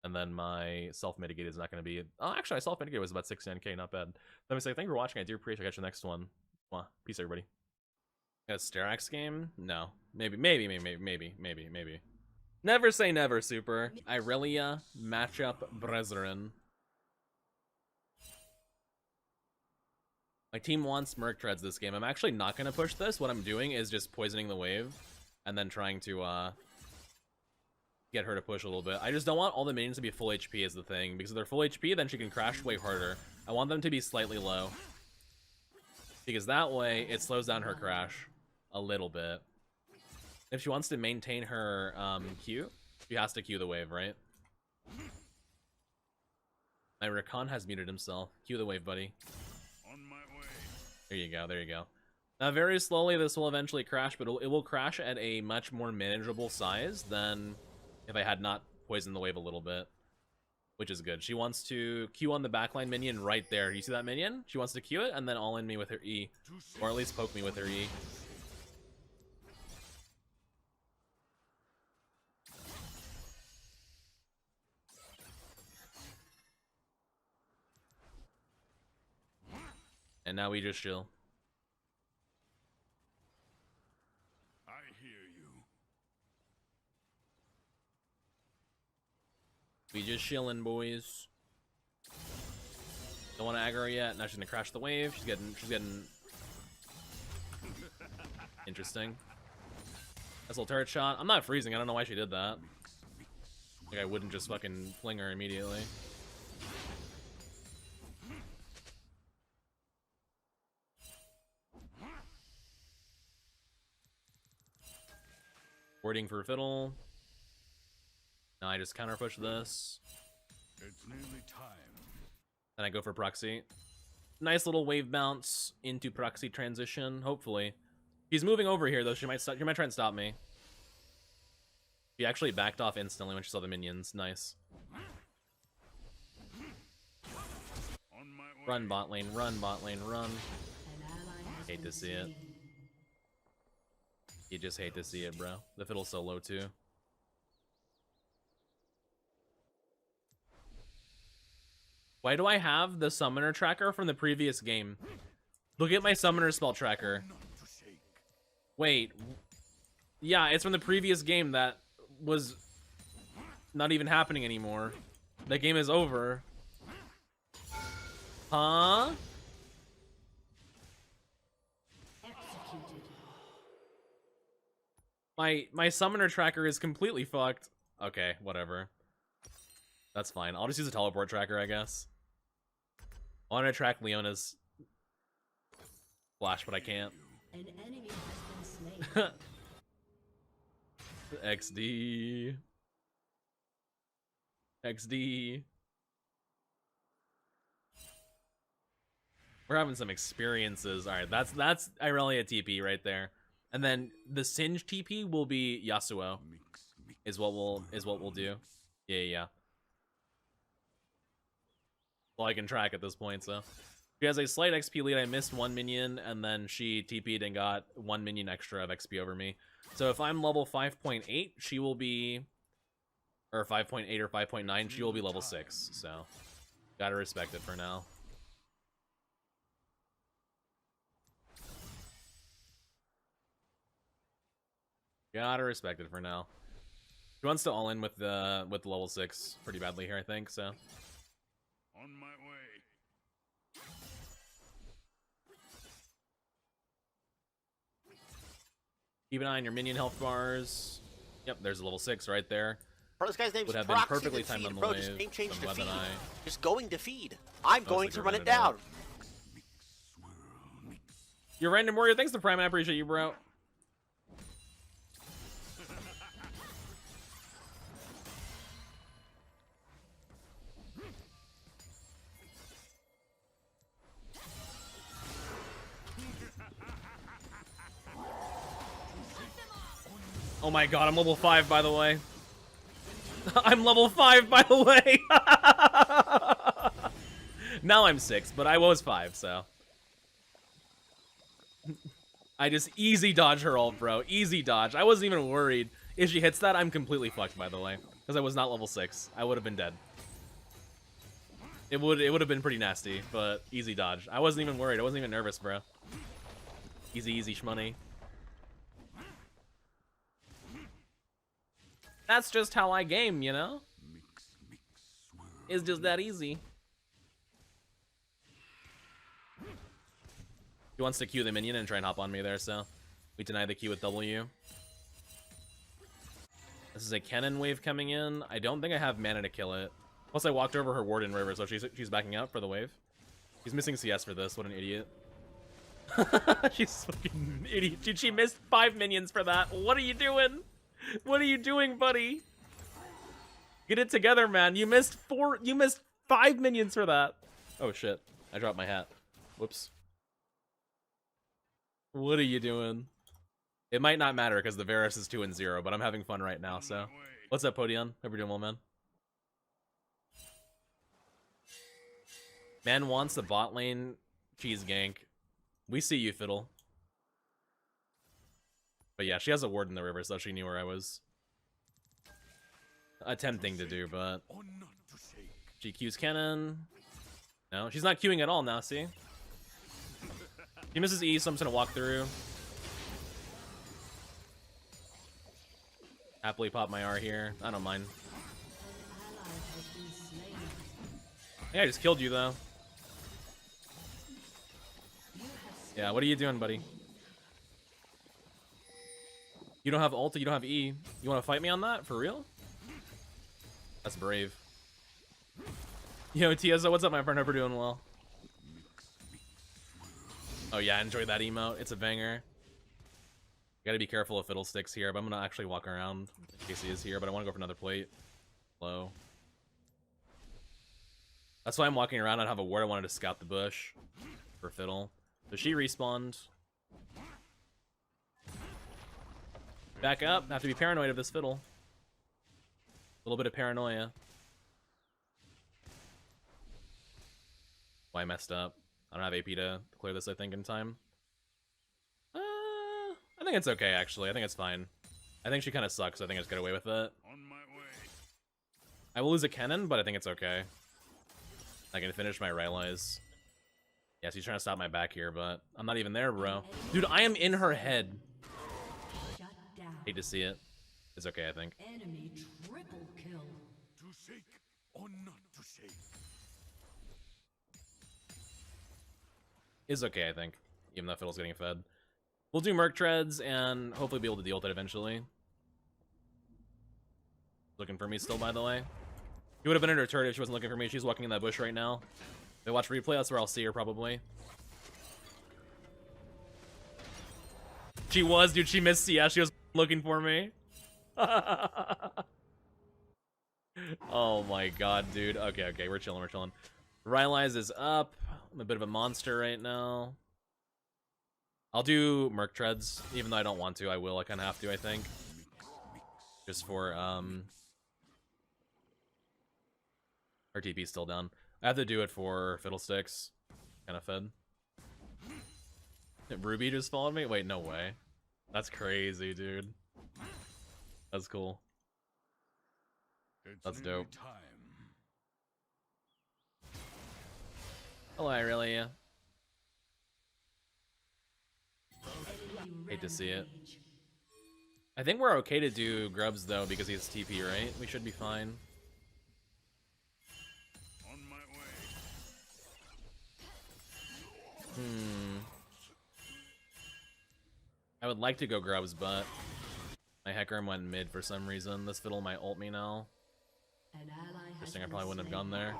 And then my self-mitigated is not going to be. Oh, actually, my self-mitigated was about 69k. Not bad. Let me say thank you for watching. I do appreciate it. Catch you next one. Peace, everybody. A Sterax game? No. Maybe. Never say never, Super. Irelia matchup Brethren. My team wants Merc Treads this game. I'm actually not going to push this. What I'm doing is just poisoning the wave and then trying to get her to push a little bit. I just don't want all the minions to be full HP is the thing, because if they're full HP, then she can crash way harder. I want them to be slightly low, because that way it slows down her crash a little bit. If she wants to maintain her Q, she has to Q the wave, right? My Rakan has muted himself. Q the wave, buddy. On my way. There you go, there you go. Now, very slowly, this will eventually crash, but it will crash at a much more manageable size than if I had not poisoned the wave a little bit, which is good. She wants to Q on the backline minion right there. You see that minion? She wants to Q it and then all in me with her E, or at least poke me with her E. And now we just chill. I hear you. We just chilling, boys. Don't want to aggro yet. Now she's gonna crash the wave. She's getting interesting. That's a little turret shot. I'm not freezing. I don't know why she did that. Like I wouldn't just fucking fling her immediately. Wording for fiddle. Now I just counter push this. It's nearly time. Then I go for proxy. Nice little wave bounce into proxy transition, hopefully. He's moving over here though, she might try and stop me. She actually backed off instantly when she saw the minions. Nice. On my way. Run bot lane, run bot lane, run. An ally has Hate been to see it. slain. You just hate to see it, bro. The fiddle's so low too. Why do I have the summoner tracker from the previous game? Look at my summoner spell tracker. Not to shake. Wait. Yeah, it's from the previous game that was not even happening anymore. That game is over. Huh? Executed. My summoner tracker is completely fucked. Okay, whatever. That's fine. I'll just use a teleport tracker, I guess. I want to track Leona's flash, but I can't. An enemy has been slain. XD. XD. We're having some experiences. All right, that's Irelia TP right there. And then the Singe TP will be Yasuo. Is what we'll do. Yeah. Well, I can track at this point, so. She has a slight XP lead. I missed one minion, and then she TP'd and got one minion extra of XP over me. So if I'm level 5.8, she will be... Or 5.8 or 5.9, she will be level 6, so... Gotta respect it for now. Gotta respect it for now. She wants to all in with the level 6 pretty badly here, I think, so... On my way. Keep an eye on your minion health bars. Yep, there's a level 6 right there. Bro, this guy's name's Would have been Proxy perfectly to timed feed. on the Bro, wave. just name change I'm to glad feed. that I Just going to feed. I'm going to run it down. You're Random Warrior, thanks to Prime, I appreciate you, bro. Oh my god, I'm level 5, by the way. I'm level 5, by the way. Now I'm 6, but I was 5, so. I just easy dodge her ult, bro. Easy dodge. I wasn't even worried. If she hits that, I'm completely fucked, by the way. Because I was not level 6. I would have been dead. It would have been pretty nasty, but easy dodge. I wasn't even worried. I wasn't even nervous, bro. Easy shmoney. That's just how I game, you know? It's just that easy. He wants to Q the minion and try and hop on me there, so we deny the Q with W. This is a cannon wave coming in. I don't think I have mana to kill it. Plus, I walked over her ward in river, so she's backing up for the wave. She's missing CS for this. What an idiot. She's fucking an idiot. Dude, she missed 5 minions for that. What are you doing? What are you doing, buddy? Get it together, man. You missed 5 minions for that. Oh shit. I dropped my hat. Whoops. What are you doing? It might not matter because the Varus is 2-0, but I'm having fun right now, so. What's up, Podion? Hope you're doing well, man. Man wants the bot lane cheese gank. We see you, Fiddle. But yeah, she has a ward in the river, so she knew where I was attempting to do, but she Qs cannon. No, she's not queuing at all now, see? He misses E, so I'm just gonna walk through. Happily pop my R here. I don't mind. Yeah, I just killed you though. Yeah, what are you doing, buddy? You don't have ult, you don't have E. You want to fight me on that? For real? That's brave. Yo, Tiazo, what's up, my friend? Hope you're doing well. Oh yeah, enjoy that emote. It's a banger. Gotta be careful of fiddlesticks here, but I'm gonna actually walk around in case he is here, but I want to go for another plate. Low. That's why I'm walking around. I don't have a ward. I wanted to scout the bush for Fiddle. So she respawned. Back up. Have to be paranoid of this Fiddle. A little bit of paranoia. Why I messed up. I don't have AP to clear this, I think, in time. I think it's okay, actually. I think it's fine. I think she kind of sucks, so I think I just get away with it. On my way. I will lose a cannon, but I think it's okay. I can finish my Irelia. Yeah, she's trying to stop my back here, but I'm not even there, bro. Dude, I am in her head. Shut down. Hate to see it. It's okay, I think. Enemy triple kill. To shake or not to shake. Is okay, I think. Even though Fiddle's getting fed. We'll do Merc Treads and hopefully be able to deal with it eventually. Looking for me still, by the way. He would have been in her turret if she wasn't looking for me. She's walking in that bush right now. If I watch replay, that's where I'll see her probably. She was, dude. She missed CS. She was looking for me. Oh my god, dude. Okay, we're chilling, we're chilling. Irelia is up. I'm a bit of a monster right now. I'll do Merc Treads, even though I don't want to. I will. I kind of have to, I think. Just for, Her TP's still down. I have to do it for Fiddlesticks. Kind of fed. Ruby just followed me? Wait, no way. That's crazy, dude. That's cool. That's dope. Hello, Irelia. Hate to see it. I think we're okay to do Grubs, though, because he has TP, right? We should be fine. On my way. I would like to go Grubs, but my Hecarim went mid for some reason. This Fiddle might ult me now. An ally has Interesting, I been probably wouldn't have slain. gone there.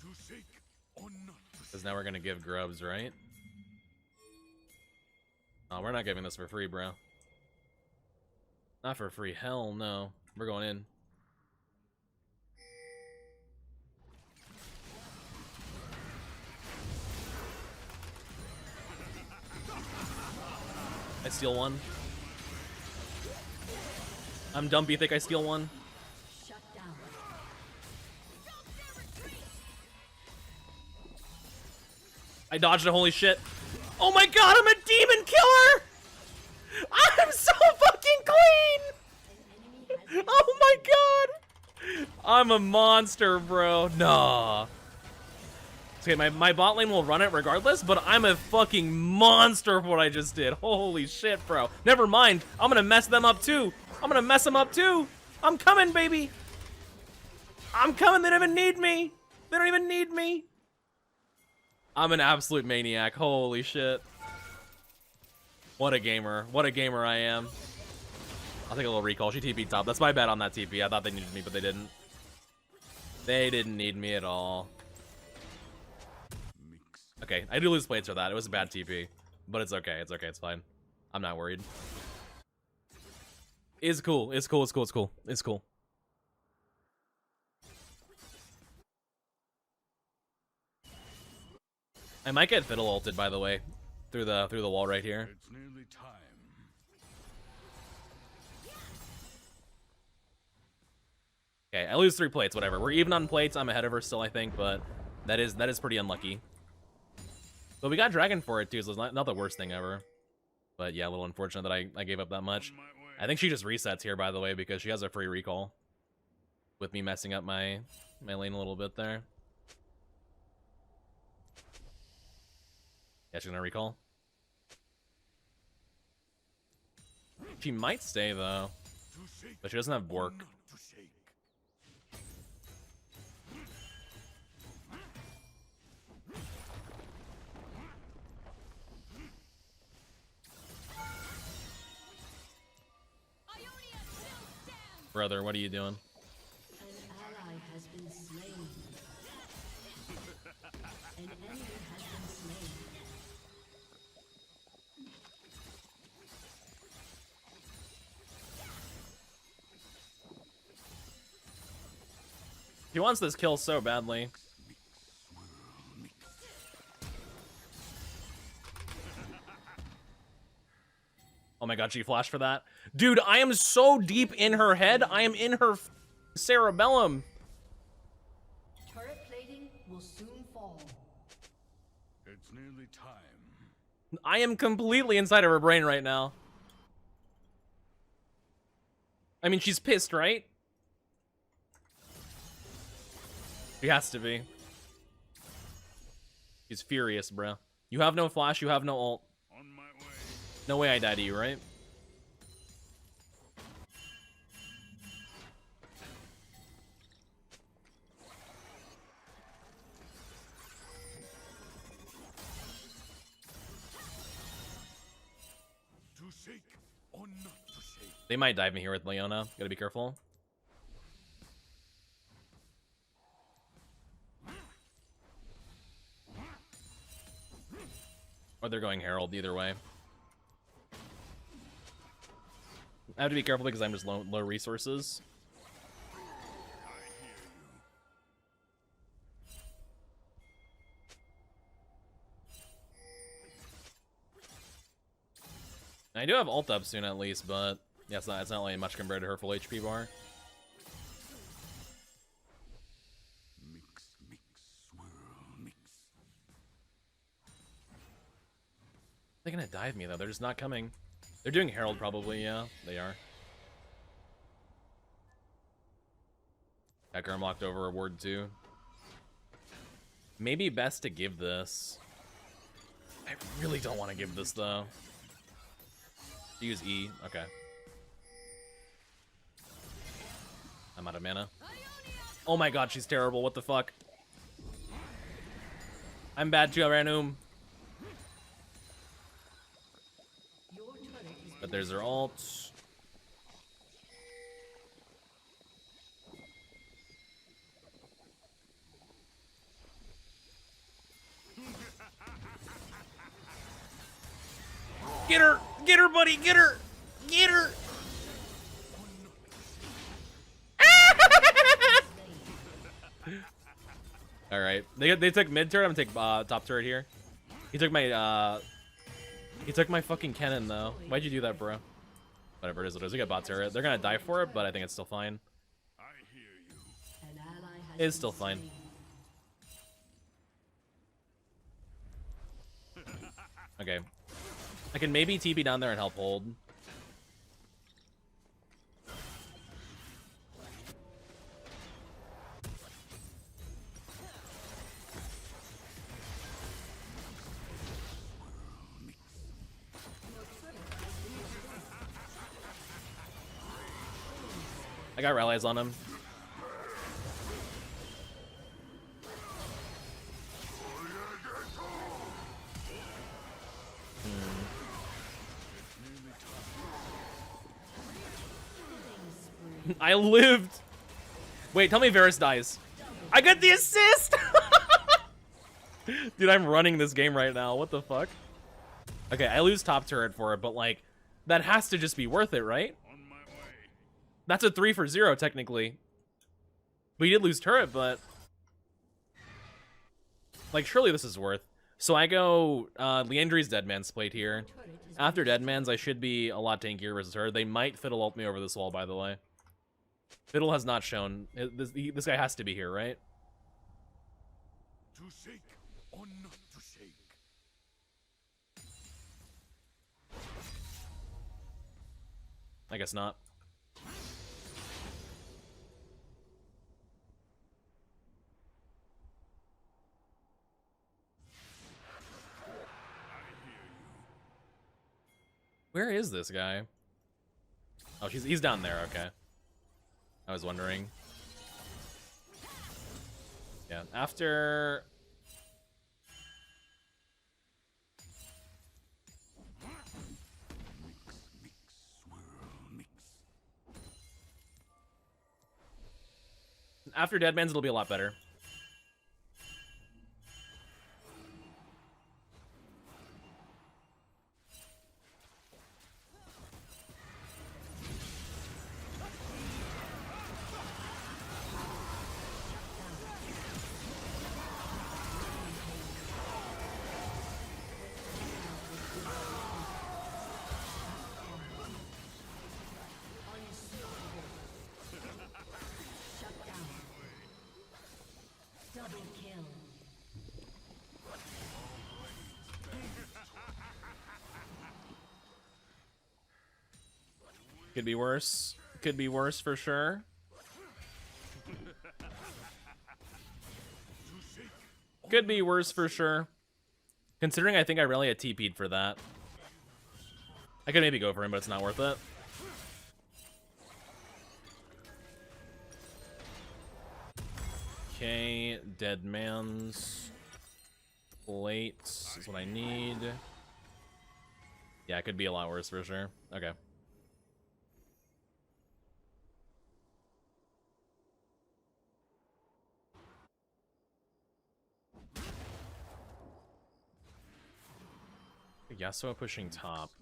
To shake or not to shake. Because now we're gonna give Grubs, right? Oh, we're not giving this for free, bro. Not for free. Hell no. We're going in. I steal one. I'm dumb. You think I steal one? Shut down. I dodged it. Holy shit. Oh my god, I'm a demon killer! I'm so fucking clean! Oh my god! I'm a monster, bro. Nah. Okay, my bot lane will run it regardless, but I'm a fucking monster for what I just did. Holy shit, bro. Never mind. I'm gonna mess them up too. I'm gonna mess them up too. I'm coming, baby. I'm coming. They don't even need me. They don't even need me. I'm an absolute maniac. Holy shit. What a gamer. What a gamer I am. I'll take a little recall. She TP'd top. That's my bad on that TP. I thought they needed me, but they didn't. They didn't need me at all. Okay, I do lose plates for that. It was a bad TP. But it's okay. It's okay. It's fine. I'm not worried. It's cool. It's cool. It's cool. It's cool. It's cool. I might get Fiddle ulted, by the way, through the wall right here. It's nearly time. Okay, I lose 3 plates, whatever. We're even on plates. I'm ahead of her still, I think, but that is pretty unlucky. But we got Dragon for it too, so it's not the worst thing ever. But yeah, a little unfortunate that I gave up that much. I think she just resets here, by the way, because she has a free recall. With me messing up my lane a little bit there. Yeah, she's gonna recall. She might stay though, but she doesn't have Bork. Brother, what are you doing? An ally has been slain. An enemy has been slain. He wants this kill so badly. Oh my god, she flashed for that. Dude, I am so deep in her head. I am in her cerebellum. Turret plating will soon fall. It's nearly time. I am completely inside of her brain right now. I mean, she's pissed, right? She has to be. She's furious, bro. You have no flash, you have no ult. On my way. No way I die to you, right? To shake or not to shake. They might dive me here with Leona. Gotta be careful. Or they're going Herald, either way. I have to be careful because I'm just low resources. I do have ult up soon at least, but yeah, it's not really much compared to her full HP bar. Mix, mix, swirl, mix. They're gonna dive me though, they're just not coming. They're doing Herald probably, yeah, they are. Hacker unlocked over a ward too. Maybe best to give this. I really don't want to give this though. Use E, okay. I'm out of mana. Oh my god, she's terrible, what the fuck? I'm bad too, Ranum. Your turret is But there's her ult. Get her! Get her, buddy! Get her! Get her! All right, they took mid turret. I'm gonna take top turret here. He took my fucking cannon though. Why'd you do that, bro? Whatever it is, we got bot turret. They're gonna die for it, but I think it's still fine. I hear you. an ally has It's been still fine. slain. Okay, I can maybe TP down there and help hold. I got rallies on him. I lived. Wait, tell me Varus dies. I got the assist. Dude, I'm running this game right now. What the fuck? Okay, I lose top turret for it, but like, that has to just be worth it, right? On my way. That's a 3 for 0 technically. We did lose turret, but like, surely this is worth. So I go Leandri's Deadman's played here. After Deadman's, I should be a lot tankier versus her. They might fiddle ult me over this wall, by the way. Fiddle has not shown. This guy has to be here, right? To shake or not to shake. I guess not. Where is this guy? Oh, he's down there. Okay. I was wondering. Yeah, after... After Deadman's, it'll be a lot better. Could be worse. Could be worse for sure. Could be worse for sure. Considering I think I really had TP'd for that. I could maybe go for him, but it's not worth it. Okay, dead man's plates is what I need. Yeah, it could be a lot worse for sure. Okay. Yasuo pushing top.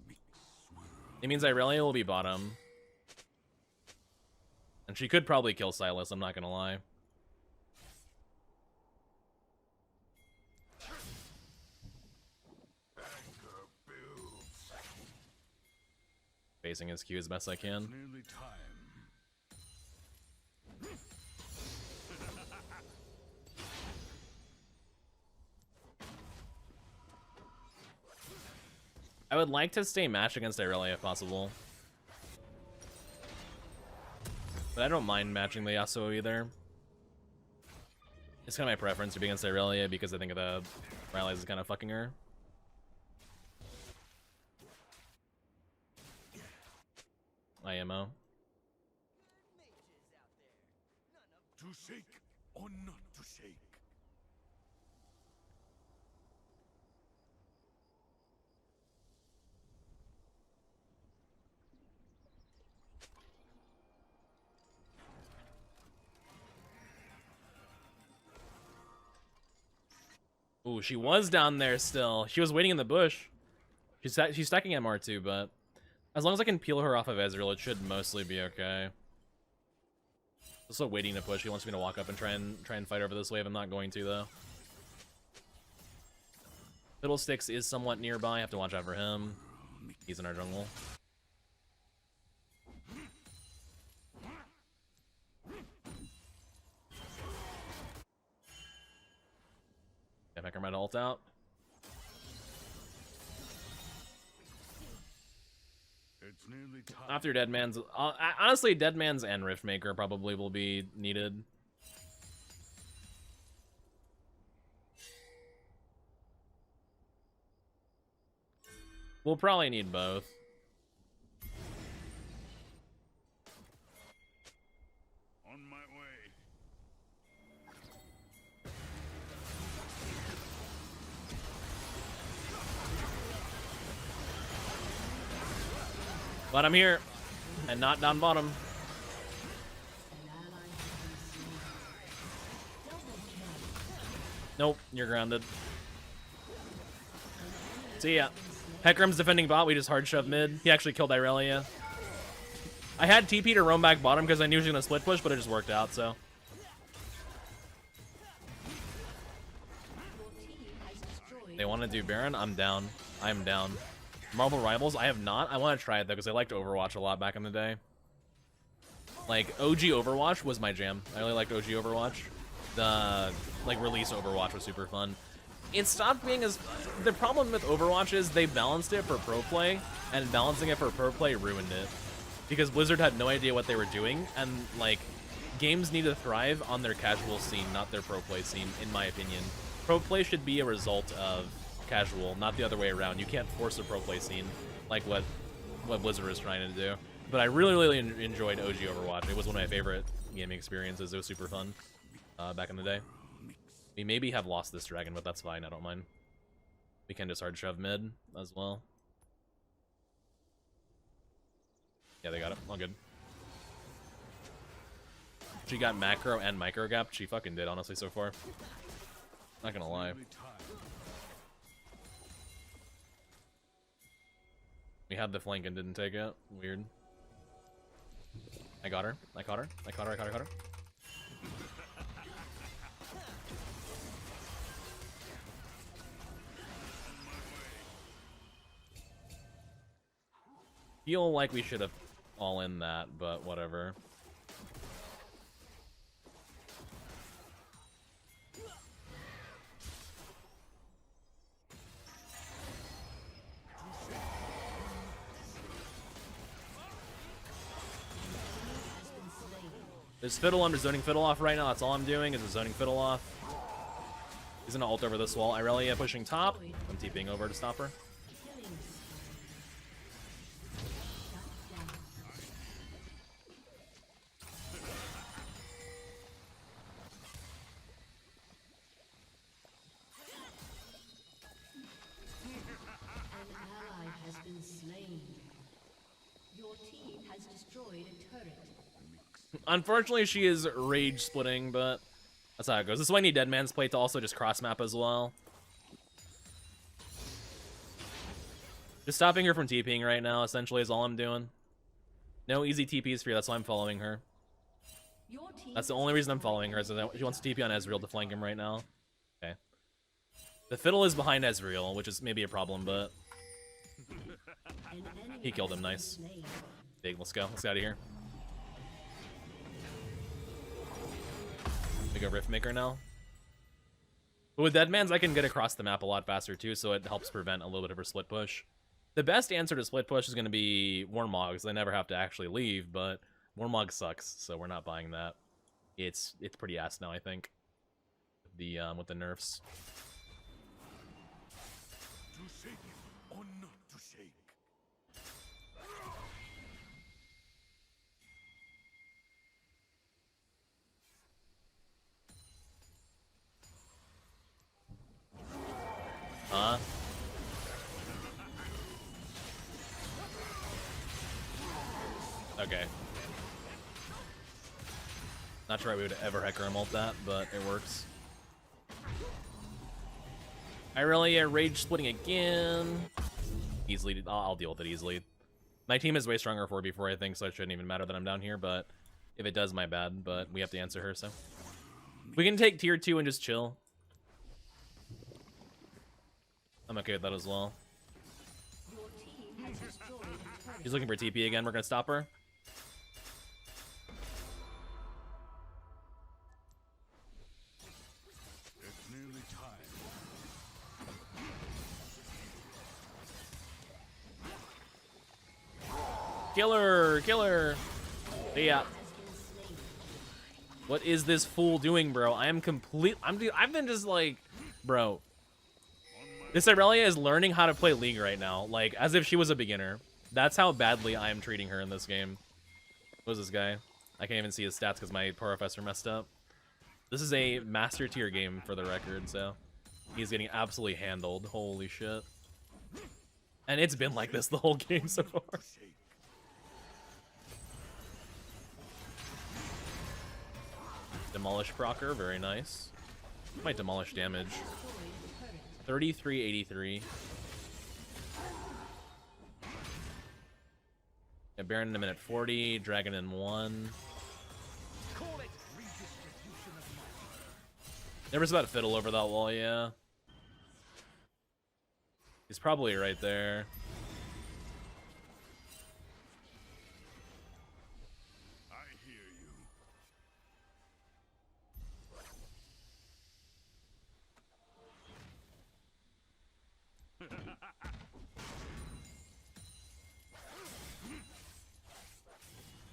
It means Irelia will be bottom. And she could probably kill Silas, I'm not gonna lie. Facing his Q as best I can. I would like to stay matched against Irelia if possible. But I don't mind matching the Yasuo either. It's kind of my preference to be against Irelia because I think the Rylai's is kind of fucking her. IMO. To shake or not to shake. Ooh, she was down there still. She was waiting in the bush. She's stacking MR2, but as long as I can peel her off of Ezreal, it should mostly be okay. Also waiting to push. He wants me to walk up and try and fight over this wave. I'm not going to though. Fiddlesticks is somewhat nearby. I have to watch out for him. He's in our jungle. Yeah, Mecha might ult out. It's nearly time. After Deadman's, honestly, Deadman's and Riftmaker probably will be needed. We'll probably need both. On my way. But I'm here, and not down bottom. Nope, you're grounded. See ya. Hecarim's defending bot, we just hard shove mid. He actually killed Irelia. I had TP to roam back bottom because I knew he was gonna split push, but it just worked out, so. They want to do Baron? I'm down. I'm down. Marvel Rivals? I have not. I want to try it though because I liked Overwatch a lot back in the day. Like OG Overwatch was my jam. I really liked OG Overwatch. The like release Overwatch was super fun. It stopped being as... The problem with Overwatch is they balanced it for pro play, and balancing it for pro play ruined it. Because Blizzard had no idea what they were doing, and like games need to thrive on their casual scene, not their pro play scene, in my opinion. Pro play should be a result of casual, not the other way around. You can't force a pro play scene like what what Blizzard was trying to do. But I really enjoyed OG Overwatch. It was one of my favorite gaming experiences. It was super fun back in the day. We maybe have lost this dragon, but that's fine. I don't mind. We can just hard shove mid as well. Yeah, they got it. All good. She got macro and micro gap. She fucking did, honestly, so far. Not gonna lie. We had the flank and didn't take it. Weird. I got her. I caught her. I caught her. I caught her. I caught her. Feel like we should have all in that, but whatever. There's Fiddle. I'm just zoning Fiddle off right now. That's all I'm doing is just zoning Fiddle off. He's gonna ult over this wall. Irelia pushing top. I'm TPing over to stop her. Unfortunately, she is rage splitting, but that's how it goes. This is why I need Dead Man's Plate to also just cross map as well. Just stopping her from TPing right now, essentially, is all I'm doing. No easy TPs for you, that's why I'm following her. That's the only reason I'm following her, is that she wants to TP on Ezreal to flank him right now. Okay. The Fiddle is behind Ezreal, which is maybe a problem, but he killed him, nice. Big, let's go. Let's get out of here. We go Riftmaker now. But with Deadman's, I can get across the map a lot faster too, so it helps prevent a little bit of a split push. The best answer to split push is going to be Warmogs. They never have to actually leave, but Warmog sucks, so we're not buying that. It's pretty ass now, I think. With the nerfs. To shake or not to shake. Huh? Okay. Not sure we would ever Hecarim ult that, but it works. Irelia rage splitting again. Easily, I'll deal with it easily. My team is way stronger 4v4, I think, so it shouldn't even matter that I'm down here, but if it does, my bad, but we have to answer her, so. We can take tier 2 and just chill. I'm okay with that as well. She's looking for TP again. We're gonna stop her. It's nearly time. Kill her! Kill her! Yeah. What is this fool doing, bro? I am complete. I've been just like, bro. This Irelia is learning how to play League right now, like, as if she was a beginner. That's how badly I am treating her in this game. What is this guy? I can't even see his stats because my professor messed up. This is a master tier game, for the record, so he's getting absolutely handled. Holy shit. And it's been like this the whole game so far. Demolish procer, very nice. Might demolish damage. 3383. Yeah, Baron in a minute 40, Dragon in 1. Never's about to fiddle over that wall, yeah. He's probably right there. I hear you.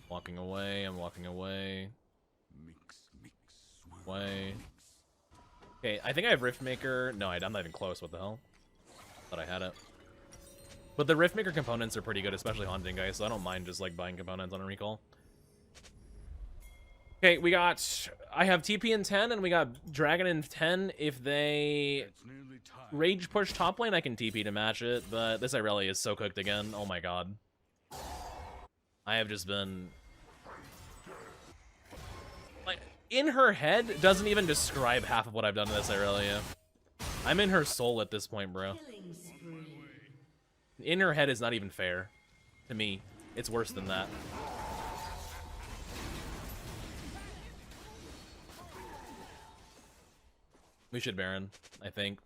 Walking away, I'm walking away. Away. Okay, I think I have Riftmaker. No, I'm not even close. What the hell? Thought I had it. But the Riftmaker components are pretty good, especially haunting guys, so I don't mind just like buying components on a recall. Okay, I have TP in 10 and we got Dragon in 10. If they It's nearly time. rage push top lane, I can TP to match it, but this Irelia is so cooked again. Oh my god. I have just been... like, in her head doesn't even describe half of what I've done to this Irelia. I'm in her soul at this point, bro. Killing spree. In her head is not even fair. To me, it's worse than that. We should Baron, I think.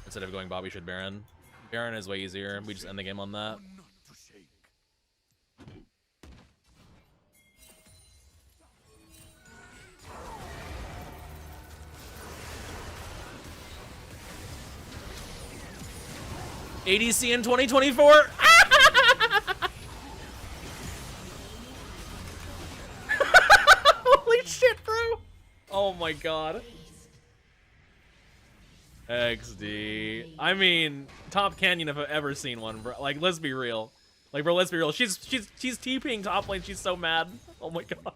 Instead of going bot, we should Baron. Baron is way easier. We just end the game on that. Not to shake. ADC in 2024. Holy shit, bro! Oh my god. XD. I mean, top canyon if I've ever seen one, bro. Like, let's be real. Like, bro, let's be real. She's TPing top lane. She's so mad. Oh my god.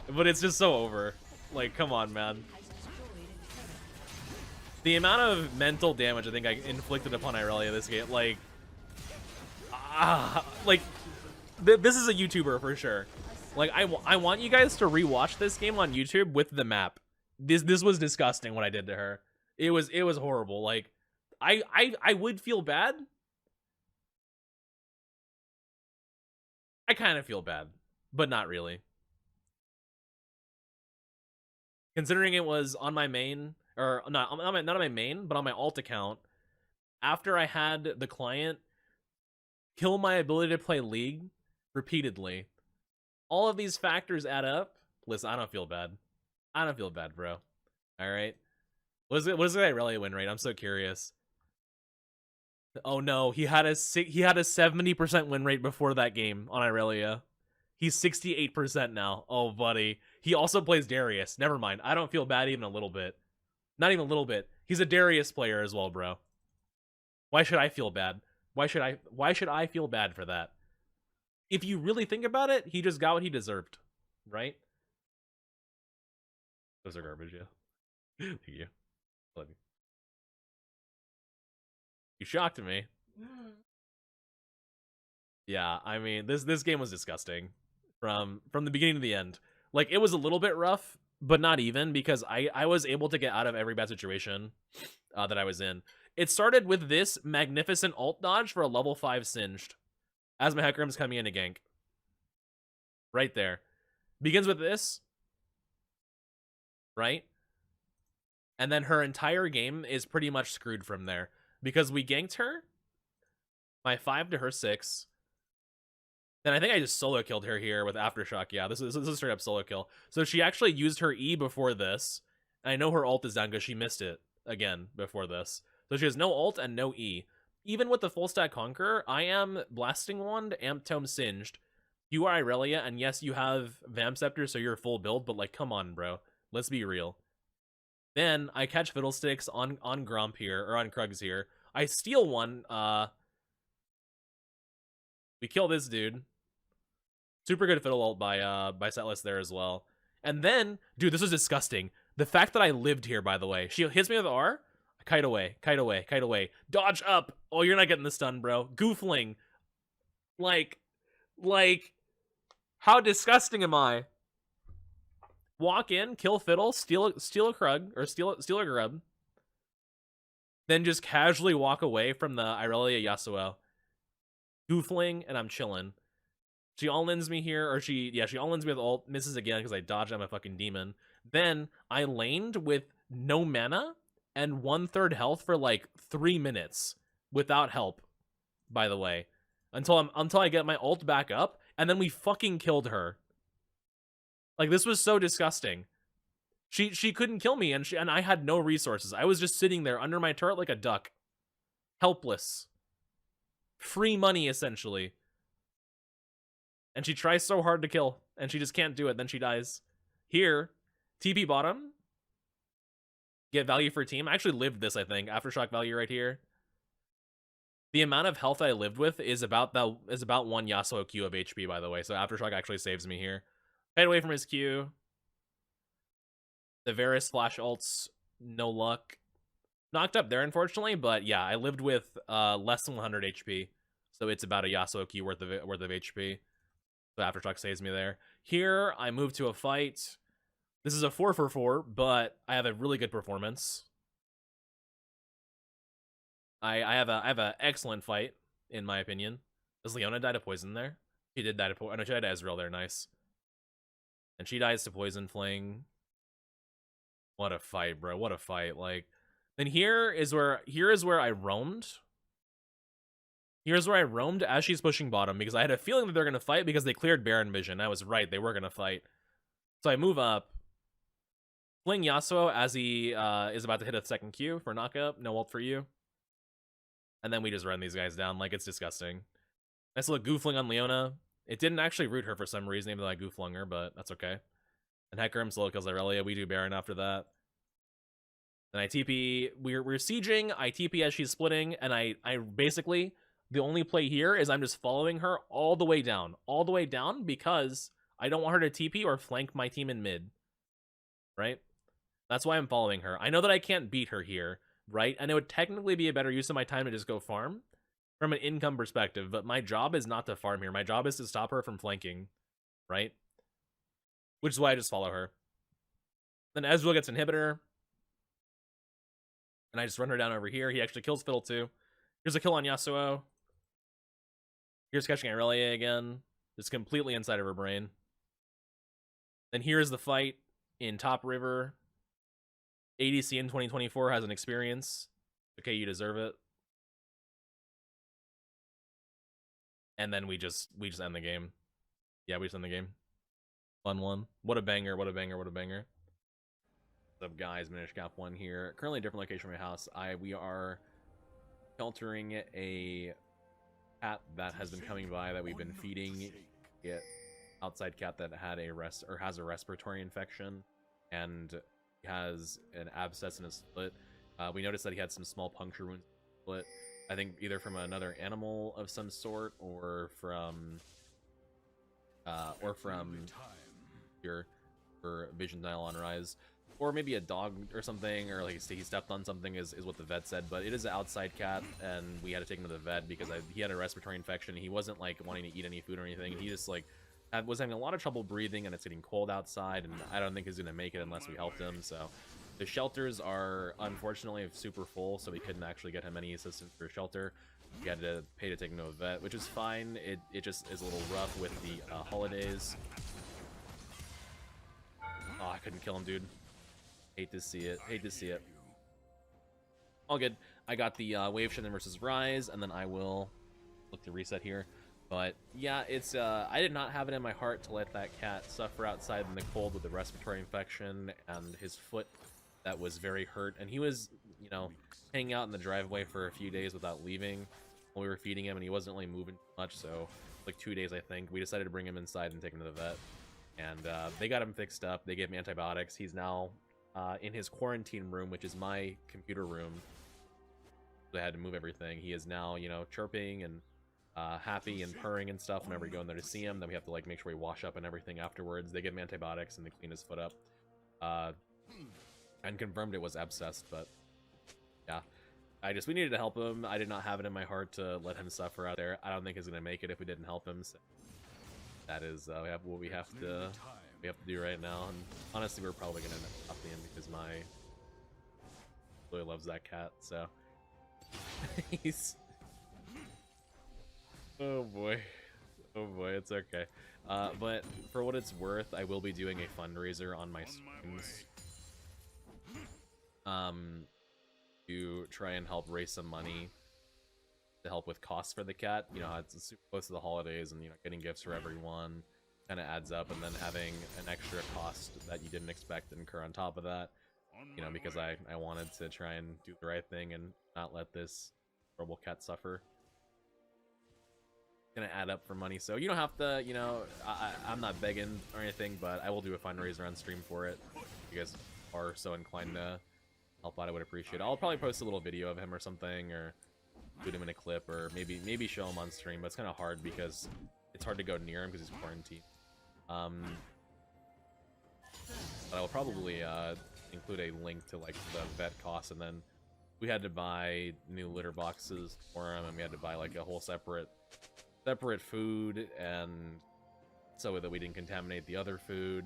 But it's just so over. Like, come on, man. The amount of mental damage I think I inflicted upon Irelia this game, like, this is a YouTuber for sure. Like, I want you guys to rewatch this game on YouTube with the map. This was disgusting what I did to her. It was horrible. Like, I would feel bad. I kind of feel bad, but not really. Considering it was on my main, or not on my main, but on my alt account, after I had the client kill my ability to play League repeatedly. All of these factors add up. Listen, I don't feel bad. I don't feel bad, bro. All right. What is the Irelia win rate? I'm so curious. Oh no, he had a 70% win rate before that game on Irelia. He's 68% now. Oh, buddy. He also plays Darius. Never mind. I don't feel bad even a little bit. Not even a little bit. He's a Darius player as well, bro. Why should I feel bad? Why should I feel bad for that? If you really think about it, he just got what he deserved, right? Those are garbage, yeah. Thank you. Love you. You shocked me. Yeah, I mean, this game was disgusting from the beginning to the end. Like, it was a little bit rough, but not even, because I was able to get out of every bad situation that I was in. It started with this magnificent alt dodge for a level 5 singed as my Hecarim's coming in to gank. Right there. Begins with this. Right? And then her entire game is pretty much screwed from there. Because we ganked her, my 5 to her 6. Then I think I just solo killed her here with Aftershock. Yeah, this is a straight up solo kill. So she actually used her E before this. And I know her ult is down because she missed it again before this. So she has no ult and no E. Even with the full stack Conqueror, I am Blasting Wand, Amp Tome Singed. You are Irelia, and yes, you have Vamp Scepter, so you're full build, but like, come on, bro. Let's be real. Then I catch Fiddlesticks on Grump here, or on Krugs here. I steal one. We kill this dude. Super good Fiddle ult by Setlist there as well. And then, dude, this is disgusting. The fact that I lived here, by the way. She hits me with R. Kite away, kite away, kite away. Dodge up. Oh, you're not getting the stun, bro. Goofling. Like, how disgusting am I? Walk in, kill Fiddle, steal a Krug, or steal a Grub. Then just casually walk away from the Irelia Yasuo. Goofling, and I'm chilling. She all-ins me here, or she all-ins me with ult, misses again because I dodged. I'm a fucking demon. Then I laned with no mana and 1/3 health for like 3 minutes without help, by the way, until I get my ult back up, and then we fucking killed her. Like, this was so disgusting. She couldn't kill me, and I had no resources. I was just sitting there under my turret like a duck, helpless, free money essentially. And she tries so hard to kill, and she just can't do it. Then she dies. Here, TP bottom. Get value for team. I actually lived this, I think. Aftershock value right here. The amount of health I lived with is about one Yasuo Q of HP, by the way. So Aftershock actually saves me here. Fade away from his Q. The Varus flash ults, no luck. Knocked up there, unfortunately, but yeah, I lived with less than 100 HP, so it's about a Yasuo Q worth of HP. So Aftershock saves me there. Here, I move to a fight. This is a 4-for-4, but I have a really good performance. I have an excellent fight, in my opinion. Does Leona die to poison there? She did die to poison. Oh, no, she died to Ezreal there. Nice. And she dies to poison fling. What a fight, bro. What a fight. Like, then here is where I roamed. Here's where I roamed as she's pushing bottom, because I had a feeling that they're going to fight because they cleared Baron Vision. I was right. They were going to fight. So I move up. Fling Yasuo as he is about to hit a second Q for knockup. No ult for you. And then we just run these guys down like it's disgusting. Nice little goofling on Leona. It didn't actually root her for some reason, even though I gooflung her, but that's okay. And Hecarim solo kills Irelia. We do Baron after that. Then I TP. We're sieging. I TP as she's splitting, and I basically, the only play here is I'm just following her all the way down. All the way down because I don't want her to TP or flank my team in mid. Right? That's why I'm following her. I know that I can't beat her here, right? And it would technically be a better use of my time to just go farm from an income perspective, but my job is not to farm here. My job is to stop her from flanking, right? Which is why I just follow her. Then Ezreal gets inhibitor, and I just run her down over here. He actually kills Fiddle too. Here's a kill on Yasuo. Here's catching Irelia again. Just completely inside of her brain. Then here's the fight in top river. ADC in 2024 has an experience. Okay, you deserve it. And then we just end the game. Yeah, we just end the game. Fun one. What a banger, what a banger, what a banger. What's up, guys? Minish Gap 1 here. Currently a different location from my house. We are sheltering a cat that has been coming by that we've been feeding. It outside cat that had has a respiratory infection and has an abscess in his foot. We noticed that he had some small puncture wounds in his foot. I think either from another animal of some sort or from your vision dial on rise, or maybe a dog or something, or like he stepped on something is what the vet said. But it is an outside cat, and we had to take him to the vet because he had a respiratory infection. He wasn't like wanting to eat any food or anything. He just like was having a lot of trouble breathing, and it's getting cold outside, and I don't think he's gonna make it unless we helped him. So the shelters are unfortunately super full, so we couldn't actually get him any assistance for shelter. We had to pay to take him to a vet, which is fine. It just is a little rough with the holidays. Oh, I couldn't kill him, dude. Hate to see it. Hate to see it. All good. I got the Wave Shinden versus Rise, and then I will look to reset here. But yeah, it's I did not have it in my heart to let that cat suffer outside in the cold with a respiratory infection and his foot that was very hurt. And he was, you know, hanging out in the driveway for a few days without leaving while we were feeding him, and he wasn't really moving much. So like 2 days, I think, we decided to bring him inside and take him to the vet. And they got him fixed up. They gave him antibiotics. He's now in his quarantine room, which is my computer room. They had to move everything. He is now, you know, chirping and happy and purring and stuff whenever we go in there to see him. Then we have to like make sure we wash up and everything afterwards. They give him antibiotics and they clean his foot up. And confirmed it was abscessed, but yeah. We needed to help him. I did not have it in my heart to let him suffer out there. I don't think he's gonna make it if we didn't help him. So that is what we have to do right now. And honestly, we're probably gonna end up adopting him because my really loves that cat. So he's oh boy, it's okay. But for what it's worth, I will be doing a fundraiser on my streams to try and help raise some money to help with costs for the cat. You know, it's super close to the holidays, and you know, getting gifts for everyone kind of adds up, and then having an extra cost that you didn't expect to incur on top of that, you know, because I wanted to try and do the right thing and not let this horrible cat suffer. Gonna add up for money, so you don't have to, you know, I'm not begging or anything, but I will do a fundraiser on stream for it. If you guys are so inclined to help out, I would appreciate it. I'll probably post a little video of him or something, or include him in a clip or maybe show him on stream, but it's kind of hard because it's hard to go near him because he's quarantined. But I will probably include a link to like the vet costs, and then we had to buy new litter boxes for him, and we had to buy like a whole separate food, and so that we didn't contaminate the other food.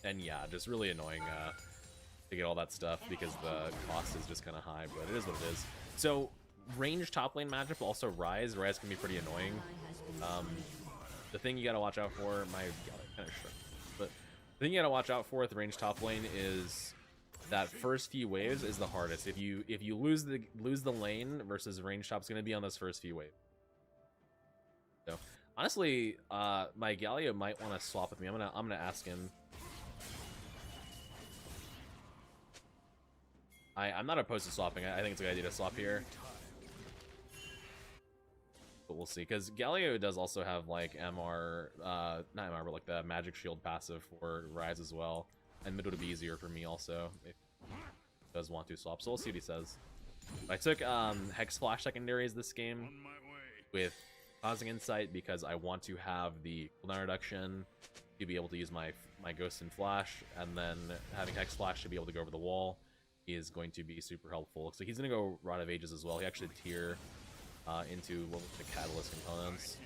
And yeah, just really annoying to get all that stuff because the cost is just kind of high, but it is what it is. So range top lane matchup also Rise can be pretty annoying. The thing you gotta watch out for, my kind of short, but the thing you gotta watch out for with range top lane is that first few waves is the hardest. If you lose the lane versus range top's gonna be on those first few waves. So honestly, my Galio might want to swap with me. I'm gonna ask him. I'm not opposed to swapping. I think it's a good idea to swap here. But we'll see, because Galio does also have like MR, not MR, but like the Magic Shield passive for Rise as well. And mid would be easier for me also if he does want to swap. So we'll see what he says. I took Hex Flash secondaries this game with Causing Insight because I want to have the cooldown reduction to be able to use my Ghost and Flash, and then having Hex Flash to be able to go over the wall is going to be super helpful. So he's going to go Rod of Ages as well. He actually tier into what was the Catalyst components.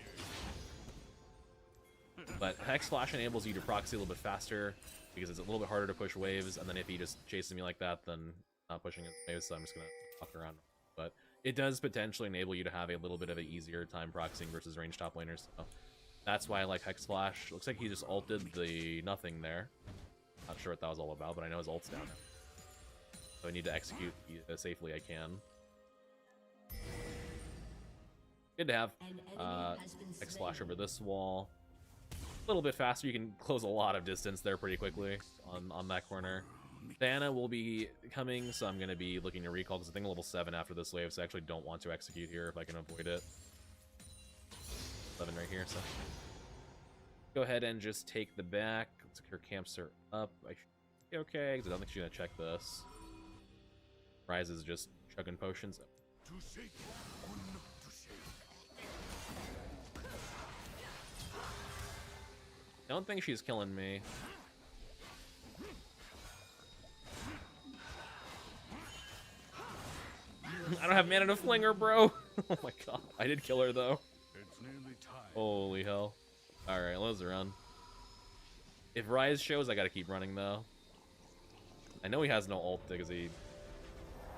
But Hex Flash enables you to proxy a little bit faster because it's a little bit harder to push waves, and then if he just chases me like that, then not pushing his waves, so I'm just going to fuck around. But it does potentially enable you to have a little bit of an easier time proxying versus range top laners. So that's why I like Hex Flash. Looks like he just ulted the nothing there. Not sure what that was all about, but I know his ult's down now. So I need to execute as safely I can. Good to have Hex Flash over this wall. A little bit faster. You can close a lot of distance there pretty quickly on that corner. Diana will be coming, so I'm going to be looking to recall because I think level 7 after this wave, so I actually don't want to execute here if I can avoid it. 11 right here, so go ahead and just take the back. Let's her camps are up. I should be okay because I don't think she's going to check this. Rise is just chugging potions. To shake or not to shake. Don't think she's killing me. I don't have mana to fling her, bro. Oh my god. I did kill her, though. It's nearly time. Holy hell. Alright, let's run. If Rise shows, I gotta keep running, though. I know he has no ult because he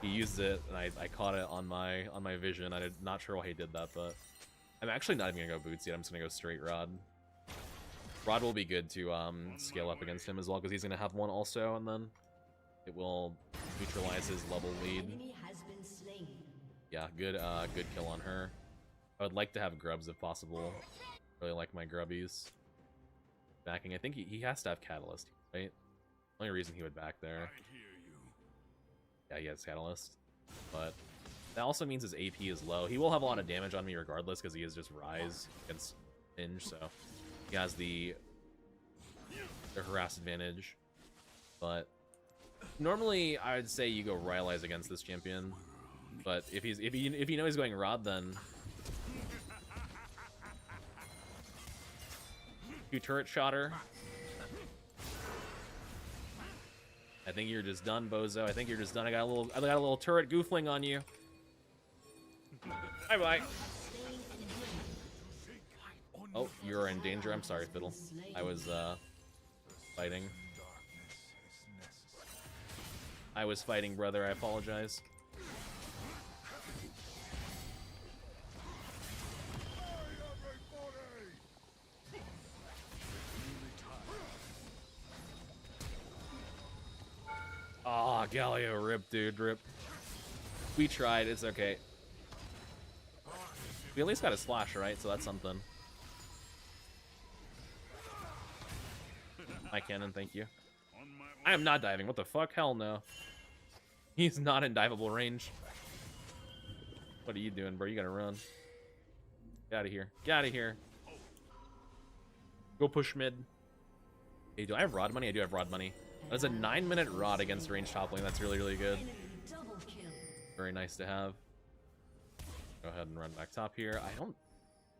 used it, and I caught it on my vision. I'm not sure why he did that, but I'm actually not even gonna go boots yet. I'm just gonna go straight Rod. Rod will be good to scale up against him as well, because he's gonna have one also, and then it will neutralize his level lead. Yeah, good kill on her. I would like to have Grubs if possible. Really like my Grubbies. Backing, I think he has to have Catalyst, right? Only reason he would back there. Yeah, he has Catalyst. But that also means his AP is low. He will have a lot of damage on me regardless because he is just Rise against Binge, so he has the harass advantage. But normally I would say you go Rylai's against this champion. But if you know he's going Rod, then you turret shot her. I think you're just done, Bozo. I think you're just done. I got a little turret goofling on you. Bye bye. Oh, you're in danger. I'm sorry, Fiddle. I was fighting. I was fighting, brother. I apologize. Aw, oh, Galio, rip, dude, rip. We tried, it's okay. We at least got his flash, right? So that's something. My cannon, thank you. I am not diving, what the fuck? Hell no. He's not in diveable range. What are you doing, bro? You gotta run. Get out of here. Get out of here. Go push mid. Hey, do I have rod money? I do have rod money. That's a 9-minute rod against range top lane. That's really, really good. Very nice to have. Go ahead and run back top here. I don't...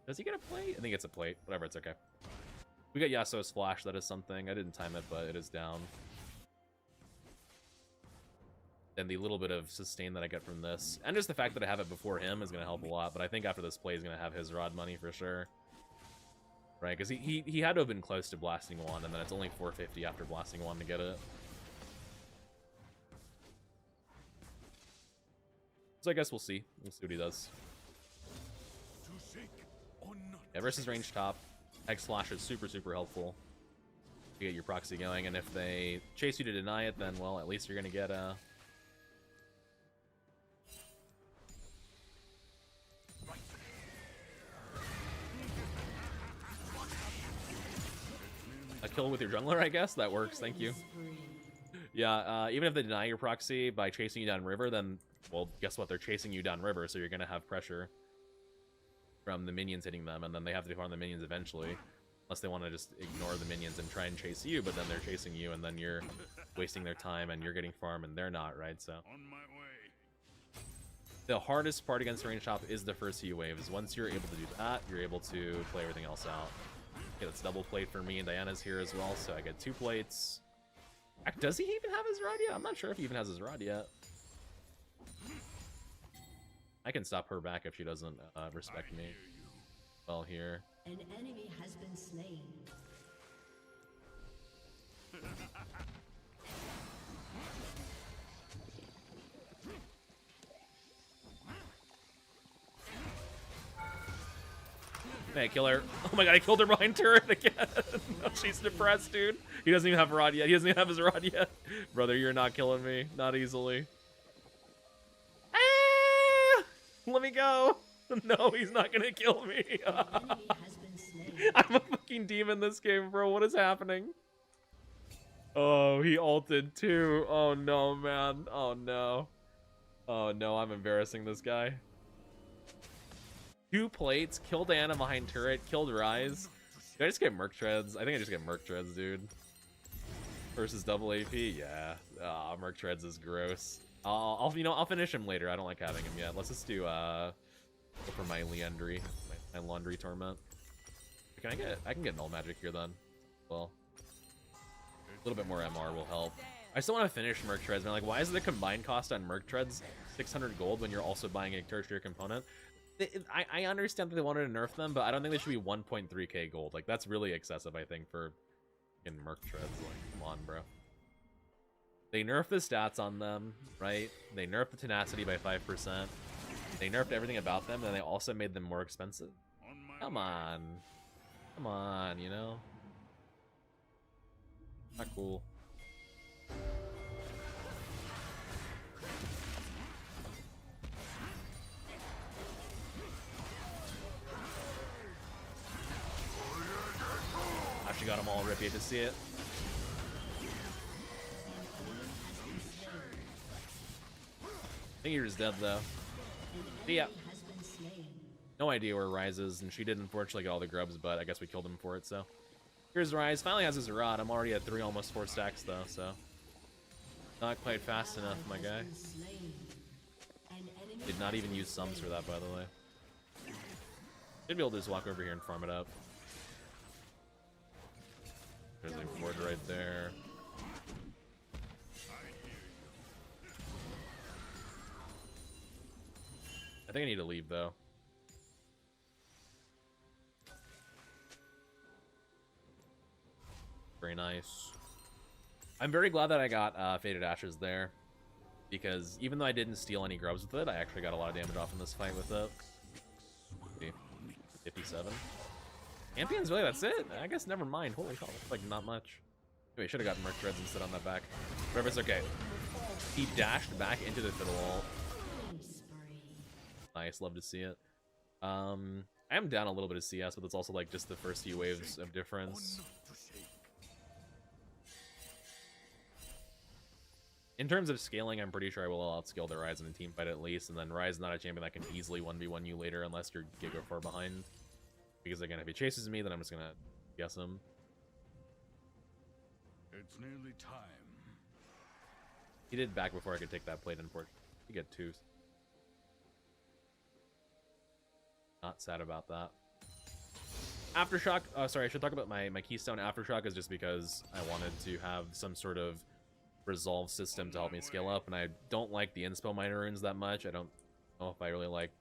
Does he get a plate? I think it's a plate. Whatever, it's okay. We got Yasuo's flash. That is something. I didn't time it, but it is down. And the little bit of sustain that I get from this, and just the fact that I have it before him is going to help a lot. But I think after this play, he's going to have his rod money for sure. Right, because he had to have been close to blasting one, and then it's only 450 after blasting one to get it. So I guess we'll see. We'll see what he does. Yeah, versus range top, Hex Flash is super, super helpful to get your proxy going, and if they chase you to deny it, then, well, at least you're going to get a... kill with your jungler, I guess. That works, thank you. Yeah, even if they deny your proxy by chasing you downriver, then, well, guess what? They're chasing you downriver, so you're going to have pressure from the minions hitting them, and then they have to farm the minions eventually. Unless they want to just ignore the minions and try and chase you, but then they're chasing you, and then you're wasting their time, and you're getting farm, and they're not, right? So the hardest part against range top is the first few waves. Once you're able to do that, you're able to play everything else out. Okay, that's double plate for me, and Diana's here as well, so I get 2 plates. Does he even have his rod yet? I'm not sure if he even has his rod yet. I can stop her back if she doesn't respect me well here. An enemy has been slain. Hey, kill her. Oh my god, I killed her behind turret again. No, she's depressed, dude. He doesn't even have a rod yet. He doesn't even have his rod yet. Brother, you're not killing me. Not easily. Ah! Let me go. No, he's not gonna kill me. I'm a fucking demon this game, bro. What is happening? Oh, he ulted too. Oh no, man. Oh no. Oh no, I'm embarrassing this guy. 2 plates, killed Diana behind turret, killed Rise. Did I just get Merc Treads? I think I just get Merc Treads, dude. Versus double AP? Yeah. Ah, Merc Treads is gross. I'll finish him later. I don't like having him yet. Let's just do go for my Leandry, my Laundry Torment. I can get Null Magic here then. Well, a little bit more MR will help. I still want to finish Merc Treads, man. Like, why is the combined cost on Merc Treads 600 gold when you're also buying a tertiary component? I understand that they wanted to nerf them, but I don't think they should be 1.3k gold. Like, that's really excessive, I think, for fucking Merc Treads. Like, come on, bro. They nerfed the stats on them, right? They nerfed the tenacity by 5%. They nerfed everything about them, and they also made them more expensive. Come on. Come on, you know? Not cool. Actually got them all rippy to see it. I think he was dead though. But yeah. No idea where Rise is, and she did unfortunately get all the grubs, but I guess we killed him for it, so. Here's Rise. Finally has his rod. I'm already at 3, almost 4 stacks though, so. Not quite fast enough, my guy. Did not even use sums for that, by the way. Should be able to just walk over here and farm it up. There's a ward right there. I think I need to leave though. Very nice. I'm very glad that I got Faded Ashes there, because even though I didn't steal any grubs with it, I actually got a lot of damage off in this fight with it. 57. Champions, really? That's it? I guess never mind. Holy hell, that's like not much. Anyway, should have gotten Merc Treads instead on that back. Whatever, it's okay. He dashed back into the fiddle wall. Nice, love to see it. I am down a little bit of CS, but it's also like just the first few waves of difference. In terms of scaling, I'm pretty sure I will outscale the Ryze in a team fight at least, and then Ryze is not a champion that can easily 1v1 you later unless you're giga far behind. Because again, if he chases me, then I'm just gonna guess him. It's nearly time. He did back before I could take that plate, unfortunately. He get 2. Not sad about that. Aftershock, sorry, I should talk about my keystone. Aftershock is just because I wanted to have some sort of resolve system to help me scale up, and I don't like the inspo minor runes that much. I don't know if I really like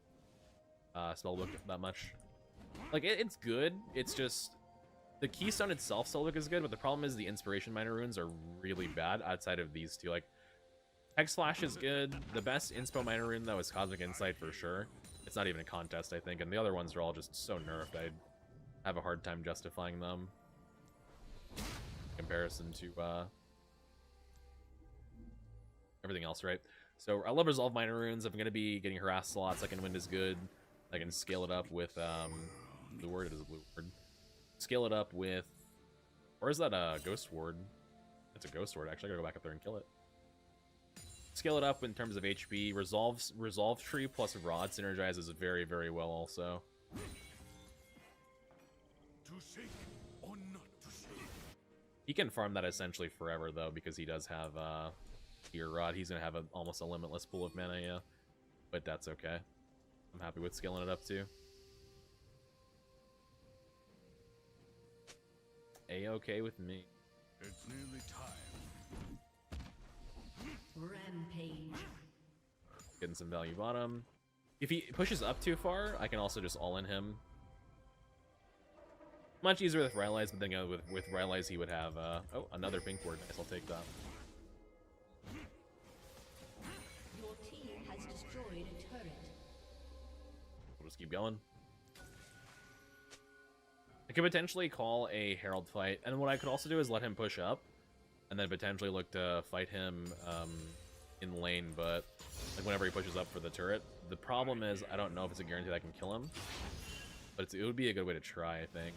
spellbook that much. Like, it's good. It's just the keystone itself, spellbook is good, but the problem is the inspiration minor runes are really bad outside of these two. Like, Hex Flash is good. The best inspo minor rune, though, is Cosmic Insight for sure. It's not even a contest, I think, and the other ones are all just so nerfed. I have a hard time justifying them in comparison to everything else, right? So I love resolve minor runes. I'm going to be getting harassed a lot. Second wind is good. I can scale it up with blue word. It is a blue word. Scale it up with, or is that a ghost ward? It's a ghost ward. Actually, I gotta go back up there and kill it. Scale it up in terms of HP. Resolve tree plus rod synergizes very, very well also. To shake or not to shake. He can farm that essentially forever though, because he does have Gear Rod. He's gonna have almost a limitless pool of mana, yeah. But that's okay. I'm happy with scaling it up too. A-okay with me. It's nearly time. Rampage. Getting some value bottom. If he pushes up too far, I can also just all-in him. Much easier with Rylai's, but then with Rylai's he would have, oh, another pink word. Nice, I'll take that. Your team has destroyed a turret. We'll just keep going. I could potentially call a Herald fight, and what I could also do is let him push up, and then potentially look to fight him in lane, but like whenever he pushes up for the turret. The problem is, I don't know if it's a guarantee that I can kill him, but it would be a good way to try, I think.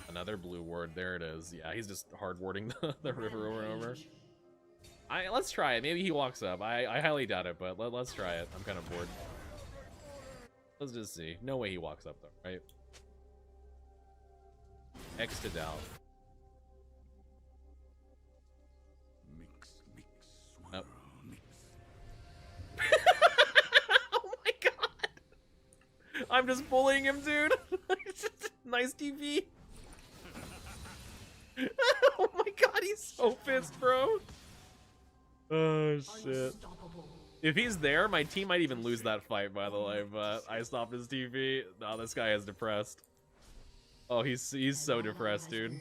Another blue ward, there it is. Yeah, he's just hard warding the river over and over. Let's try it. Maybe he walks up. I highly doubt it, but let's try it. I'm kind of bored. Let's just see. No way he walks up though, right? X to doubt. Mix, swirl, Nope. mix. Oh my god! I'm just bullying him, dude. Nice TV. Oh my god, he's so pissed, bro. Oh shit. If he's there, my team might even lose that fight, by the way, but I stopped his TV. No, this guy is depressed. Oh, he's so depressed, dude.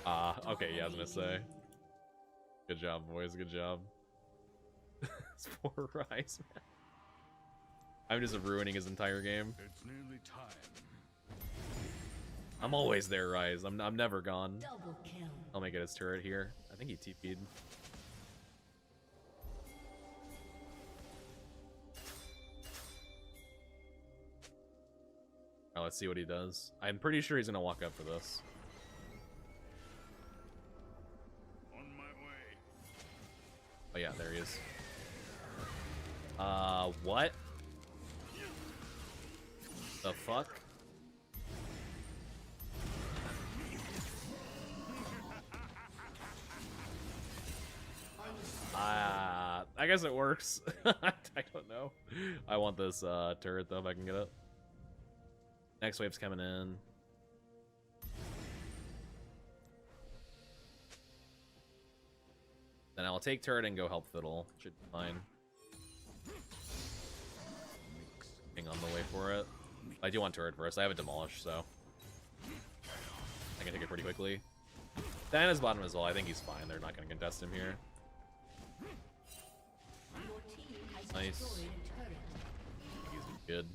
Okay, yeah, I was gonna say. Good job, boys, good job. This poor Rise, man. I'm just ruining his entire game. It's nearly time. I'm always there, Rise. I'm never gone. Double kill. I'll make it his turret here. I think he TP'd. Oh, let's see what he does. I'm pretty sure he's gonna walk up for this. On my way. Oh yeah, there he is. What? The fuck? I guess it works. I don't know. I want this turret though if I can get it. Next wave's coming in. Then I'll take turret and go help Fiddle. Should be fine. Hang on the way for it. I do want turret first. I have it demolished, so I can take it pretty quickly. Diana's bottom as well. I think he's fine. They're not going to contest him here. Your team has Nice. destroyed a turret. He's good.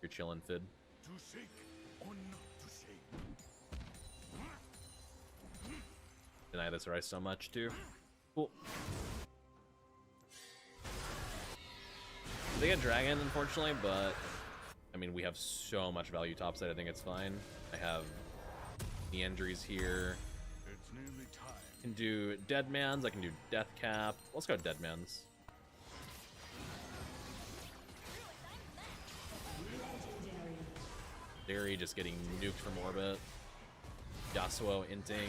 You're chilling, Fid. To shake or not to shake. Deny this Rice so much too. Cool. They get Dragon, unfortunately, but I mean, we have so much value topside. I think it's fine. I have the injuries here. It's nearly time. I can do Dead Man's. I can do Death Cap. Let's go Dead Man's. Darius just getting nuked from orbit. Yasuo inting.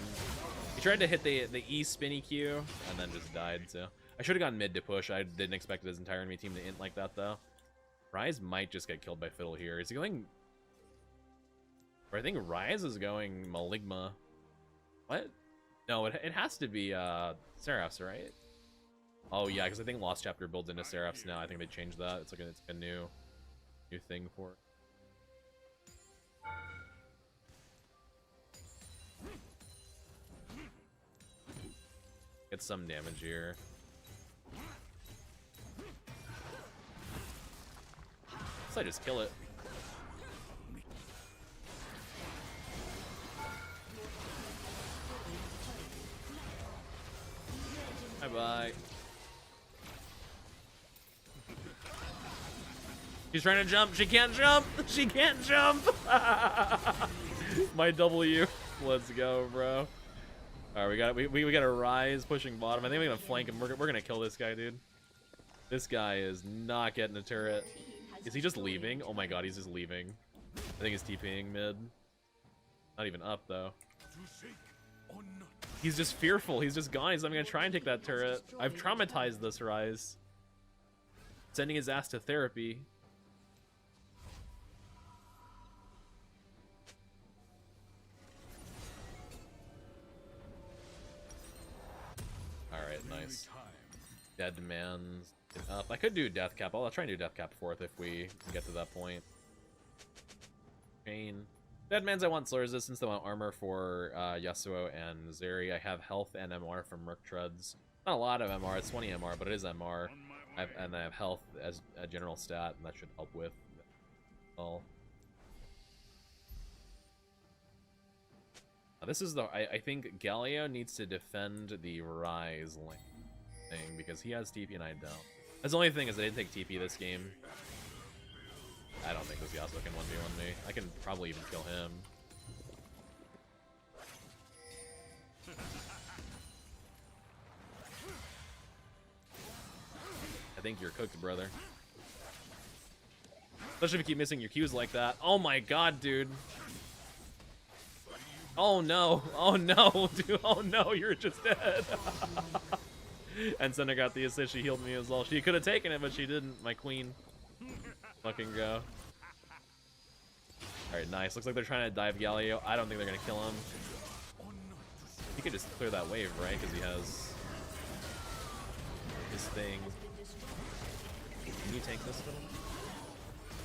He tried to hit the E spinny Q and then just died, so I should have gone mid to push. I didn't expect his entire enemy team to int like that, though. Ryze might just get killed by Fiddle here. Is he going... Or I think Ryze is going Maligma. What? No, it has to be Seraphs, right? Oh, yeah, because I think Lost Chapter builds into Seraphs now. I think they changed that. It's like it's a new thing for it. Get some damage here. So I just kill it. Bye-bye. She's trying to jump. She can't jump. She can't jump. My W. Let's go, bro. All right, we got a Ryze pushing bottom. I think we're gonna flank him. We're gonna kill this guy, dude. This guy is not getting a turret. Is he just leaving? Oh my god, he's just leaving. I think he's TPing mid. Not even up though. He's just fearful. He's just gone. He's not gonna try and take that turret. I've traumatized this Ryze. Sending his ass to therapy. Alright, nice. Dead man's up. I could do death cap. I'll try and do death cap 4th if we get to that point. Chain. Dead man's I want slow resistance, I want armor for Yasuo and Zeri. I have health and MR from Merc Treads. Not a lot of MR, it's 20 MR, but it is MR. And I have health as a general stat, and that should help with all. This is the I think Galio needs to defend the Ryze lane thing because he has TP and I don't. That's the only thing is I didn't take TP this game. I don't think this Yasuo can 1v1 me. I can probably even kill him. I think you're cooked, brother. Especially if you keep missing your Qs like that. Oh my god, dude. Oh no, dude, oh no, you're just dead. And Senna got the assist, she healed me as well. She could have taken it, but she didn't, my queen. Fucking go. Alright, nice. Looks like they're trying to dive Galio. I don't think they're gonna kill him. He could just clear that wave, right? Because he has his thing. Can you tank this little?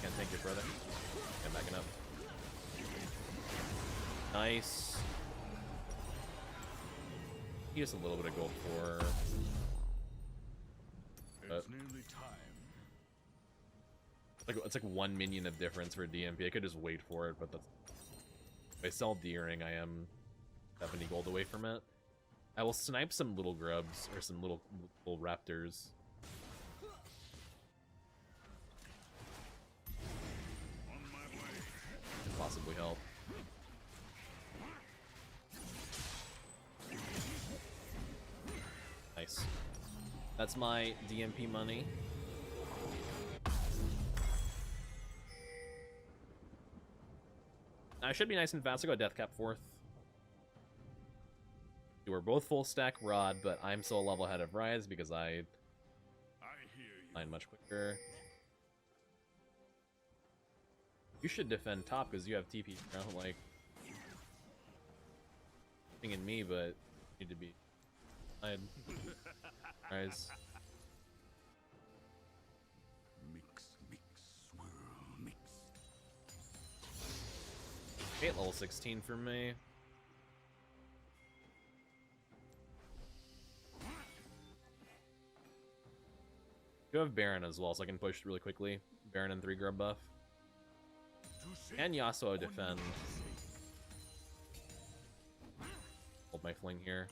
Can't tank your brother. I'm backing up. Nice. He has a little bit of gold for. It's nearly time. It's like 1 minion of difference for DMP. I could just wait for it, but that's. If I sell D-Ring, I am 70 gold away from it. I will snipe some little grubs or some little raptors. Could possibly help. Nice. That's my DMP money. I should be nice and fast. I'll go death cap 4th. We're both full stack rod, but I'm still a level ahead of Ryze because I mine much quicker. You should defend top because you have TP. I don't like pinging me, but need to be. Ryze. Mix, swirl, mix. 8 level 16 for me. You have Baron as well, so I can push really quickly. Baron and 3 grub buff. And Yasuo defend. Hold my fling here.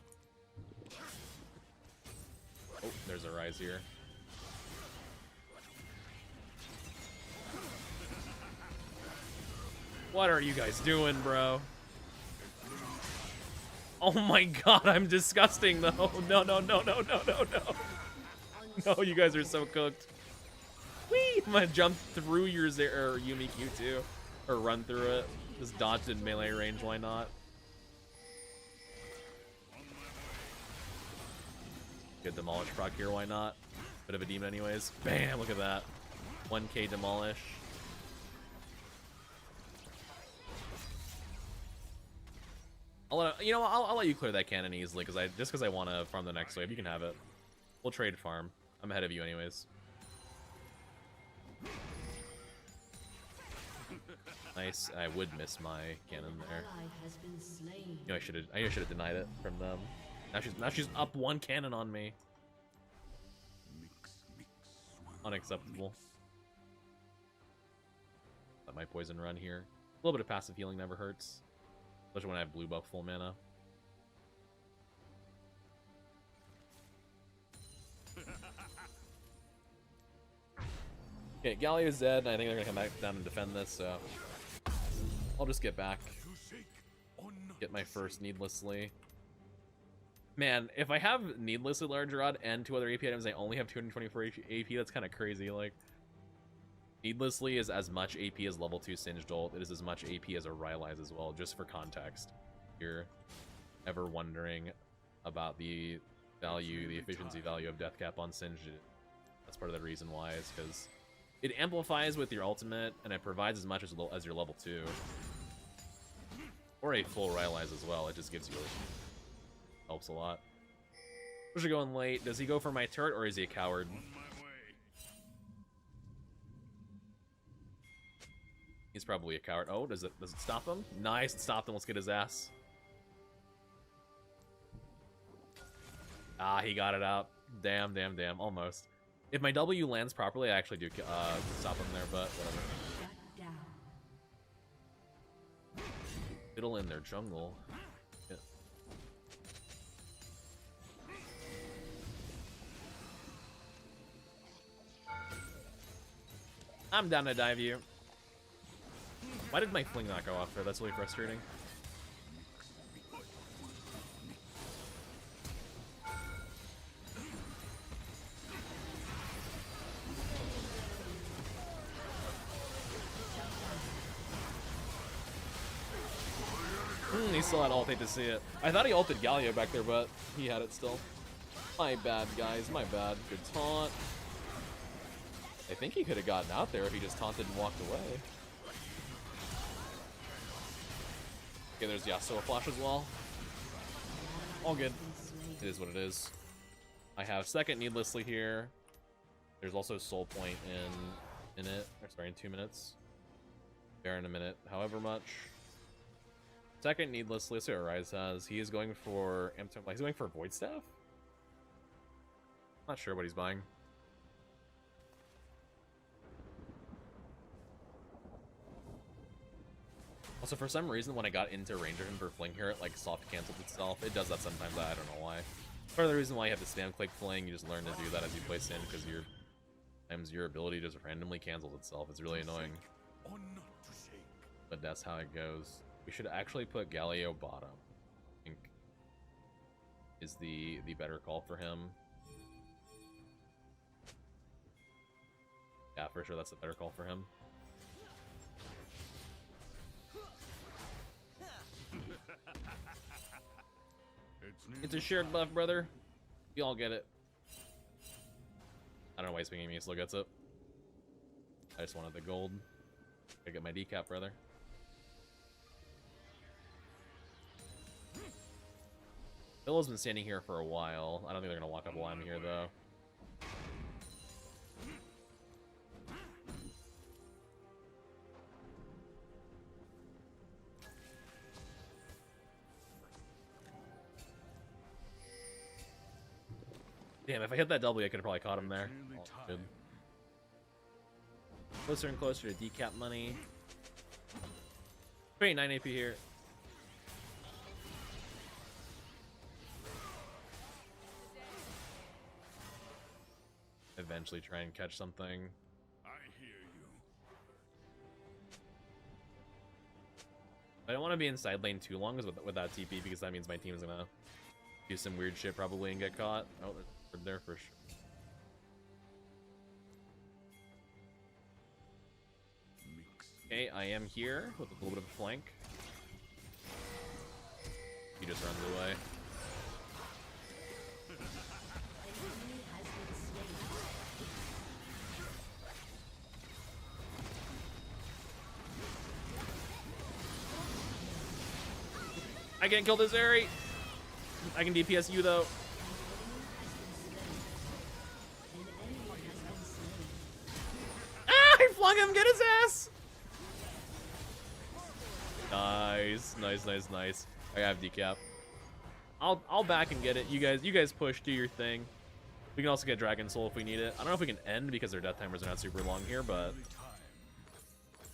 Oh, there's a Ryze here. What are you guys doing, bro? Oh my god, I'm disgusting though. No. No, you guys are so cooked. Whee! I'm gonna jump through your Yumi Q2. Or run through it. Just dodged in melee range, why not? a demolish proc here, why not? Bit of a demon anyways. Bam, look at that. 1k demolish. I'll let you clear that cannon easily just because I want to farm the next wave. You can have it. We'll trade farm. I'm ahead of you anyways. Nice. I would miss my cannon there. You know, I should have denied it from them. Now she's up 1 cannon on me. Unacceptable. Let my poison run here. A little bit of passive healing never hurts. Especially when I have blue buff full mana. Okay, Galio's dead, and I think they're gonna come back down and defend this, so I'll just get back. Get my first needlessly. Man, if I have needlessly large rod and 2 other AP items, I only have 224 AP. That's kind of crazy. Like, needlessly is as much AP as level 2 Singed Ult. It is as much AP as a Rylai's as well, just for context. If you're ever wondering about the value, the efficiency value of Death Cap on Singed, that's part of the reason why, is because it amplifies with your ultimate, and it provides as much as your level 2. Or a full Rylai's as well. It just gives you helps a lot. Pusher going late. Does he go for my turret, or is he a coward? He's probably a coward. Oh, does it stop him? Nice, it stopped him. Let's get his ass. Ah, he got it out. Damn, damn, damn. Almost. If my W lands properly, I actually do stop him there, but whatever. Fiddle in their jungle. Yeah. I'm down to dive you. Why did my fling not go off there? That's really frustrating. He still had ult, hate to see it. I thought he ulted Galio back there, but he had it still. My bad, guys, my bad. Good taunt. I think he could have gotten out there if he just taunted and walked away. Okay, there's Yasuo flash as well. All good. It is what it is. I have second needlessly here. There's also soul point in it. Or sorry, in 2 minutes. Bear in a minute. However much. Second needlessly. Let's see what Rise has. He is going for he's going for Void Staff? Not sure what he's buying. Also, for some reason, when I got into range of him for Fling here, it like soft canceled itself. It does that sometimes. I don't know why. Part of the reason why you have the stand click Fling, you just learn to do that as you play Sin, because your ability just randomly cancels itself. It's really annoying. But that's how it goes. We should actually put Galio bottom. I think is the better call for him. Yeah, for sure, that's the better call for him. It's a shared buff, brother. You all get it. I don't know why he's pinging me, he still gets it. I just wanted the gold. Gotta get my decap, brother. Billow's been standing here for a while. I don't think they're gonna walk up while I'm here, though. Damn, if I hit that W, I could have probably caught him there. Oh, good. Closer and closer to decap money. 29 AP here. Eventually try and catch something. I hear you. I don't want to be in side lane too long with that TP, because that means my team is gonna do some weird shit probably and get caught. Oh, they're there for sure. Okay, I am here with a little bit of a flank. He just runs away. I can't kill this Zeri. I can DPS you though. Ah, I flung him. Get his ass. Nice, nice, nice, nice. I have decap. I'll back and get it. You guys push, do your thing. We can also get Dragon Soul if we need it. I don't know if we can end because their death timers are not super long here, but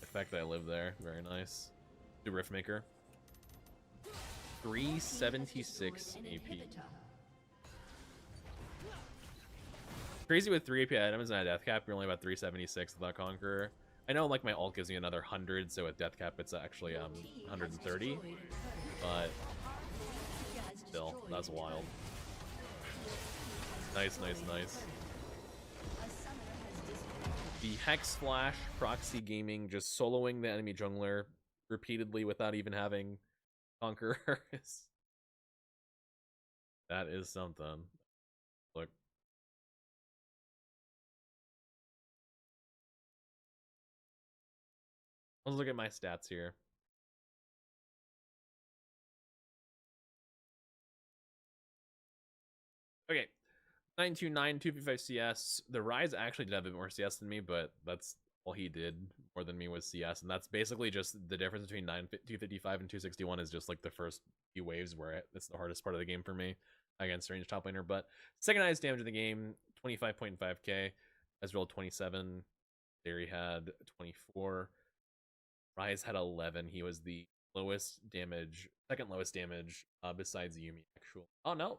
the fact that I live there, very nice. Do Riftmaker. 376 AP. Crazy with 3 AP items and a death cap, you're only about 376 without Conqueror. I know like my ult gives me another 100, so with death cap it's actually 130, but still, that's wild. Nice, nice, nice. The Hex Flash proxy gaming, just soloing the enemy jungler repeatedly without even having Conquerors. That is something. Look. Let's look at my stats here. Okay. 929, 255 CS. The Rise actually did have a bit more CS than me, but that's all he did more than me was CS. And that's basically just the difference between 255 and 261 is just like the first few waves where it's the hardest part of the game for me against range top laner. But second highest damage in the game, 25.5k. Ezreal 27. Theory had 24. Rise had 11. He was the lowest damage, second lowest damage besides Yuumi. Actual. Oh no.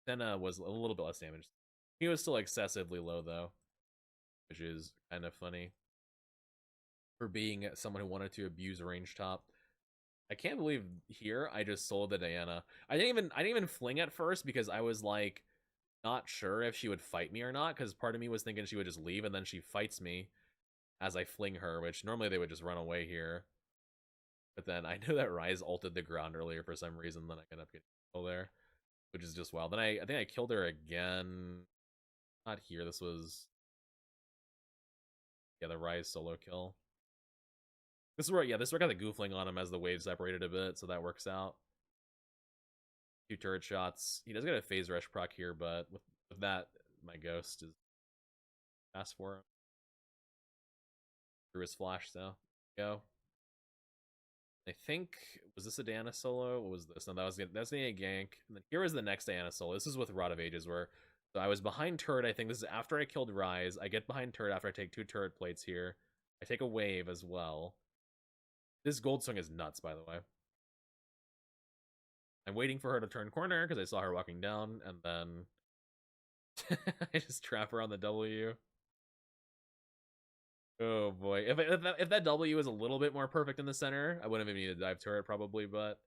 Senna was a little bit less damage. He was still excessively low though, which is kind of funny for being someone who wanted to abuse range top. I can't believe here I just sold the Diana. I didn't even fling at first because I was like not sure if she would fight me or not, because part of me was thinking she would just leave and then she fights me as I fling her, which normally they would just run away here. But then I knew that Rise ulted the ground earlier for some reason, then I ended up getting kill there, which is just wild. Then I think I killed her again. Not here. This was, yeah, the Rise solo kill. This is where, yeah, this is where I got the goofling on him as the wave separated a bit, so that works out. 2 turret shots. He does get a phase rush proc here, but with that, my ghost is fast for him. Through his flash, so go. I think, was this a Diana solo? What was this? No, that's the gank. And then here was the next Diana solo. This is with Rod of Ages, where so I was behind turret. I think this is after I killed Rise. I get behind turret after I take 2 turret plates here. I take a wave as well. This gold swing is nuts, by the way. I'm waiting for her to turn corner because I saw her walking down, and then I just trap her on the W. Oh boy, if that W is a little bit more perfect in the center, I wouldn't have needed a dive turret probably, but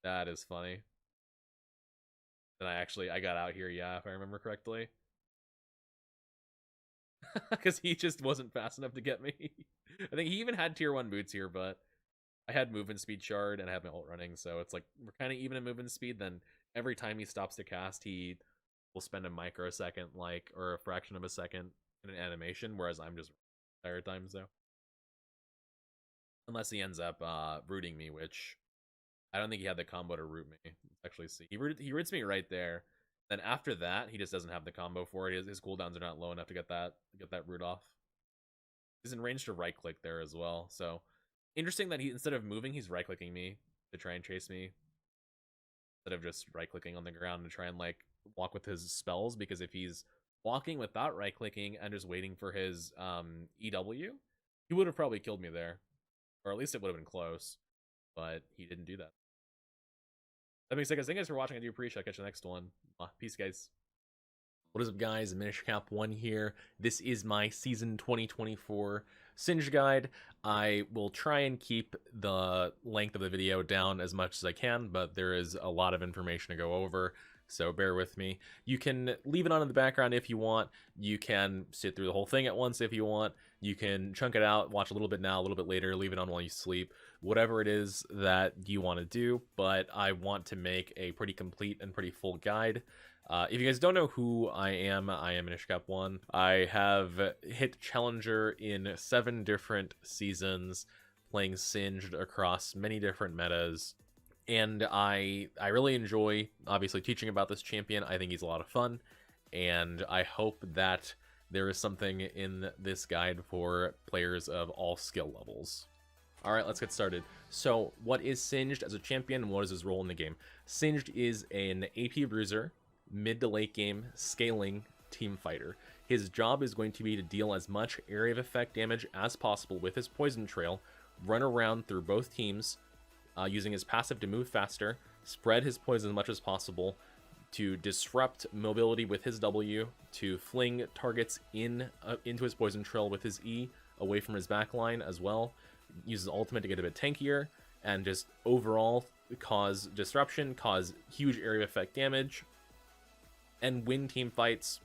that is funny. And I got out here, yeah, if I remember correctly. Because he just wasn't fast enough to get me. I think he even had tier 1 boots here, but I had movement speed shard and I have my ult running, so it's like we're kind of even in movement speed. Then every time he stops to cast, he will spend a microsecond, like, or a fraction of a second in an animation, whereas I'm just entire time, so unless he ends up rooting me, which I don't think he had the combo to root me. Let's actually see. He roots me right there. Then after that, he just doesn't have the combo for it. His cooldowns are not low enough to get that root off. He's in range to right click there as well. So interesting that he, instead of moving, he's right clicking me to try and chase me instead of just right clicking on the ground to try and like walk with his spells. Because if he's walking without right clicking and just waiting for his EW, he would have probably killed me there, or at least it would have been close. But he didn't do that. That being said, guys, thank you guys for watching. I do appreciate it. Catch you next one. Peace, guys. What is up, guys? Minish Cap 1 here. This is my season 2024 Singe guide. I will try and keep the length of the video down as much as I can, but there is a lot of information to go over, so bear with me. You can leave it on in the background if you want. You can sit through the whole thing at once if you want. You can chunk it out, watch a little bit now, a little bit later, leave it on while you sleep. Whatever it is that you want to do, but I want to make a pretty complete and pretty full guide. If you guys don't know who I am Minish Cap 1. I have hit Challenger in 7 different seasons, playing Singed across many different metas. And I really enjoy, obviously, teaching about this champion. I think he's a lot of fun, and I hope that there is something in this guide for players of all skill levels. All right, let's get started. So what is Singed as a champion, and what is his role in the game? Singed is an AP bruiser, mid to late game, scaling team fighter. His job is going to be to deal as much area of effect damage as possible with his poison trail, run around through both teams, using his passive to move faster, spread his poison as much as possible, to disrupt mobility with his W, to fling targets into his poison trail with his E, away from his backline as well, uses ultimate to get a bit tankier, and just overall cause disruption, cause huge area effect damage, and win team fights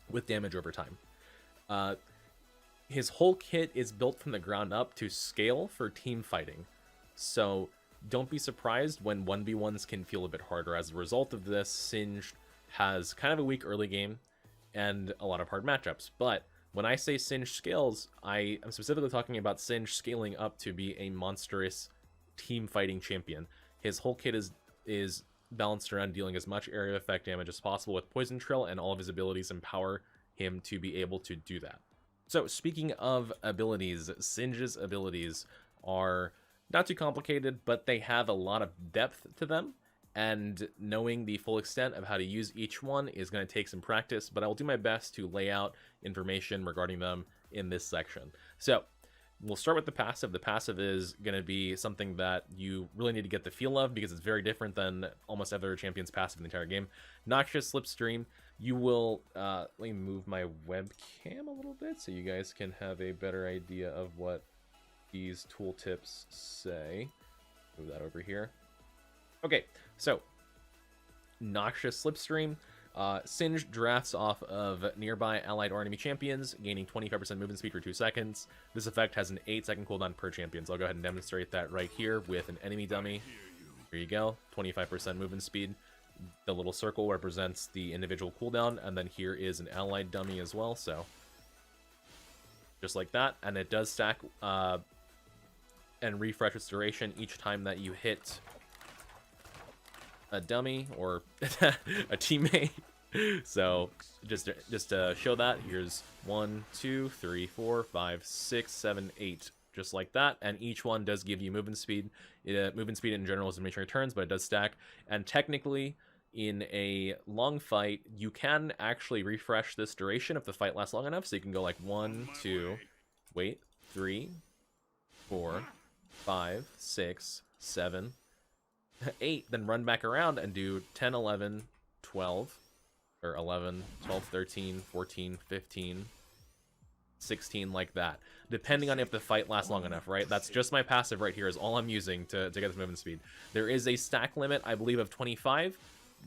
with damage over time. His whole kit is built from the ground up to scale for team fighting, so don't be surprised when 1v1s can feel a bit harder. As a result of this, Singed has kind of a weak early game and a lot of hard matchups. But when I say Singed scales, I am specifically talking about Singed scaling up to be a monstrous team fighting champion. His whole kit is balanced around dealing as much area of effect damage as possible with Poison Trail, and all of his abilities empower him to be able to do that. So speaking of abilities, Singe's abilities are not too complicated, but they have a lot of depth to them, and knowing the full extent of how to use each one is going to take some practice, but I will do my best to lay out information regarding them in this section. So we'll start with the passive. The passive is going to be something that you really need to get the feel of because it's very different than almost every other champion's passive in the entire game. Noxious Slipstream, you will, let me move my webcam a little bit so you guys can have a better idea of what these tooltips say. Move that over here. Okay, so Noxious Slipstream. Singed drafts off of nearby allied or enemy champions, gaining 25% movement speed for 2 seconds. This effect has an 8-second cooldown per champion, so I'll go ahead and demonstrate that right here with an enemy dummy. Here you go, 25% movement speed. The little circle represents the individual cooldown, and then here is an allied dummy as well, so just like that. And it does stack and refresh its duration each time that you hit a dummy or a teammate. So just to show that, here's 1, 2, 3, 4, 5, 6, 7, 8, just like that. And each one does give you movement speed. Movement speed in general is diminishing returns, but it does stack. And technically, in a long fight, you can actually refresh this duration if the fight lasts long enough. So you can go like 1, 2, wait, 3, 4, 5, 6, 7, 8, then run back around and do 10, 11, 12, or 11, 12, 13, 14, 15, 16, like that, depending on if the fight lasts long enough, right? That's just my passive right here is all I'm using to get this movement speed. There is a stack limit, I believe, of 25.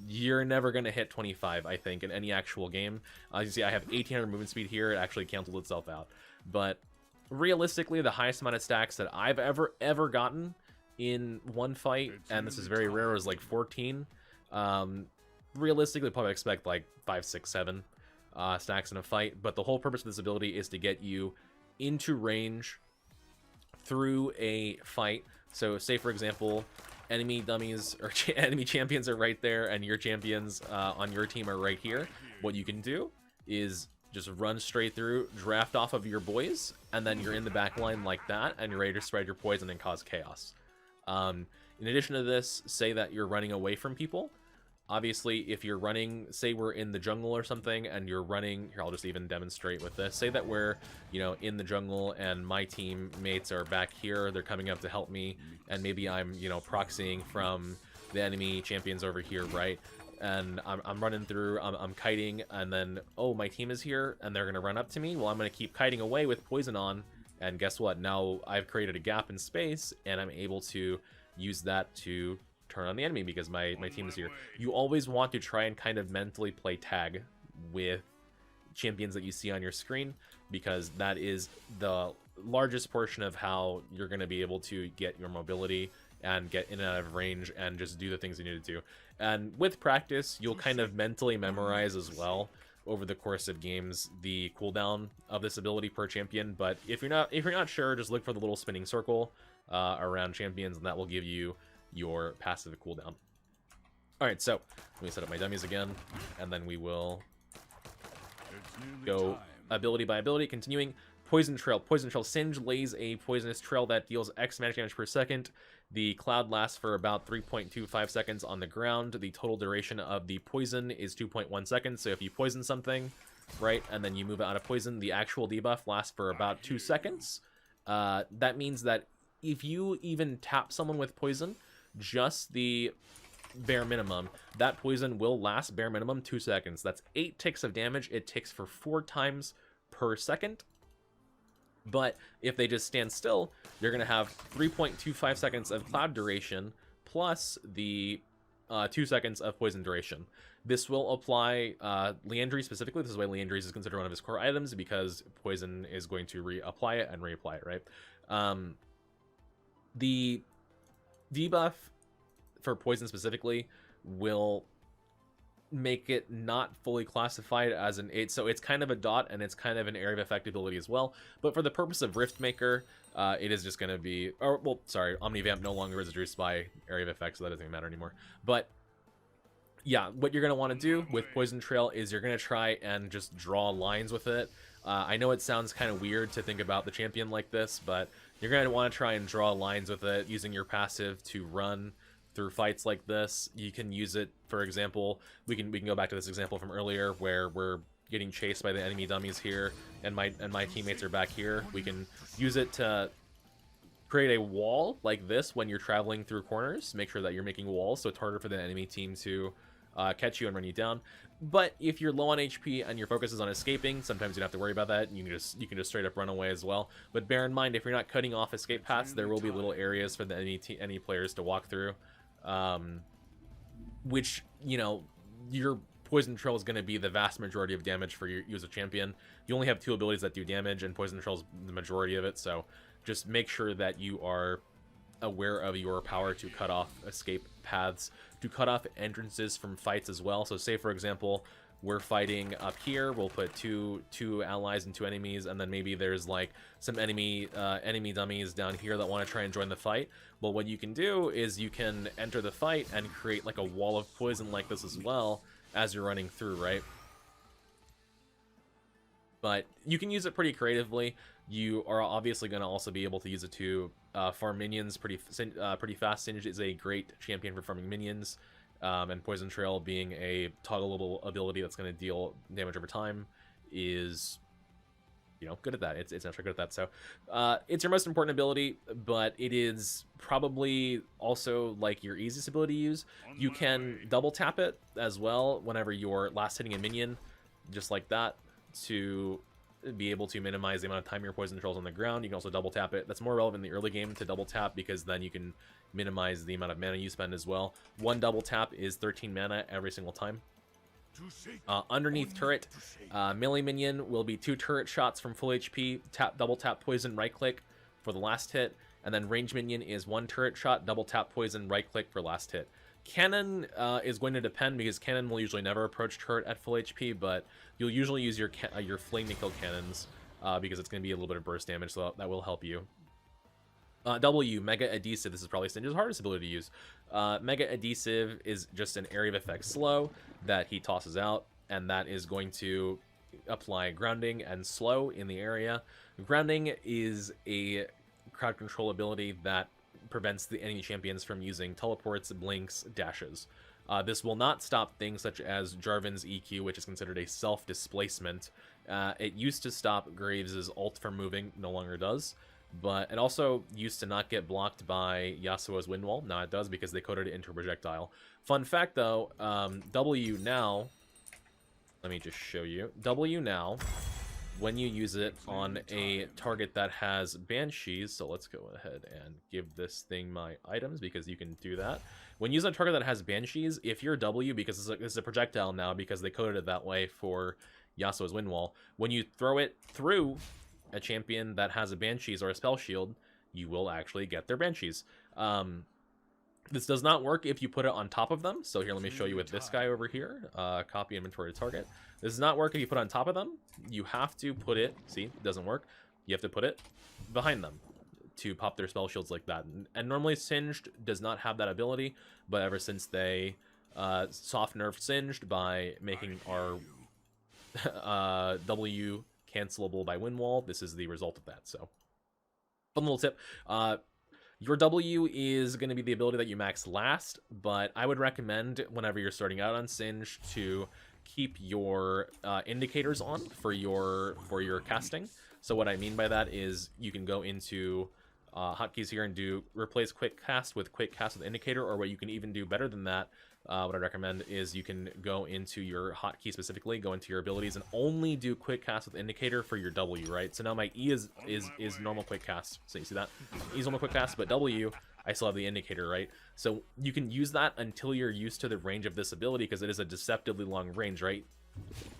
You're never going to hit 25, I think, in any actual game. As you see, I have 1800 movement speed here. It actually canceled itself out. But realistically, the highest amount of stacks that I've ever gotten in one fight, and this is very rare, is like 14. Realistically, probably expect like 5, 6, 7 stacks in a fight, but the whole purpose of this ability is to get you into range through a fight. So say, for example, enemy dummies or enemy champions are right there, and your champions on your team are right here. What you can do is just run straight through, draft off of your boys, and then you're in the back line like that, and you're ready to spread your poison and cause chaos. In addition to this, say that you're running away from people. Obviously, if you're running, say we're in the jungle or something, and you're running, here, I'll just even demonstrate with this. Say that we're, in the jungle, and my teammates are back here, they're coming up to help me, and maybe I'm, proxying from the enemy champions over here, right? And I'm running through, I'm kiting, and then, oh, my team is here, and they're gonna run up to me. Well, I'm gonna keep kiting away with poison on, and guess what? Now I've created a gap in space, and I'm able to use that to turn on the enemy because my team is here. You always want to try and kind of mentally play tag with champions that you see on your screen, because that is the largest portion of how you're going to be able to get your mobility and get in and out of range and just do the things you need to do. And with practice, you'll kind of mentally memorize as well over the course of games the cooldown of this ability per champion. But if you're not sure, just look for the little spinning circle around champions, and that will give you your passive cooldown. Alright, so let me set up my dummies again, and then we will It's nearly go time. ability by ability, continuing. Poison Trail. Poison Trail. Singe lays a poisonous trail that deals X magic damage per second. The cloud lasts for about 3.25 seconds on the ground. The total duration of the poison is 2.1 seconds. So if you poison something, right, and then you move it out of poison, the actual debuff lasts for about 2 seconds. That means that if you even tap someone with poison, just the bare minimum, that poison will last bare minimum 2 seconds. That's 8 ticks of damage. It ticks for 4 times per second. But if they just stand still, you're going to have 3.25 seconds of cloud duration plus the 2 seconds of poison duration. This will apply Leandry specifically. This is why Leandry's is considered one of his core items, because poison is going to reapply it and reapply it, right? The debuff for poison specifically will make it not fully classified as an 8, so it's kind of a dot and it's kind of an area of effect ability as well. But for the purpose of Riftmaker, it is just going to be, or well, sorry, Omnivamp no longer is reduced by area of effect, so that doesn't even matter anymore. But yeah, what you're going to want to do with Poison Trail is you're going to try and just draw lines with it. I know it sounds kind of weird to think about the champion like this, but you're going to want to try and draw lines with it using your passive to run through fights like this. You can use it, for example, we can go back to this example from earlier where we're getting chased by the enemy dummies here, and my teammates are back here. We can use it to create a wall like this when you're traveling through corners. Make sure that you're making walls so it's harder for the enemy team to catch you and run you down. But if you're low on HP and your focus is on escaping, sometimes you don't have to worry about that. You can just straight up run away as well. But bear in mind, if you're not cutting off escape paths, there will be little areas for the enemy players to walk through. Which, you know, your Poison Trail is going to be the vast majority of damage for you as a champion. You only have 2 abilities that do damage, and Poison Trail is the majority of it, so just make sure that you are aware of your power to cut off escape paths, to cut off entrances from fights as well. So say, for example, we're fighting up here, we'll put two allies and 2 enemies, and then maybe there's like some enemy dummies down here that want to try and join the fight. Well, what you can do is you can enter the fight and create like a wall of poison like this as well as you're running through, right? But you can use it pretty creatively. You are obviously going to also be able to use it to farm minions pretty fast. Singe is a great champion for farming minions. And Poison Trail being a toggleable ability that's going to deal damage over time is, you know, good at that. It's naturally good at that. So it's your most important ability, but it is probably also like your easiest ability to use. You can double tap it as well whenever you're last hitting a minion, just like that, to be able to minimize the amount of time your Poison Trail's on the ground. You can also double tap it. That's more relevant in the early game to double tap, because then you can minimize the amount of mana you spend as well. 1 double tap is 13 mana every single time. Underneath turret, melee minion will be 2 turret shots from full HP, double tap poison, right click for the last hit, and then range minion is 1 turret shot, double tap poison, right click for last hit. Cannon is going to depend, because cannon will usually never approach turret at full HP, but you'll usually use your flame to kill cannons because it's going to be a little bit of burst damage, so that will help you. W, Mega Adhesive. This is probably Singe's hardest ability to use. Mega Adhesive is just an area of effect slow that he tosses out, and that is going to apply grounding and slow in the area. Grounding is a crowd control ability that prevents the enemy champions from using teleports, blinks, dashes. This will not stop things such as Jarvan's EQ, which is considered a self-displacement. It used to stop Graves' ult from moving, no longer does. But it also used to not get blocked by Yasuo's Wind Wall. Now it does, because they coded it into a projectile. Fun fact though, W now, let me just show you. W now, when you use it on a target that has Banshees, so let's go ahead and give this thing my items, because you can do that. When you use a target that has Banshees, if you're W, because it's a projectile now, because they coded it that way for Yasuo's Wind Wall, when you throw it through a champion that has a Banshees or a Spell Shield, you will actually get their Banshees. This does not work if you put it on top of them. So here, let me show you with this guy over here. Copy inventory to target. This does not work if you put it on top of them. You have to put it, see, it doesn't work. You have to put it behind them to pop their spell shields like that. And normally Singed does not have that ability, but ever since they soft nerfed Singed by making our W cancelable by wind wall, this is the result of that. So fun little tip. Your W is going to be the ability that you max last, but I would recommend whenever you're starting out on Singe to keep your indicators on for your casting. So what I mean by that is you can go into hotkeys here and do replace quick cast with indicator, or what you can even do better than that. What I recommend is you can go into your hotkey specifically, go into your abilities, and only do quick cast with indicator for your W, right? So now my E is normal quick cast. So you see that? E is normal quick cast, but W, I still have the indicator, right? So you can use that until you're used to the range of this ability, because it is a deceptively long range, right?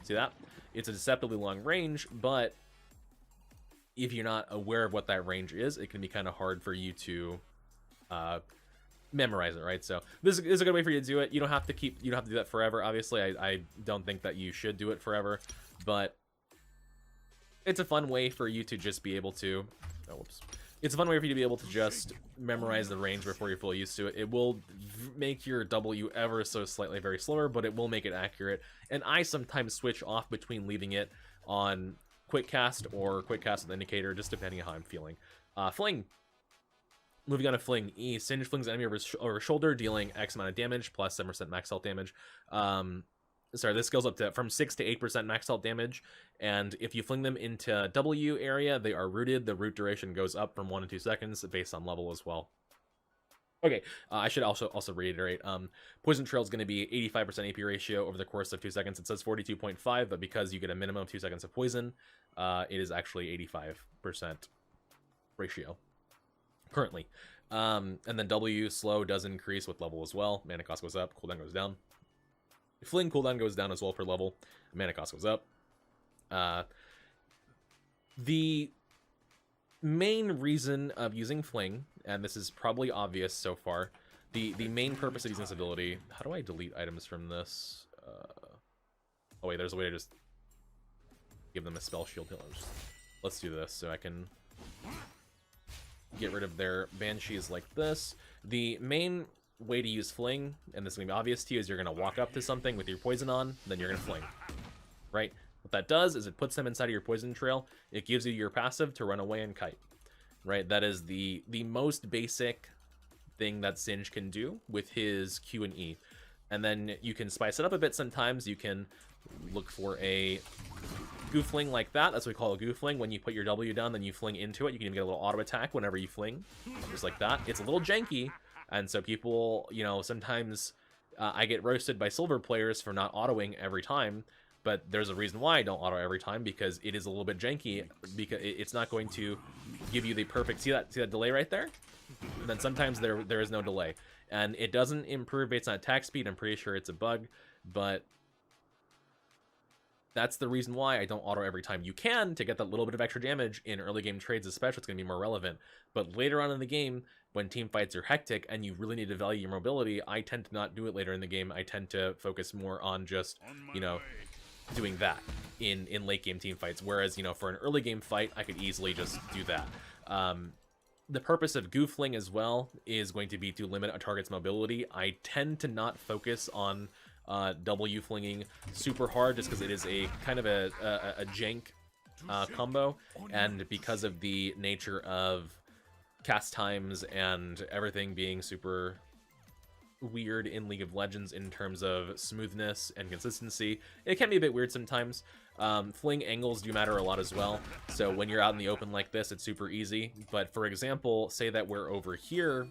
See that? It's a deceptively long range, but if you're not aware of what that range is, it can be kind of hard for you to memorize it, right? So this is a good way for you to do it. You don't have to do that forever. Obviously, I don't think that you should do it forever, but it's a fun way for you to just be able to, it's a fun way for you to be able to just memorize the range before you're fully used to it. It will make your W ever so slightly very slower, but it will make it accurate. And I sometimes switch off between leaving it on quick cast or quick cast with indicator, just depending on how I'm feeling. Fling. Moving on to Fling E, Singe flings enemy over shoulder, dealing X amount of damage, plus 7% max health damage. Sorry, this goes up to from 6 to 8% max health damage, and if you fling them into W area, they are rooted. The root duration goes up from 1 to 2 seconds based on level as well. Okay, I should also reiterate, Poison Trail is going to be 85% AP ratio over the course of 2 seconds. It says 42.5, but because you get a minimum of 2 seconds of poison, it is actually 85% ratio currently. And then W slow does increase with level as well. Mana cost goes up, cooldown goes down. Fling cooldown goes down as well per level. Mana cost goes up. The main reason of using Fling, and this is probably obvious so far, the main purpose of using this ability. How do I delete items from this? Oh wait, there's a way to just give them a spell shield. Let's do this so I can get rid of their banshees like this. The main way to use Fling, and this is going to be obvious to you, is you're going to walk up to something with your poison on, then you're going to Fling, right? What that does is it puts them inside of your poison trail. It gives you your passive to run away and kite, right? That is the most basic thing that Singe can do with his Q and E. And then you can spice it up a bit sometimes. You can look for a goofling like that. That's what we call a goofling. When you put your W down, then you fling into it. You can even get a little auto attack whenever you fling, just like that. It's a little janky, and so people, you know, sometimes I get roasted by silver players for not autoing every time, but there's a reason why I don't auto every time, because it is a little bit janky, because it's not going to give you the perfect, see that delay right there? And then sometimes there is no delay, and it doesn't improve based on attack speed. I'm pretty sure it's a bug, but that's the reason why I don't auto every time. You can, to get that little bit of extra damage in early game trades especially, it's going to be more relevant. But later on in the game, when team fights are hectic and you really need to value your mobility, I tend to not do it later in the game. I tend to focus more on just, you know, doing that in late game team fights. Whereas, you know, for an early game fight, I could easily just do that. The purpose of goofling as well is going to be to limit a target's mobility. I tend to not focus on W flinging super hard, just because it is a kind of a jank combo, and because of the nature of cast times and everything being super weird in League of Legends in terms of smoothness and consistency, it can be a bit weird sometimes. Fling angles do matter a lot as well, so when you're out in the open like this, it's super easy. But for example, say that we're over here,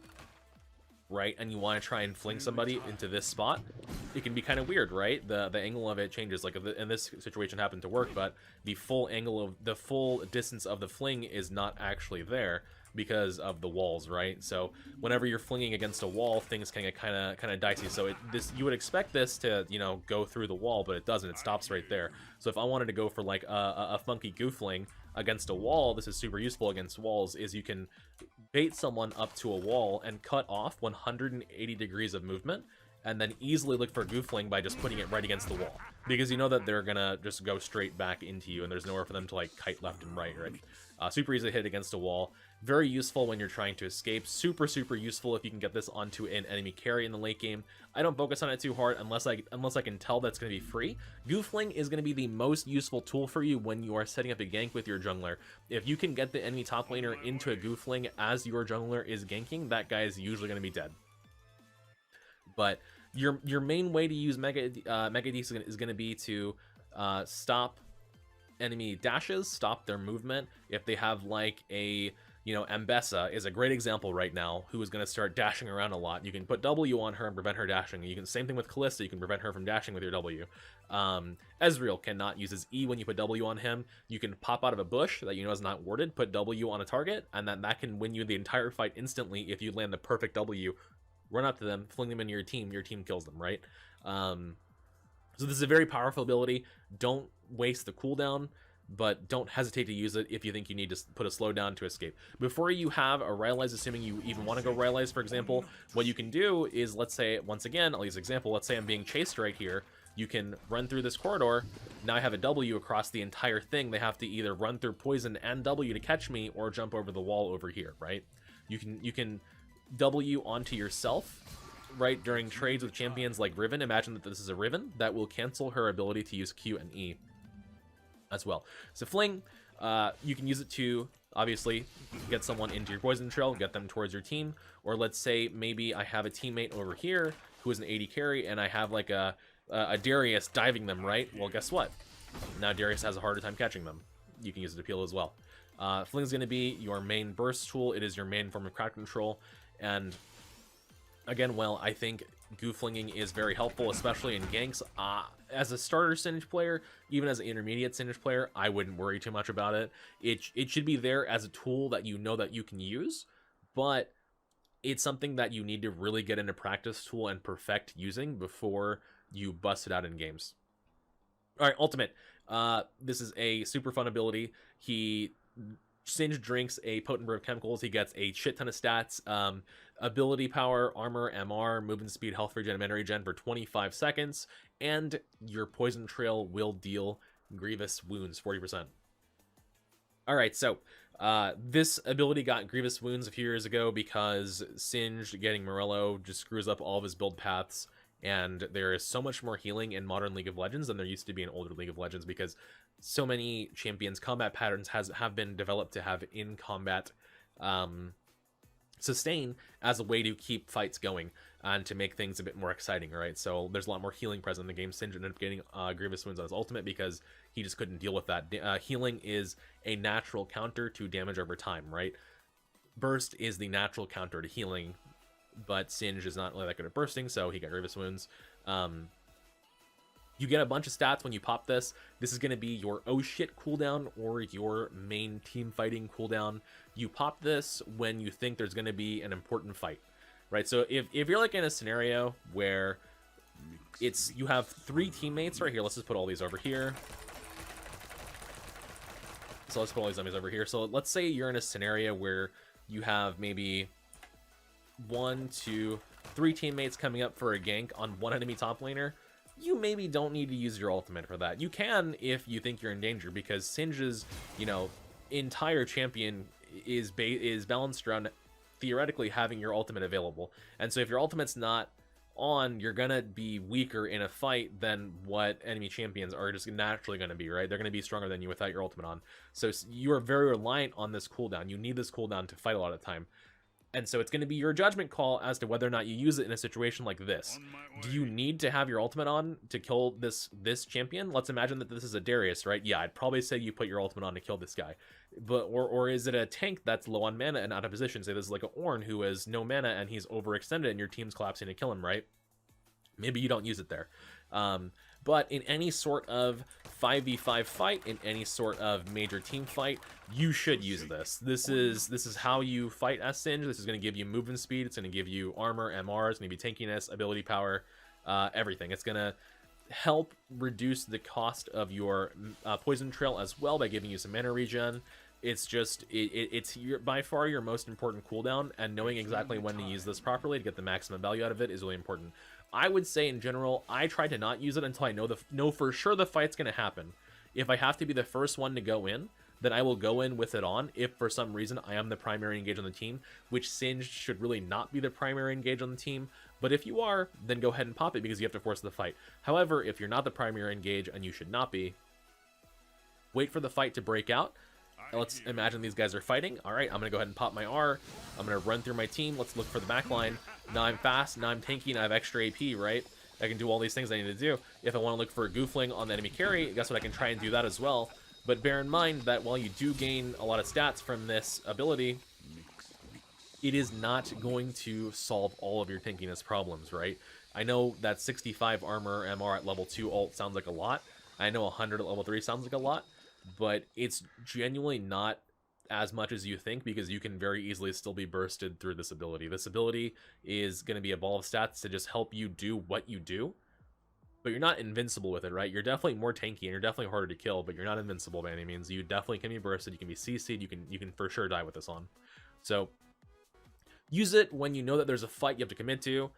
right, and you want to try and fling somebody into this spot, it can be kind of weird, right? The angle of it changes. Like in this situation happened to work, but the full angle of the full distance of the fling is not actually there because of the walls, right? So whenever you're flinging against a wall, things can get kind of dicey. So you would expect this to, you know, go through the wall, but it doesn't. It stops right there. So if I wanted to go for like a funky goofling against a wall, this is super useful against walls, is you can bait someone up to a wall and cut off 180 degrees of movement, and then easily look for Goofling by just putting it right against the wall. Because you know that they're gonna just go straight back into you, and there's nowhere for them to like kite left and right, right? Super easy to hit against a wall. Very useful when you're trying to escape. Super, super useful if you can get this onto an enemy carry in the late game. I don't focus on it too hard unless I can tell that's going to be free. Goofling is going to be the most useful tool for you when you are setting up a gank with your jungler. If you can get the enemy top laner into a Goofling as your jungler is ganking, that guy is usually going to be dead. But your main way to use Mega D is going to be to stop enemy dashes, stop their movement. If they have like a, you know, Ambessa is a great example right now, who is going to start dashing around a lot. You can put W on her and prevent her dashing. You can, same thing with Kalista, you can prevent her from dashing with your W. Ezreal cannot use his E when you put W on him. You can pop out of a bush that you know is not warded, put W on a target, and then that can win you the entire fight instantly if you land the perfect W. Run up to them, fling them into your team kills them, right? So this is a very powerful ability. Don't waste the cooldown, but don't hesitate to use it if you think you need to put a slowdown to escape. Before you have a Rylai's, assuming you even want to go Rylai's, for example, what you can do is, let's say, once again, I'll use an example, let's say I'm being chased right here, you can run through this corridor, now I have a W across the entire thing, they have to either run through poison and W to catch me, or jump over the wall over here, right? You can W onto yourself, right, during trades with champions like Riven. Imagine that this is a Riven, that will cancel her ability to use Q and E as well. So Fling, you can use it to obviously get someone into your poison trail, get them towards your team, or let's say maybe I have a teammate over here who is an AD carry and I have like a Darius diving them, right? Well, guess what? Now Darius has a harder time catching them. You can use it to peel as well. Fling is going to be your main burst tool. It is your main form of crowd control, and again, well, I think Gooflinging is very helpful, especially in ganks. As a starter Singed player, even as an intermediate Singed player, I wouldn't worry too much about it. It should be there as a tool that you know that you can use, but it's something that you need to really get into practice tool and perfect using before you bust it out in games. All right, ultimate. This is a super fun ability. Singed drinks a potent brew of chemicals. He gets a shit ton of stats. Ability power, armor, MR, movement speed, health regen, and mana regen for 25 seconds. And your poison trail will deal grievous wounds, 40%. Alright, so this ability got grievous wounds a few years ago because Singed getting Morello just screws up all of his build paths. And there is so much more healing in modern League of Legends than there used to be in older League of Legends, because so many champions' combat patterns have been developed to have in combat sustain as a way to keep fights going and to make things a bit more exciting, right? So there's a lot more healing present in the game. Singed ended up getting grievous wounds on his ultimate because he just couldn't deal with that. Healing is a natural counter to damage over time, right? Burst is the natural counter to healing, but Singed is not really that good at bursting, so he got grievous wounds. You get a bunch of stats when you pop this. This is going to be your oh shit cooldown or your main team fighting cooldown. You pop this when you think there's going to be an important fight, right? So if you're like in a scenario where you have 3 teammates right here, let's just put all these over here. So let's put all these zombies over here. So let's say you're in a scenario where you have maybe 1, 2, 3 teammates coming up for a gank on one enemy top laner. You maybe don't need to use your ultimate for that. You can if you think you're in danger, because Singe's, you know, entire champion is balanced around theoretically having your ultimate available. And so if your ultimate's not on, you're gonna be weaker in a fight than what enemy champions are just naturally gonna be, right? They're gonna be stronger than you without your ultimate on. So you are very reliant on this cooldown. You need this cooldown to fight a lot of the time. And so it's going to be your judgment call as to whether or not you use it in a situation like this. Do you need to have your ultimate on to kill this champion? Let's imagine that this is a Darius, right? Yeah, I'd probably say you put your ultimate on to kill this guy. But or is it a tank that's low on mana and out of position? Say this is like an Ornn who has no mana and he's overextended and your team's collapsing to kill him, right? Maybe you don't use it there. But in any sort of 5v5 fight, in any sort of major team fight, you should use this. This is how you fight as Singed. This is going to give you movement speed. It's going to give you armor, MR. It's going to be tankiness, ability power, everything. It's going to help reduce the cost of your poison trail as well by giving you some mana regen. It's just it's by far your most important cooldown, and knowing exactly when to use this properly to get the maximum value out of it is really important. I would say in general, I try to not use it until I know for sure the fight's going to happen. If I have to be the first one to go in, then I will go in with it on if for some reason I am the primary engage on the team, which Singed should really not be the primary engage on the team. But if you are, then go ahead and pop it because you have to force the fight. However, if you're not the primary engage, and you should not be, wait for the fight to break out. Let's imagine these guys are fighting. All right, I'm going to go ahead and pop my R. I'm going to run through my team. Let's look for the back line. Now I'm fast. Now I'm tanky. Now I have extra AP, right? I can do all these things I need to do. If I want to look for a goofling on the enemy carry, guess what? I can try and do that as well. But bear in mind that while you do gain a lot of stats from this ability, it is not going to solve all of your tankiness problems, right? I know that 65 armor MR at level 2 ult sounds like a lot. I know 100 at level 3 sounds like a lot. But it's genuinely not as much as you think, because you can very easily still be bursted through this ability. This ability is going to be a ball of stats to just help you do what you do, but you're not invincible with it, right? You're definitely more tanky and you're definitely harder to kill, but you're not invincible by any means. You definitely can be bursted, you can be CC'd, you can for sure die with this on. So use it when you know that there's a fight you have to commit to.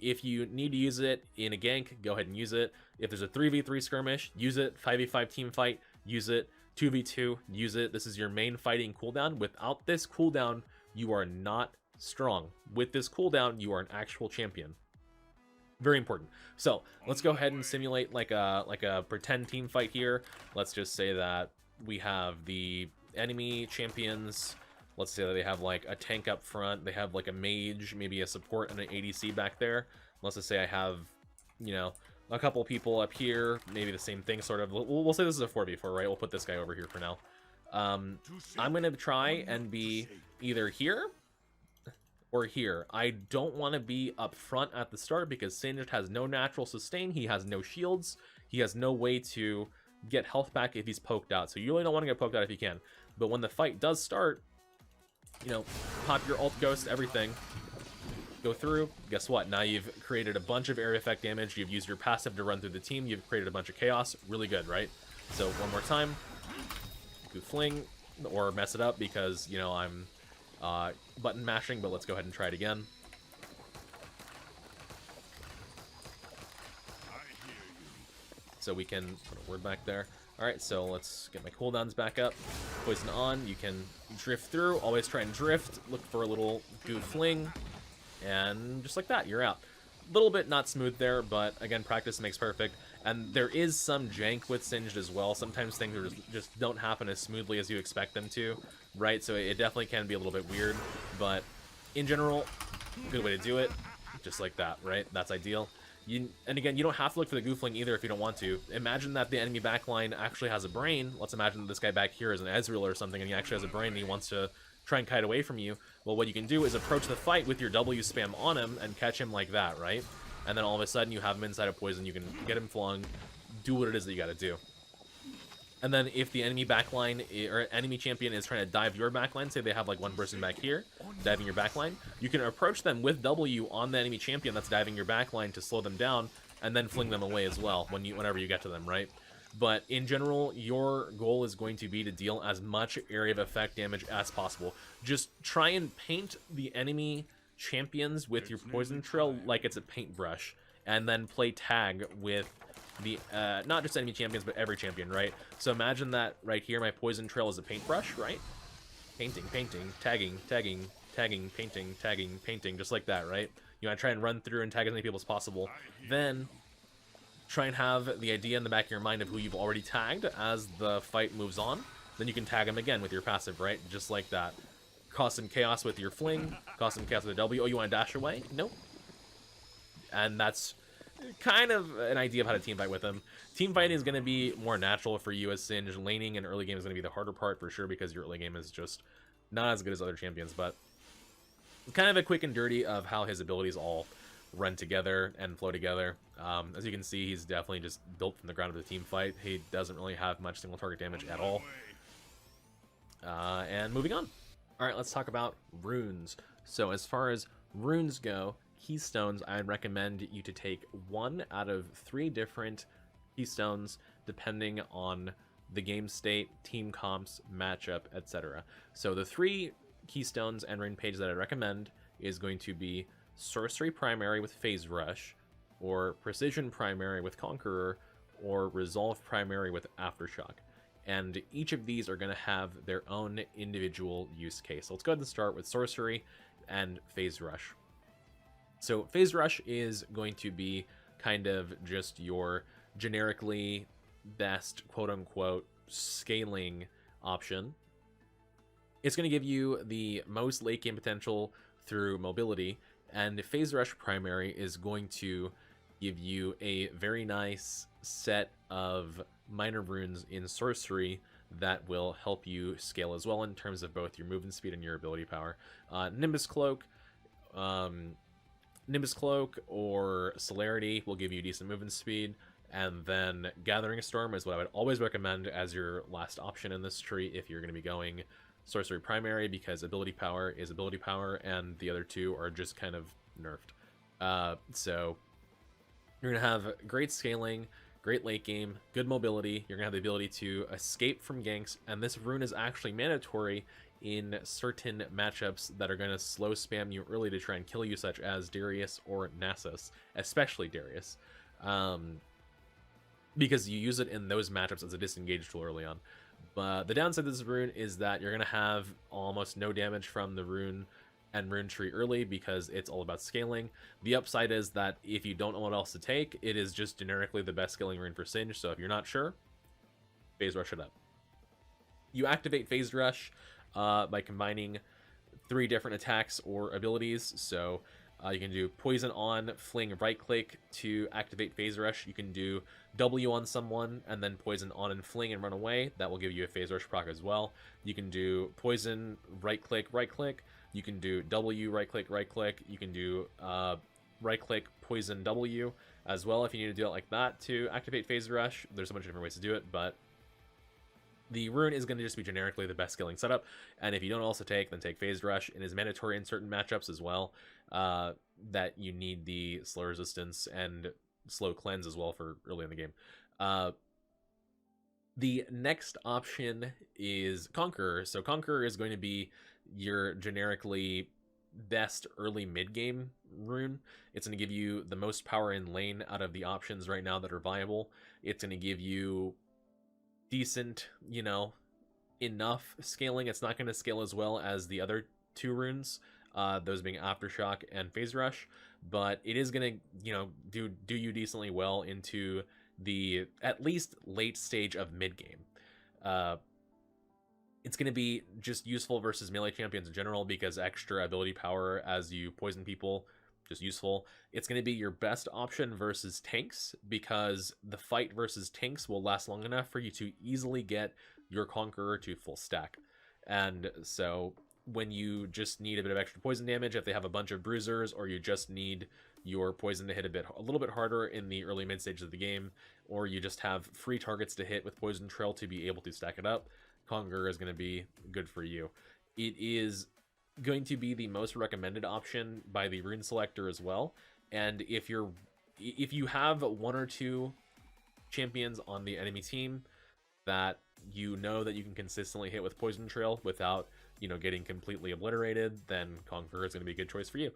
If you need to use it in a gank, go ahead and use it. If there's a 3v3 skirmish, use it. 5v5 team fight, use it. 2v2, use it. This is your main fighting cooldown. Without this cooldown, you are not strong. With this cooldown, you are an actual champion. Very important. So let's go ahead and simulate like a pretend team fight here. Let's just say that we have the enemy champions. Let's say that they have like a tank up front. They have like a mage, maybe a support, and an ADC back there. Let's just say I have, you know, a couple people up here, maybe the same thing, sort of. We'll say this is a 4v4, right? We'll put this guy over here for now. I'm going to try and be either here or here. I don't want to be up front at the start because Singed has no natural sustain. He has no shields. He has no way to get health back if he's poked out. So you really don't want to get poked out if you can. But when the fight does start, you know, pop your ult ghost, everything. Go through. Guess what? Now you've created a bunch of area effect damage. You've used your passive to run through the team. You've created a bunch of chaos. Really good, right? So one more time. Go fling or mess it up because, you know, I'm button mashing, but let's go ahead and try it again. So we can put a word back there. All right, so let's get my cooldowns back up. Poison on. You can drift through. Always try and drift. Look for a little goof fling. And just like that, you're out. A little bit not smooth there, but again, practice makes perfect. And there is some jank with Singed as well. Sometimes things just don't happen as smoothly as you expect them to, right? So it definitely can be a little bit weird, but in general, good way to do it. Just like that, right? That's ideal. And again, you don't have to look for the goofling either if you don't want to. Imagine that the enemy backline actually has a brain. Let's imagine that this guy back here is an Ezreal or something, and he actually has a brain and he wants to try and kite away from you. Well, what you can do is approach the fight with your W spam on him and catch him like that, right? And then all of a sudden you have him inside of poison. You can get him flung, do what it is that you got to do. And then if the enemy backline or enemy champion is trying to dive your backline, say they have like one person back here diving your backline, you can approach them with W on the enemy champion that's diving your backline to slow them down, and then fling them away as well whenever you get to them, right? But in general, your goal is going to be to deal as much area of effect damage as possible. Just try and paint the enemy champions with your poison trail like it's a paintbrush, and then play tag with the not just enemy champions but every champion, right? So imagine that right here my poison trail is a paintbrush, right? Painting, tagging, painting, just like that, right? You want to try and run through and tag as many people as possible. Then try and have the idea in the back of your mind of who you've already tagged as the fight moves on. Then you can tag them again with your passive, right? Just like that. Cause some chaos with your fling, cause some chaos with a W. Oh, you want to dash away? Nope. And that's kind of an idea of how to team fight with them. Team fighting is going to be more natural for you as Singed. Laning and early game is going to be the harder part for sure because your early game is just not as good as other champions, but kind of a quick and dirty of how his abilities all run together and flow together. As you can see, he's definitely just built from the ground of the team fight. He doesn't really have much single target damage at all. And moving on. All right, let's talk about runes. So as far as runes go, keystones, I'd recommend you to take 1 out of 3 different keystones depending on the game state, team comps, matchup, etc. So the 3 keystones and rune pages that I recommend is going to be Sorcery Primary with Phase Rush, or Precision Primary with Conqueror, or Resolve Primary with Aftershock. And each of these are going to have their own individual use case. So let's go ahead and start with Sorcery and Phase Rush. So Phase Rush is going to be kind of just your generically best quote-unquote scaling option. It's going to give you the most late game potential through mobility, and Phase Rush Primary is going to give you a very nice set of minor runes in Sorcery that will help you scale as well in terms of both your movement speed and your ability power. Nimbus Cloak or Celerity will give you decent movement speed, and then Gathering Storm is what I would always recommend as your last option in this tree if you're going to be going Sorcery Primary, because ability power is ability power, and the other two are just kind of nerfed. So you're going to have great scaling, great late game, good mobility. You're going to have the ability to escape from ganks, and this rune is actually mandatory in certain matchups that are going to slow spam you early to try and kill you, such as Darius or Nasus, especially Darius, because you use it in those matchups as a disengage tool early on. But the downside of this rune is that you're going to have almost no damage from the rune and rune tree early because it's all about scaling. The upside is that if you don't know what else to take, it is just generically the best scaling rune for Singe, so if you're not sure, Phase Rush it up. You activate Phase Rush by combining 3 different attacks or abilities. So you can do Poison on, Fling, right click to activate Phase Rush. You can do W on someone and then Poison on and Fling and run away. That will give you a Phase Rush proc as well. You can do Poison, right click, right click. You can do W, right click, right click. You can do right click, Poison, W as well if you need to do it like that to activate Phase Rush. There's a bunch of different ways to do it, but the rune is going to just be generically the best scaling setup, and if you don't also take, then take Phase Rush. It is mandatory in certain matchups as well, that you need the slow resistance and slow cleanse as well for early in the game. The next option is Conqueror. So Conqueror is going to be your generically best early mid-game rune. It's going to give you the most power in lane out of the options right now that are viable. It's going to give you decent, enough scaling. It's not going to scale as well as the other 2 runes, those being Aftershock and Phase Rush, but it is going to, do you decently well into the at least late stage of mid game. It's going to be just useful versus melee champions in general because extra ability power as you poison people, just useful. It's going to be your best option versus tanks because the fight versus tanks will last long enough for you to easily get your Conqueror to full stack. And so when you just need a bit of extra poison damage, if they have a bunch of bruisers, or you just need your poison to hit a little bit harder in the early mid stages of the game, or you just have free targets to hit with Poison Trail to be able to stack it up, Conqueror is going to be good for you. It is going to be the most recommended option by the rune selector as well, and if you have 1 or 2 champions on the enemy team that you know that you can consistently hit with Poison Trail without getting completely obliterated, then Conqueror is going to be a good choice for you.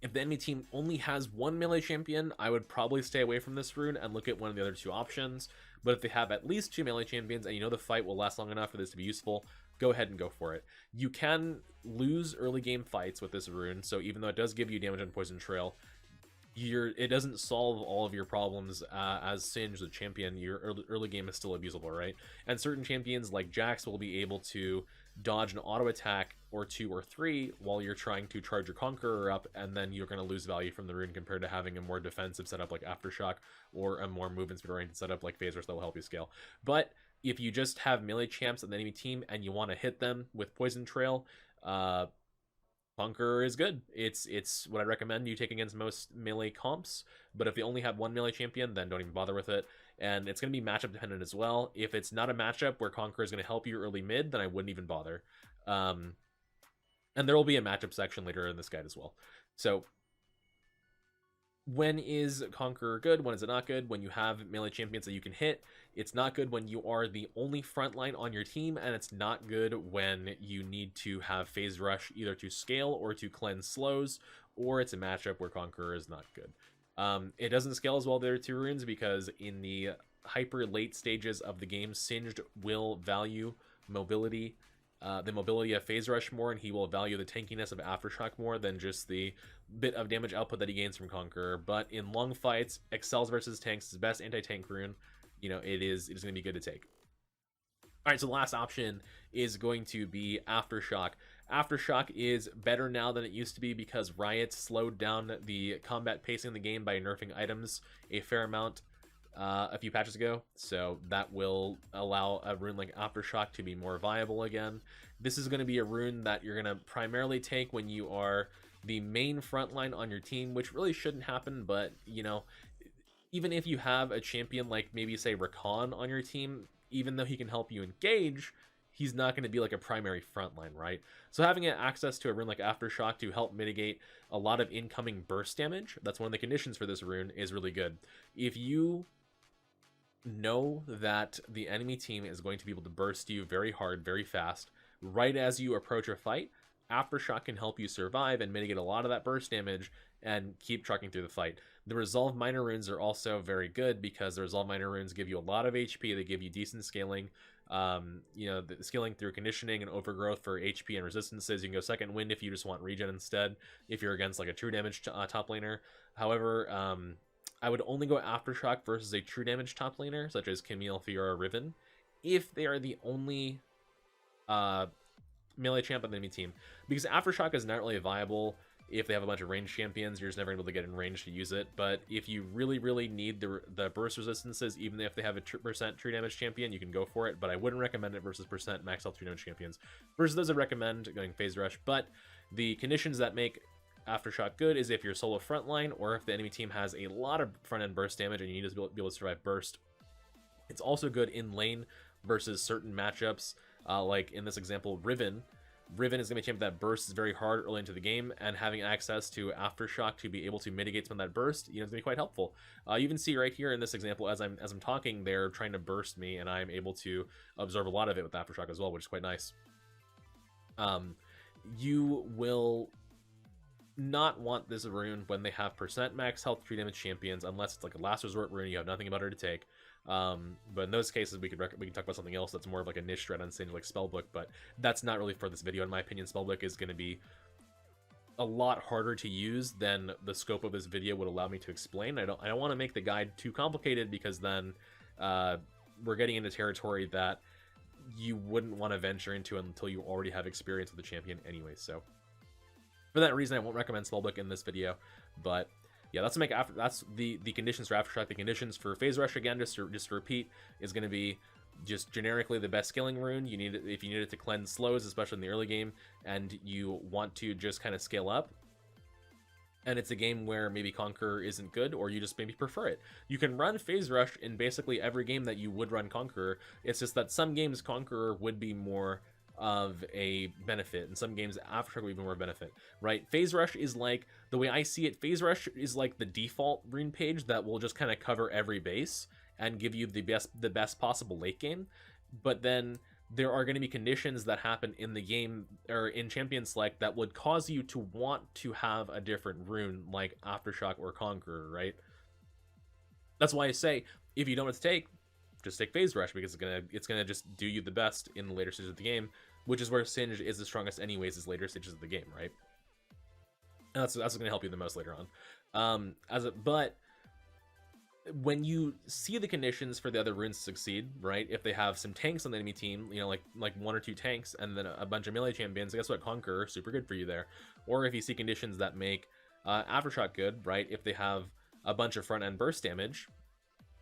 If the enemy team only has 1 melee champion, I would probably stay away from this rune and look at one of the other 2 options. But if they have at least 2 melee champions and the fight will last long enough for this to be useful, go ahead and go for it. You can lose early game fights with this rune, so even though it does give you damage on Poison Trail, it doesn't solve all of your problems as Singe, the champion. Your early game is still abusable, right? And certain champions like Jax will be able to dodge an auto attack or 2 or 3 while you're trying to charge your Conqueror up, and then you're going to lose value from the rune compared to having a more defensive setup like Aftershock or a more movement speed oriented setup like Phase Rush that will help you scale. But if you just have melee champs on the enemy team and you want to hit them with Poison Trail, Conqueror is good. It's what I recommend you take against most melee comps, but if they only have 1 melee champion, then don't even bother with it. And it's going to be matchup dependent as well. If it's not a matchup where Conqueror is going to help you early mid, then I wouldn't even bother. And there will be a matchup section later in this guide as well. So when is Conqueror good? When is it not good? When you have melee champions that you can hit. It's not good when you are the only frontline on your team, and it's not good when you need to have Phase Rush either to scale or to cleanse slows, or it's a matchup where Conqueror is not good. It doesn't scale as well the other two runes because in the hyper late stages of the game, Singed will value mobility, the mobility of Phase Rush more, and he will value the tankiness of Aftershock more than just the bit of damage output that he gains from Conqueror. But in long fights, excels versus tanks, his best anti-tank rune, you know, it is going to be good to take. All right, so the last option is going to be Aftershock. Aftershock is better now than it used to be because Riot slowed down the combat pacing of the game by nerfing items a fair amount a few patches ago, so that will allow a rune like Aftershock to be more viable again. This is going to be a rune that you're going to primarily take when you are the main frontline on your team, which really shouldn't happen, but, you know, even if you have a champion like maybe, say, Rakan on your team, even though he can help you engage, he's not going to be like a primary frontline, right? So having access to a rune like Aftershock to help mitigate a lot of incoming burst damage, that's one of the conditions for this rune, is really good. If you know that the enemy team is going to be able to burst you very hard, very fast, right as you approach a fight, Aftershock can help you survive and mitigate a lot of that burst damage and keep trucking through the fight. The Resolve Minor runes are also very good because the Resolve Minor runes give you a lot of HP, they give you decent scaling, you know, the scaling through conditioning and overgrowth for HP and resistances. You can go Second Wind if you just want regen instead, if you're against like a true damage top laner. However, I would only go Aftershock versus a true damage top laner, such as Camille, Fiora, Riven, if they are the only melee champ on the enemy team. Because Aftershock is not really viable if they have a bunch of ranged champions. You're just never able to get in range to use it. But if you really, really need the burst resistances, even if they have a percent true damage champion, you can go for it. But I wouldn't recommend it versus percent max health true damage champions. Versus those, I recommend going Phase Rush. But the conditions that make Aftershock good is if you're solo frontline, or if the enemy team has a lot of front end burst damage and you need to be able to survive burst. It's also good in lane versus certain matchups, like in this example, Riven. Riven is going to be a champion that bursts very hard early into the game, and having access to Aftershock to be able to mitigate some of that burst, you know, is going to be quite helpful. You can see right here in this example, as I'm talking, they're trying to burst me, and I'm able to absorb a lot of it with Aftershock as well, which is quite nice. You will not want this rune when they have percent max health true damage champions, unless it's like a last resort rune, you have nothing about her to take. But in those cases, we can talk about something else that's more of like a niche threat on Singed, like Spellbook, but that's not really for this video. In my opinion, Spellbook is going to be a lot harder to use than the scope of this video would allow me to explain. I don't want to make the guide too complicated, because then we're getting into territory that you wouldn't want to venture into until you already have experience with the champion anyway. So for that reason, I won't recommend Spellbook in this video. But yeah, that's the conditions for Aftershock. The conditions for Phase Rush, again, just to repeat, is going to be just generically the best scaling rune. You need it if you need it to cleanse slows, especially in the early game, and you want to just kind of scale up. And it's a game where maybe Conqueror isn't good, or you just maybe prefer it. You can run Phase Rush in basically every game that you would run Conqueror. It's just that some games Conqueror would be more of a benefit, and some games Aftershock would be more benefit, right? Phase Rush is like, the way I see it, Phase Rush is like the default rune page that will just kind of cover every base and give you the best possible late game. But then there are going to be conditions that happen in the game or in champion select that would cause you to want to have a different rune like Aftershock or Conqueror, right? That's why I say, if you don't know what to take, just take Phase Rush, because it's gonna just do you the best in the later stages of the game, which is where Singed is the strongest anyways, is later stages of the game, right? And that's gonna help you the most later on. But when you see the conditions for the other runes to succeed, right? If they have some tanks on the enemy team, you know, like 1 or 2 tanks, and then a bunch of melee champions, guess what? Conqueror, super good for you there. Or if you see conditions that make Aftershock good, right? If they have a bunch of front end burst damage,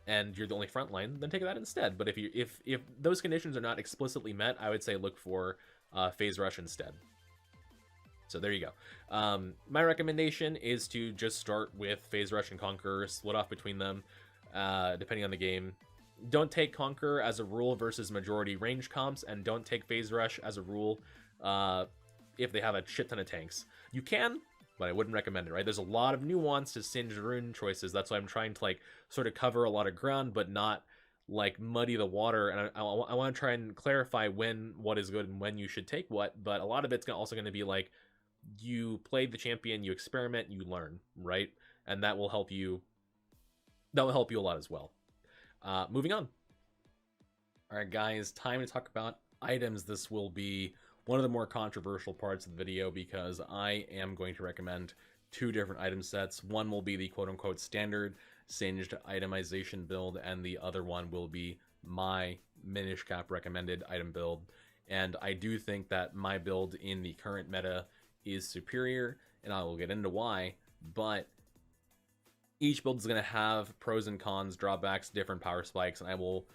and you're the only front line, then take that instead. But if those conditions are not explicitly met, I would say look for Phase Rush instead. So there you go. My recommendation is to just start with Phase Rush and Conqueror, split off between them, depending on the game. Don't take Conqueror as a rule versus majority range comps, and don't take Phase Rush as a rule if they have a shit ton of tanks. You can, but I wouldn't recommend it, right? There's a lot of nuance to Singed rune choices. That's why I'm trying to like sort of cover a lot of ground, but not like muddy the water. And I want to try and clarify what is good and when you should take what. But a lot of it's also going to be like, you play the champion, you experiment, you learn, right? And that will help you. That will help you a lot as well. Moving on. All right, guys, time to talk about items. This will be one of the more controversial parts of the video because I am going to recommend two different item sets. One will be the quote-unquote standard singed itemization build, and the other one will be my Minish Cap recommended item build. And I do think that my build in the current meta is superior, and I will get into why, but each build is going to have pros and cons, drawbacks, different power spikes, and I will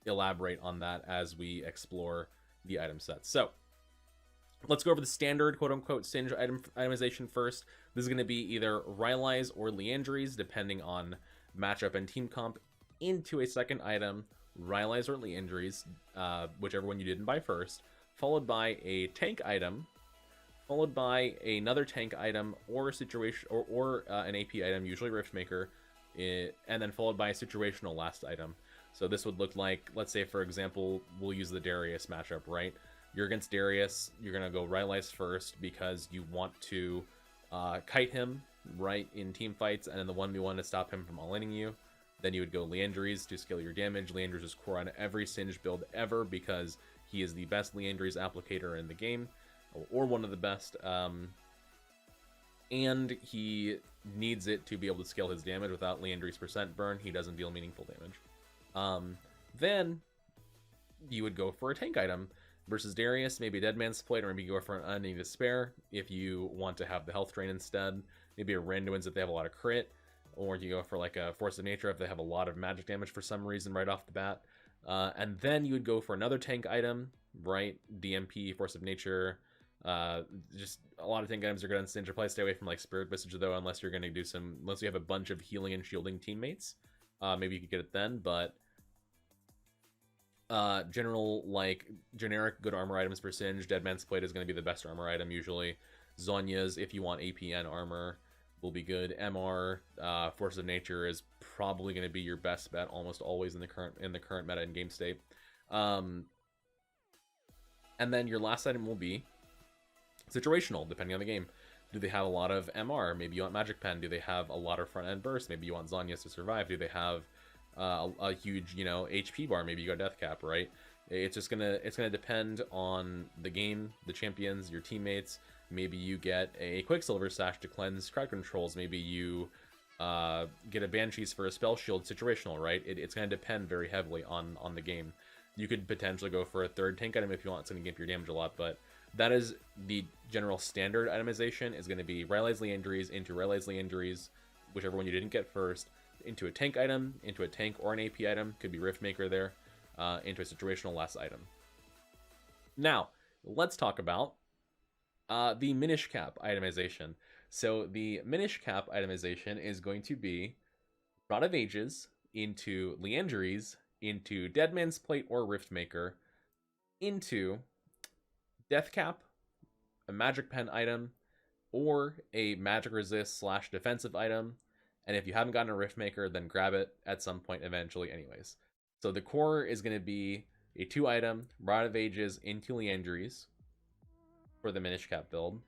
elaborate on that as we explore the item sets. So let's go over the standard quote-unquote singed itemization first. This is going to be either Rylai's or Liandry's, depending on matchup and team comp, into a second item, Rylai's or Liandry's, whichever one you didn't buy first, followed by a tank item, followed by another tank item or a situation or an AP item, usually Riftmaker, and then followed by a situational last item. So this would look like, let's say for example, we'll use the Darius matchup, right? You're against Darius, you're gonna go Rylai's first because you want to kite him, right, in team fights, and then the 1v1 to stop him from all-inning you. Then you would go Liandry's to scale your damage. Liandry's is core on every Singed build ever because he is the best Liandry's applicator in the game, or one of the best, and he needs it to be able to scale his damage. Without Liandry's percent burn, he doesn't deal meaningful damage. Then you would go for a tank item versus Darius, maybe a Dead Man's Plate, or maybe you go for an Unending Despair if you want to have the health drain instead. Maybe a Randuin's if they have a lot of crit, or you go for like a Force of Nature if they have a lot of magic damage for some reason right off the bat. And then you would go for another tank item, right? DMP, Force of Nature. Just a lot of tank items are good on Singed. Probably stay away from like Spirit Visage though, unless you're going to do unless you have a bunch of healing and shielding teammates. Maybe you could get it then, but generic good armor items for Singed. Dead Man's Plate is going to be the best armor item usually. Zonya's, if you want AP and armor, will be good. MR, Force of Nature is probably going to be your best bet almost always in the current meta and game state. And then your last item will be situational, depending on the game. Do they have a lot of MR? Maybe you want Magic Pen. Do they have a lot of front end burst? Maybe you want Zonya's to survive. Do they have a huge, HP bar? Maybe you go Death Cap, right? It's gonna depend on the game, the champions, your teammates. Maybe you get a Quicksilver Sash to cleanse crowd controls. Maybe you get a Banshees for a spell shield situational, right? It's gonna depend very heavily on the game. You could potentially go for a third tank item if you want. It's gonna give your damage a lot, but that is the general standard itemization. Is going to be Rylai's Liandry's into Rylai's Liandry's, whichever one you didn't get first, into a tank item, into a tank or an AP item, could be Riftmaker there, into a situational last item. Now, let's talk about the Minish Cap itemization. So the Minish Cap itemization is going to be Rod of Ages into Liandry's, into Dead Man's Plate or Riftmaker, into Death Cap, a Magic Pen item, or a Magic Resist / defensive item. And if you haven't gotten a Riftmaker, then grab it at some point eventually anyways. So the core is going to be a 2-item Rod of Ages into Liandry's for the Minish Cap build.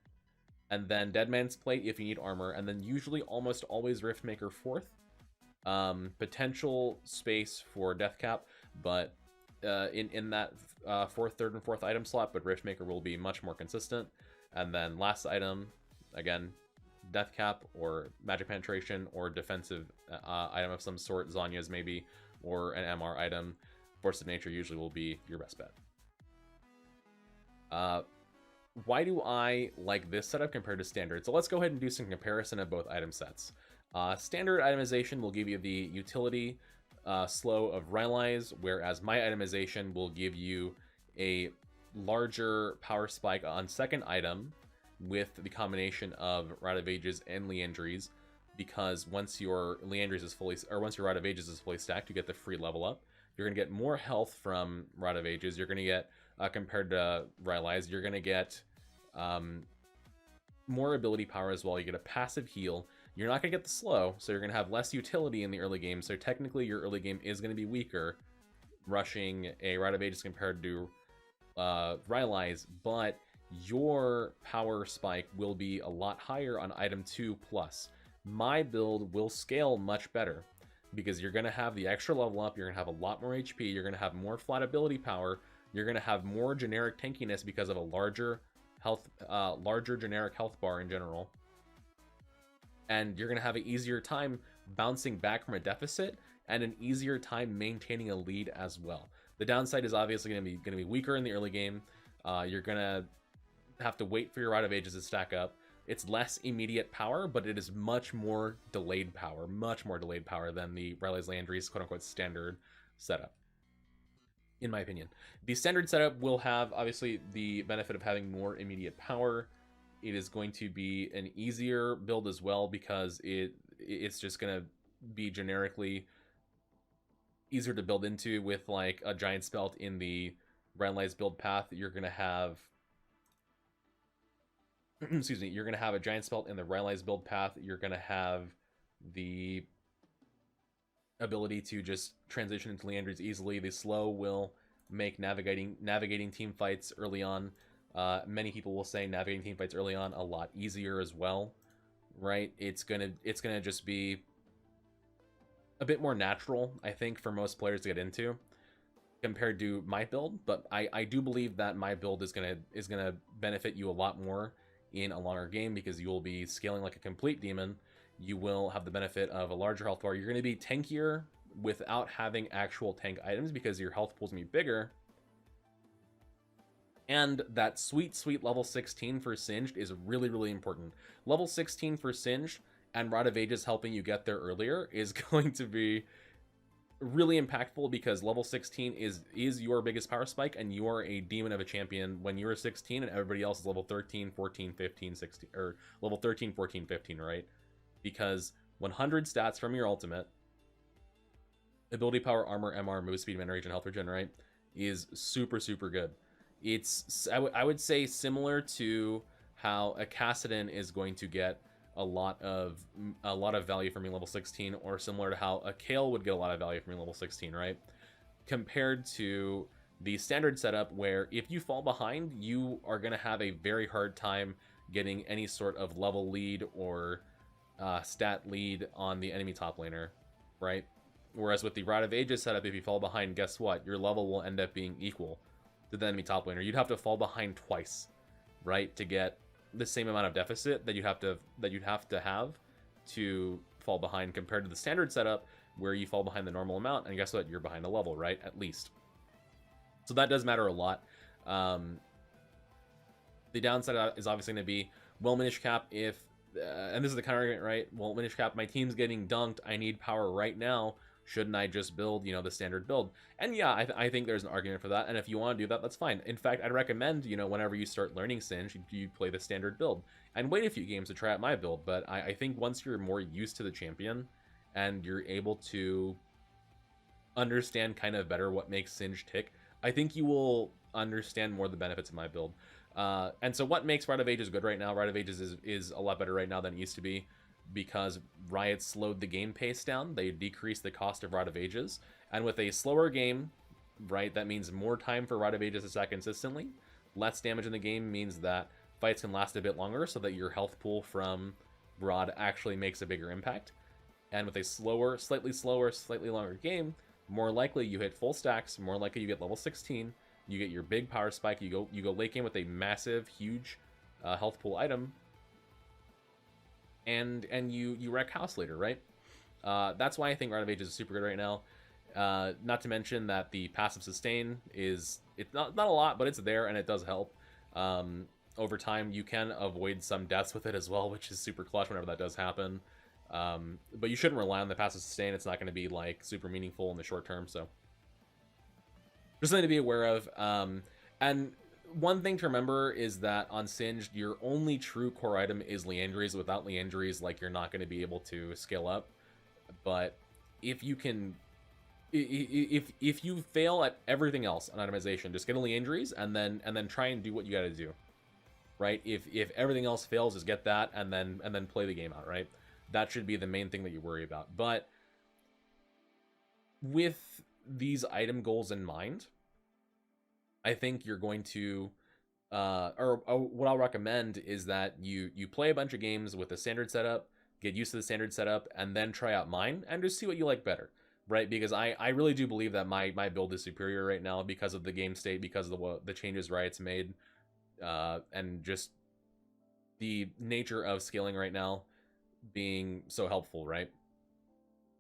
And then Dead Man's Plate if you need armor. And then usually almost always Riftmaker 4th. Potential space for Death Cap, but in that 4th, 3rd, and 4th item slot, but Riftmaker will be much more consistent. And then last item, again, Death Cap or Magic Penetration or defensive item of some sort, Zonya's maybe, or an MR item. Force of Nature usually will be your best bet. Why do I like this setup compared to standard? So let's go ahead and do some comparison of both item sets. Standard itemization will give you the utility slow of Rylai's, whereas my itemization will give you a larger power spike on second item with the combination of Rod of Ages and Liandry's, because once your Liandry's is fully, or once your Rod of Ages is fully stacked, you get the free level up. You're gonna get more health from Rod of Ages. You're gonna get compared to Rylai's, you're gonna get more ability power as well. You get a passive heal. You're not going to get the slow, so you're going to have less utility in the early game. So technically, your early game is going to be weaker, rushing a Rod of Ages compared to Rylai's, but your power spike will be a lot higher on item 2 plus. My build will scale much better because you're going to have the extra level up, you're going to have a lot more HP, you're going to have more flat ability power, you're going to have more generic tankiness because of a larger generic health bar in general. And you're going to have an easier time bouncing back from a deficit and an easier time maintaining a lead as well. The downside is obviously going to be weaker in the early game. You're going to have to wait for your Rite of Ages to stack up. It's less immediate power, but it is much more delayed power than the Riley's Landry's quote-unquote standard setup, in my opinion. The standard setup will have, obviously, the benefit of having more immediate power. It is going to be an easier build as well because it's just going to be generically easier to build into with like a giant spelt in the Riley's build path. You're going to have excuse me, you're going to have a giant spelt in the Riley's build path. You're going to have the ability to just transition into Leandry's easily. The slow will make navigating team fights early on. Many people will say navigating team fights early on a lot easier as well, right? It's gonna just be a bit more natural, I think, for most players to get into compared to my build. But I do believe that my build is gonna benefit you a lot more in a longer game because you will be scaling like a complete demon. You will have the benefit of a larger health bar. You're going to be tankier without having actual tank items because your health pool's going to be bigger. And that sweet level 16 for Singed is really, really important. Level 16 for Singed and Rite of Ages helping you get there earlier is going to be really impactful because level 16 is your biggest power spike, and you are a demon of a champion when you're 16 and everybody else is level 13, 14, 15, 16, or level 13, 14, 15, right? Because 100 stats from your ultimate, ability power, armor, MR, move speed, mana rage, and health regenerate is super good. It's I would say similar to how a Cassidon is going to get a lot of value from your level 16, or similar to how a Kale would get a lot of value from your level 16, right? Compared to the standard setup where if you fall behind, you are going to have a very hard time getting any sort of level lead or stat lead on the enemy top laner, right? Whereas with the Rite of Ages setup, if you fall behind, guess what? Your level will end up being equal to the enemy top laner. You'd have to fall behind twice, right, to get the same amount of deficit that you'd have to have to fall behind, compared to the standard setup where you fall behind the normal amount, and guess what? You're behind a level, right? At least. So that does matter a lot. The downside is obviously going to be, well, Minish Cap, if and this is the counter argument, right? Well, Minish Cap, my team's getting dunked, I need power right now. Shouldn't I just build, the standard build? And yeah, I think there's an argument for that. And if you want to do that, that's fine. In fact, I'd recommend, whenever you start learning Singe, you play the standard build and wait a few games to try out my build. But I think once you're more used to the champion and you're able to understand kind of better what makes Singe tick, I think you will understand more the benefits of my build. And so what makes Rite of Ages good right now? Rite of Ages is a lot better right now than it used to be, because Riot slowed the game pace down. They decreased the cost of Rite of Ages. And with a slower game, right, that means more time for Rite of Ages to stack consistently. Less damage in the game means that fights can last a bit longer, so that your health pool from Rod actually makes a bigger impact. And with a slightly longer game, more likely you hit full stacks, more likely you get level 16, you get your big power spike, you go late game with a massive, huge health pool item, and you wreck house later, right? That's why I think Rite of Ages is super good right now. Not to mention that the passive sustain it's not a lot, but it's there and it does help. Over time, you can avoid some deaths with it as well, which is super clutch whenever that does happen. But you shouldn't rely on the passive sustain. It's not going to be like super meaningful in the short term, so just something to be aware of. And one thing to remember is that on Singed, your only true core item is Leandry's. Without Leandry's, like, you're not going to be able to scale up. But if you can, if you fail at everything else on itemization, just get a Leandry's and then try and do what you got to do, right? If everything else fails, just get that and then play the game out, right? That should be the main thing that you worry about. But with these item goals in mind, I think you're going to what I'll recommend is that you play a bunch of games with a standard setup, get used to the standard setup, and then try out mine and just see what you like better, right? Because I really do believe that my build is superior right now because of the game state, because of the changes Riot's made, and just the nature of scaling right now being so helpful, right?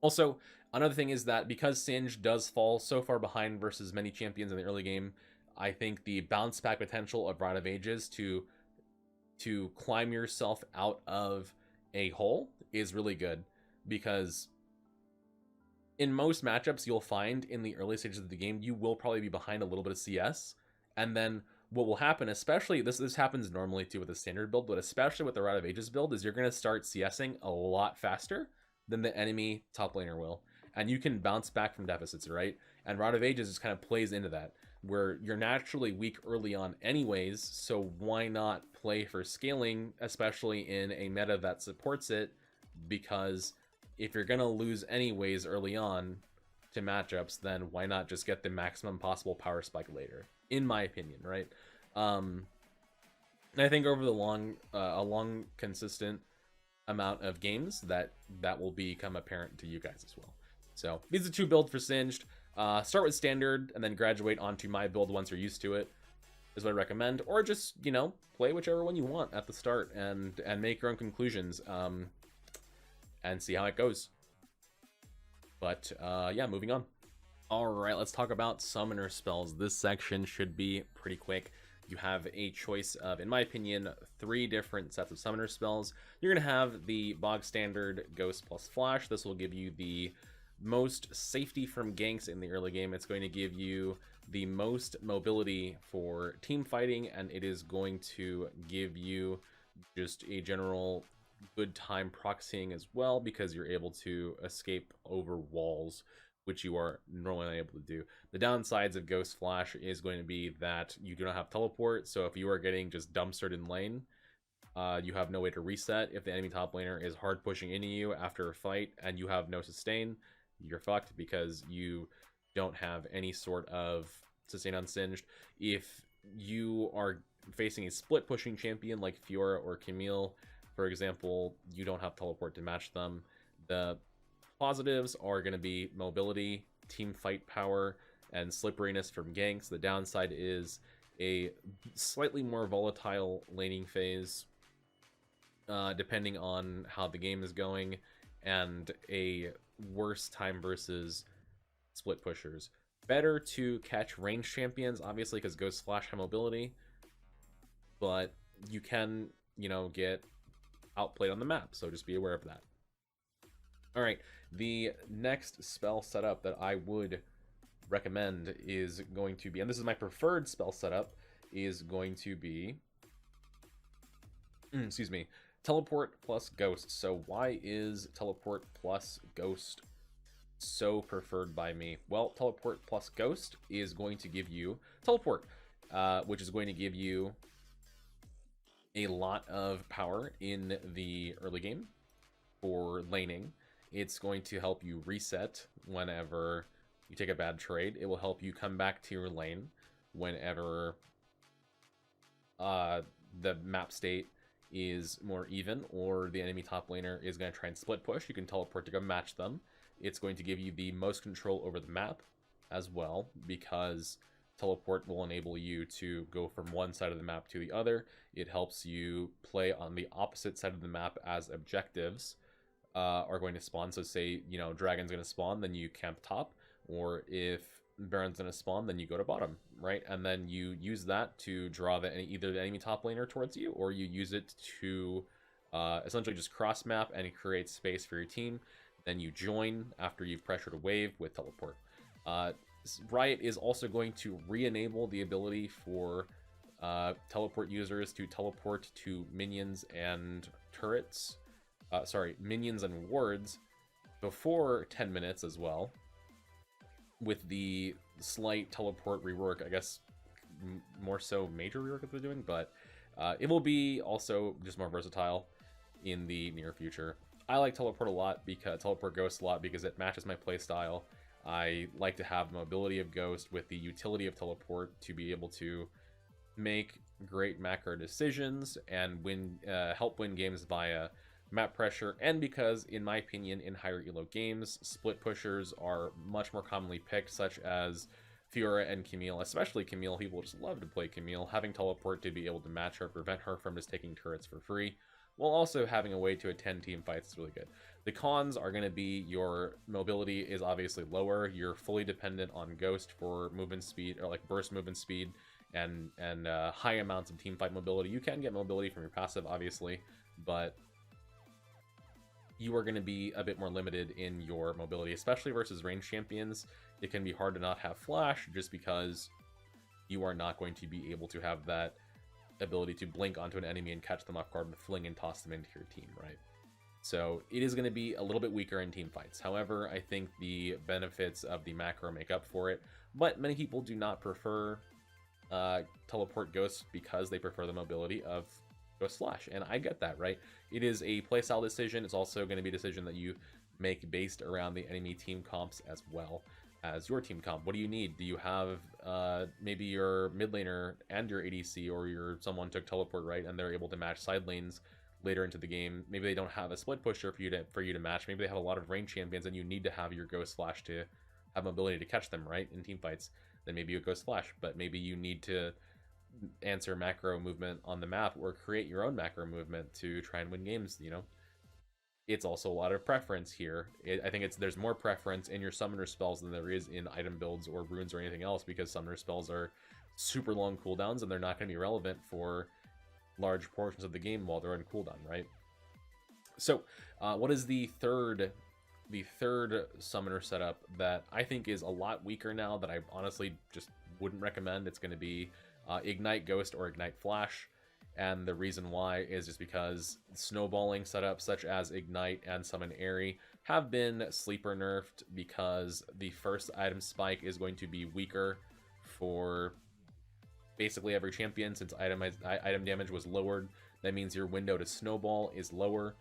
Also, another thing is that because Singed does fall so far behind versus many champions in the early game, I think the bounce back potential of Rite of Ages to climb yourself out of a hole is really good, because in most matchups you'll find in the early stages of the game you will probably be behind a little bit of CS, and then what will happen, especially this happens normally too with a standard build, but especially with the Rite of Ages build, is you're going to start CSing a lot faster than the enemy top laner will, and you can bounce back from deficits, right? And Rite of Ages just kind of plays into that, where you're naturally weak early on anyways, so why not play for scaling, especially in a meta that supports it? Because if you're gonna lose anyways early on to matchups, then why not just get the maximum possible power spike later, in my opinion, right? And I think over the a long consistent amount of games that will become apparent to you guys as well. So these are two builds for Singed. Start with standard and then graduate onto my build once you're used to it, is what I recommend. Or just, you know, play whichever one you want at the start and make your own conclusions, and see how it goes. But yeah, moving on. All right, let's talk about summoner spells. This section should be pretty quick. You have a choice of, in my opinion, 3 different sets of summoner spells. You're gonna have the bog standard Ghost plus Flash. This will give you the most safety from ganks in the early game. It's going to give you the most mobility for team fighting, and it is going to give you just a general good time proxying as well, because you're able to escape over walls, which you are normally not able to do. The downsides of Ghost Flash is going to be that you do not have teleport, so if you are getting just dumpstered in lane, you have no way to reset. If the enemy top laner is hard pushing into you after a fight and you have no sustain, you're fucked, because you don't have any sort of sustain on Singed. If you are facing a split pushing champion like Fiora or Camille, for example, you don't have teleport to match them. The positives are going to be mobility, team fight power, and slipperiness from ganks. The downside is a slightly more volatile laning phase, depending on how the game is going, and a worse time versus split pushers. Better to catch ranged champions, obviously, because Ghost Flash have mobility, but you can, you know, get outplayed on the map, so just be aware of that. All right, the next spell setup that I would recommend is going to be, and this is my preferred spell setup, is going to be, excuse me, Teleport plus Ghost. So why is Teleport plus Ghost so preferred by me? Well, Teleport plus Ghost is going to give you Teleport, which is going to give you a lot of power in the early game for laning. It's going to help you reset whenever you take a bad trade. It will help you come back to your lane whenever the map state is more even, or the enemy top laner is going to try and split push. You can teleport to go match them. It's going to give you the most control over the map as well, because teleport will enable you to go from one side of the map to the other. It helps you play on the opposite side of the map as objectives are going to spawn. So say, you know, Dragon's going to spawn, then you camp top, or if Baron's going to spawn, then you go to bottom, right? And then you use that to draw either the enemy top laner towards you, or you use it to essentially just cross map and create space for your team. Then you join after you've pressured a wave with teleport. Riot is also going to re-enable the ability for teleport users to teleport to minions and turrets. Minions and wards before 10 minutes as well, with the slight teleport rework, I guess more so major rework that they're doing, but it will be also just more versatile in the near future. I like teleport a lot, because teleport Ghost a lot, because it matches my playstyle. I like to have the mobility of Ghost with the utility of teleport to be able to make great macro decisions and help win games via map pressure, and because, in my opinion, in higher elo games, split pushers are much more commonly picked, such as Fiora and Camille, especially Camille. People just love to play Camille. Having teleport to be able to match her, prevent her from just taking turrets for free, while also having a way to attend team fights is really good. The cons are going to be your mobility is obviously lower. You're fully dependent on Ghost for movement speed, or like burst movement speed, and high amounts of team fight mobility. You can get mobility from your passive, obviously, but you are going to be a bit more limited in your mobility, especially versus ranged champions. It can be hard to not have flash just because you are not going to be able to have that ability to blink onto an enemy and catch them off guard with fling and toss them into your team, right? So it is going to be a little bit weaker in team fights. However, I think the benefits of the macro make up for it, but many people do not prefer teleport Ghost because they prefer the mobility of Ghost Flash, and I get that, right? It is a playstyle decision. It's also going to be a decision that you make based around the enemy team comps as well as your team comp. What do you need? Do you have maybe your mid laner and your ADC, or someone took teleport, right, and they're able to match side lanes later into the game? Maybe they don't have a split pusher for you to match. Maybe they have a lot of range champions and you need to have your Ghost Flash to have mobility to catch them, right, in team fights. Then maybe you Ghost Flash, but maybe you need to answer macro movement on the map or create your own macro movement to try and win games. You know, it's also a lot of preference here. I think there's more preference in your summoner spells than there is in item builds or runes or anything else, because summoner spells are super long cooldowns and they're not going to be relevant for large portions of the game while they're in cooldown, right? So what is the third summoner setup that I think is a lot weaker now, that I honestly just wouldn't recommend? It's going to be Ignite Ghost or Ignite Flash, and the reason why is just because snowballing setups such as Ignite and Summon Airy have been sleeper nerfed, because the first item spike is going to be weaker for basically every champion. Since item damage was lowered, that means your window to snowball is lower,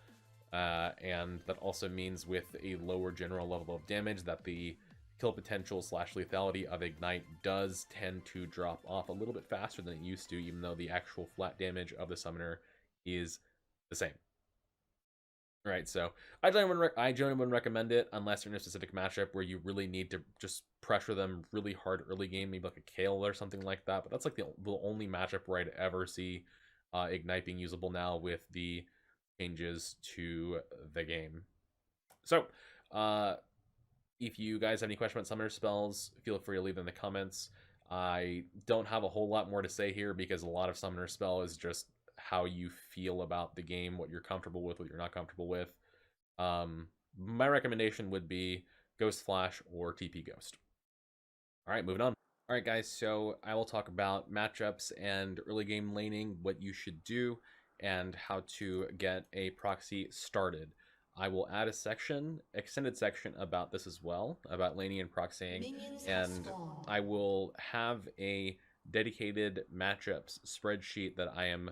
and that also means with a lower general level of damage that the kill potential / lethality of Ignite does tend to drop off a little bit faster than it used to, even though the actual flat damage of the summoner is the same. Right, so I generally wouldn't recommend it unless you're in a specific matchup where you really need to just pressure them really hard early game, maybe like a Kale or something like that. But that's like the only matchup where I'd ever see Ignite being usable now with the changes to the game. So if you guys have any questions about summoner spells, feel free to leave them in the comments. I don't have a whole lot more to say here, because a lot of summoner spell is just how you feel about the game, what you're comfortable with, what you're not comfortable with. My recommendation would be Ghost Flash or TP Ghost. All right, moving on. All right, guys, so I will talk about matchups and early game laning, what you should do, and how to get a proxy started. I will add a extended section about this as well, about laning and proxying, and I will have a dedicated matchups spreadsheet that I am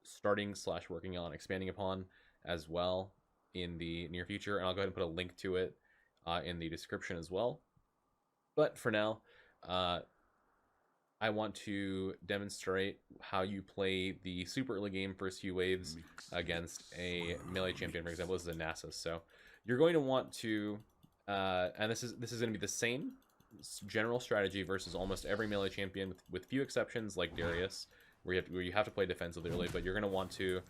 starting / working on expanding upon as well in the near future, and I'll go ahead and put a link to it in the description as well. But for now, I want to demonstrate how you play the super early game first few waves against a melee champion. For example, this is a Nasus. So you're going to want to, and this is going to be the same general strategy versus almost every melee champion, with few exceptions like Darius, where you have to play defensively early. But you're going to want to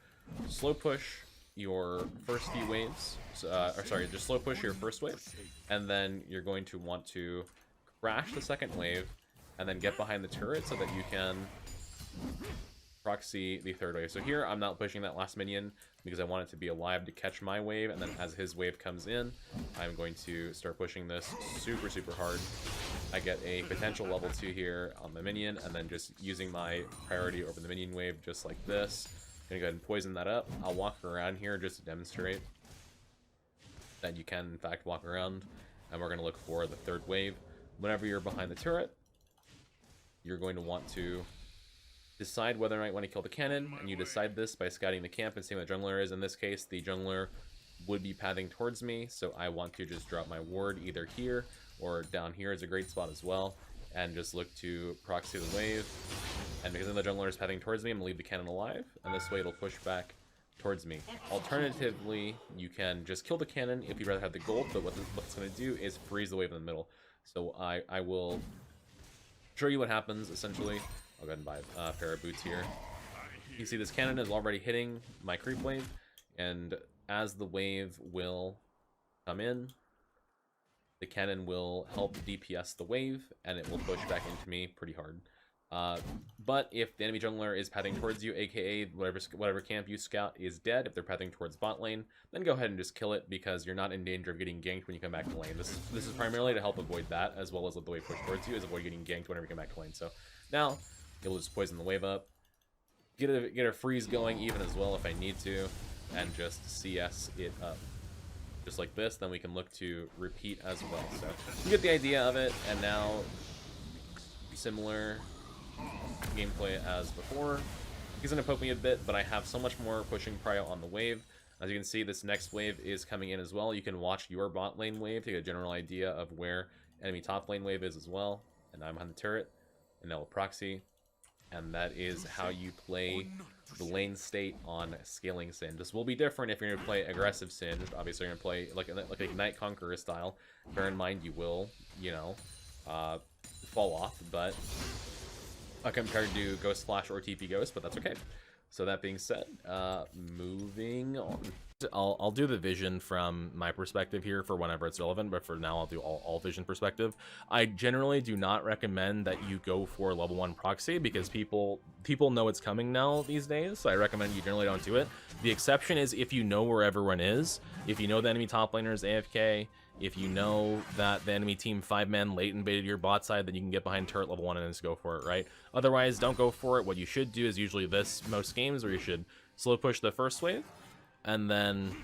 slow push your first few waves, just slow push your first wave, and then you're going to want to crash the second wave, and then get behind the turret so that you can proxy the third wave. So here I'm not pushing that last minion because I want it to be alive to catch my wave, and then as his wave comes in, I'm going to start pushing this super hard. I get a potential level 2 here on the minion, and then just using my priority over the minion wave just like this. I'm gonna go ahead and poison that up. I'll walk around here just to demonstrate that you can in fact walk around, and we're gonna look for the third wave. Whenever you're behind the turret, you're going to want to decide whether or not you want to kill the cannon, and you decide this by scouting the camp and seeing what the jungler is. In this case, the jungler would be pathing towards me, so I want to just drop my ward either here or down here is a great spot as well, and just look to proxy the wave, And because the jungler is pathing towards me, I'm gonna leave the cannon alive, and this way it'll push back towards me. Alternatively, you can just kill the cannon if you'd rather have the gold, but what it's gonna do is freeze the wave in the middle. So I will show you what happens, essentially. I'll go ahead and buy a pair of boots here. You see this cannon is already hitting my creep wave, and as the wave will come in, the cannon will help DPS the wave, and it will push back into me pretty hard. But if the enemy jungler is pathing towards you, aka whatever camp you scout is dead, if they're pathing towards bot lane, then go ahead and just kill it, because you're not in danger of getting ganked when you come back to lane. This is primarily to help avoid that, as well as let the wave push towards you, is avoid getting ganked whenever you come back to lane. So now you'll just poison the wave up, get a freeze going even as well if I need to, and just CS it up. Just like this, then we can look to repeat as well. So you get the idea of it, and now similar gameplay as before. He's gonna poke me a bit, but I have so much more pushing prio on the wave. As you can see, this next wave is coming in as well. You can watch your bot lane wave to get a general idea of where enemy top lane wave is as well. And I'm behind the turret, and now we'll proxy. And that is how you play the lane state on Scaling Sin. This will be different if you're going to play aggressive Sin. Obviously, you're going to play like a Ignite Conqueror style. Bear in mind, you will, you know, fall off, but compared to Ghost Flash or TP Ghost, but that's okay. So that being said, moving on. I'll do the vision from my perspective here for whenever it's relevant, but for now I'll do all vision perspective. I generally do not recommend that you go for level 1 proxy, because people know it's coming now these days, so I recommend you generally don't do it. The exception is if you know where everyone is, if you know the enemy top laner is AFK, if you know that the enemy team 5-man late invaded your bot side, then you can get behind turret level 1 and just go for it, right? Otherwise, don't go for it. What you should do is usually this most games, where you should slow push the first wave, and then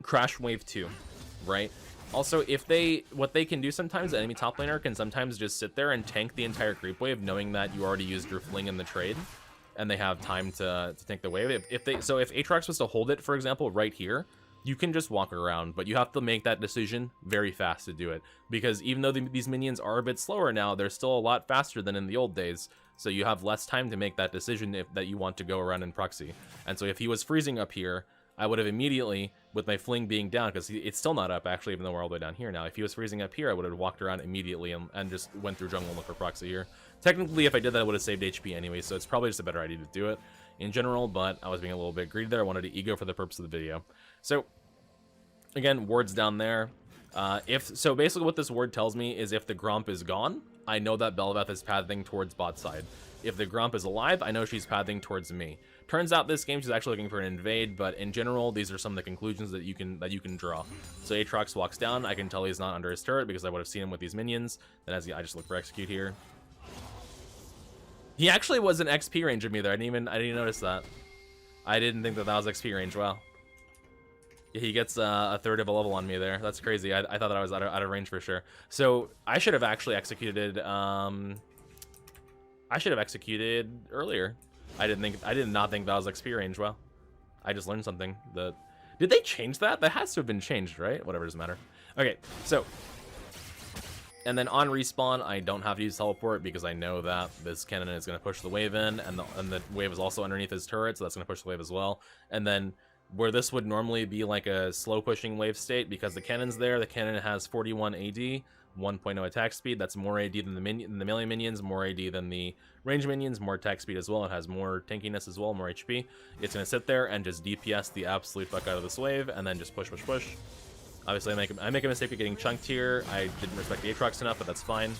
crash wave 2, right? Also, what they can do sometimes, the enemy top laner can sometimes just sit there and tank the entire creep wave, knowing that you already used your fling in the trade, and they have time to tank the wave. If Aatrox was to hold it, for example, right here, you can just walk around, but you have to make that decision very fast to do it, because even though these minions are a bit slower now, they're still a lot faster than in the old days. So you have less time to make that decision that you want to go around and proxy. And so if he was freezing up here, I would have immediately, with my fling being down, because it's still not up actually, even though we're all the way down here now. If he was freezing up here, I would have walked around immediately and just went through jungle and looked for proxy here. Technically, if I did that, I would have saved HP anyway, so it's probably just a better idea to do it in general, but I was being a little bit greedy there. I wanted to ego for the purpose of the video. So again, wards down there. So basically what this ward tells me is if the Grump is gone, I know that Bel'Veth is pathing towards bot side. If the Grump is alive, I know she's pathing towards me. Turns out this game she's actually looking for an invade, but in general, these are some of the conclusions that you can draw. So Aatrox walks down, I can tell he's not under his turret because I would have seen him with these minions. Then I just look for execute here. He actually was an XP range of me there. I didn't notice that. I didn't think that was XP range. Wow. He gets a third of a level on me there. That's crazy. I thought that I was out of range for sure. So I should have actually executed. I should have executed earlier. I did not think that was XP range. Well, I just learned something. Did they change that? That has to have been changed, right? Whatever, doesn't matter. Okay, so and then on respawn, I don't have to use teleport because I know that this cannon is going to push the wave in, and the wave is also underneath his turret, so that's going to push the wave as well. And then where this would normally be like a slow pushing wave state, because the cannon's there, the cannon has 41 AD, 1.0 attack speed. That's more AD than the melee minions, more AD than the range minions, more attack speed as well. It has more tankiness as well, more HP. It's going to sit there and just DPS the absolute fuck out of this wave, and then just push, push, push. Obviously, I make a mistake of getting chunked here. I didn't respect the Aatrox enough, but that's fine.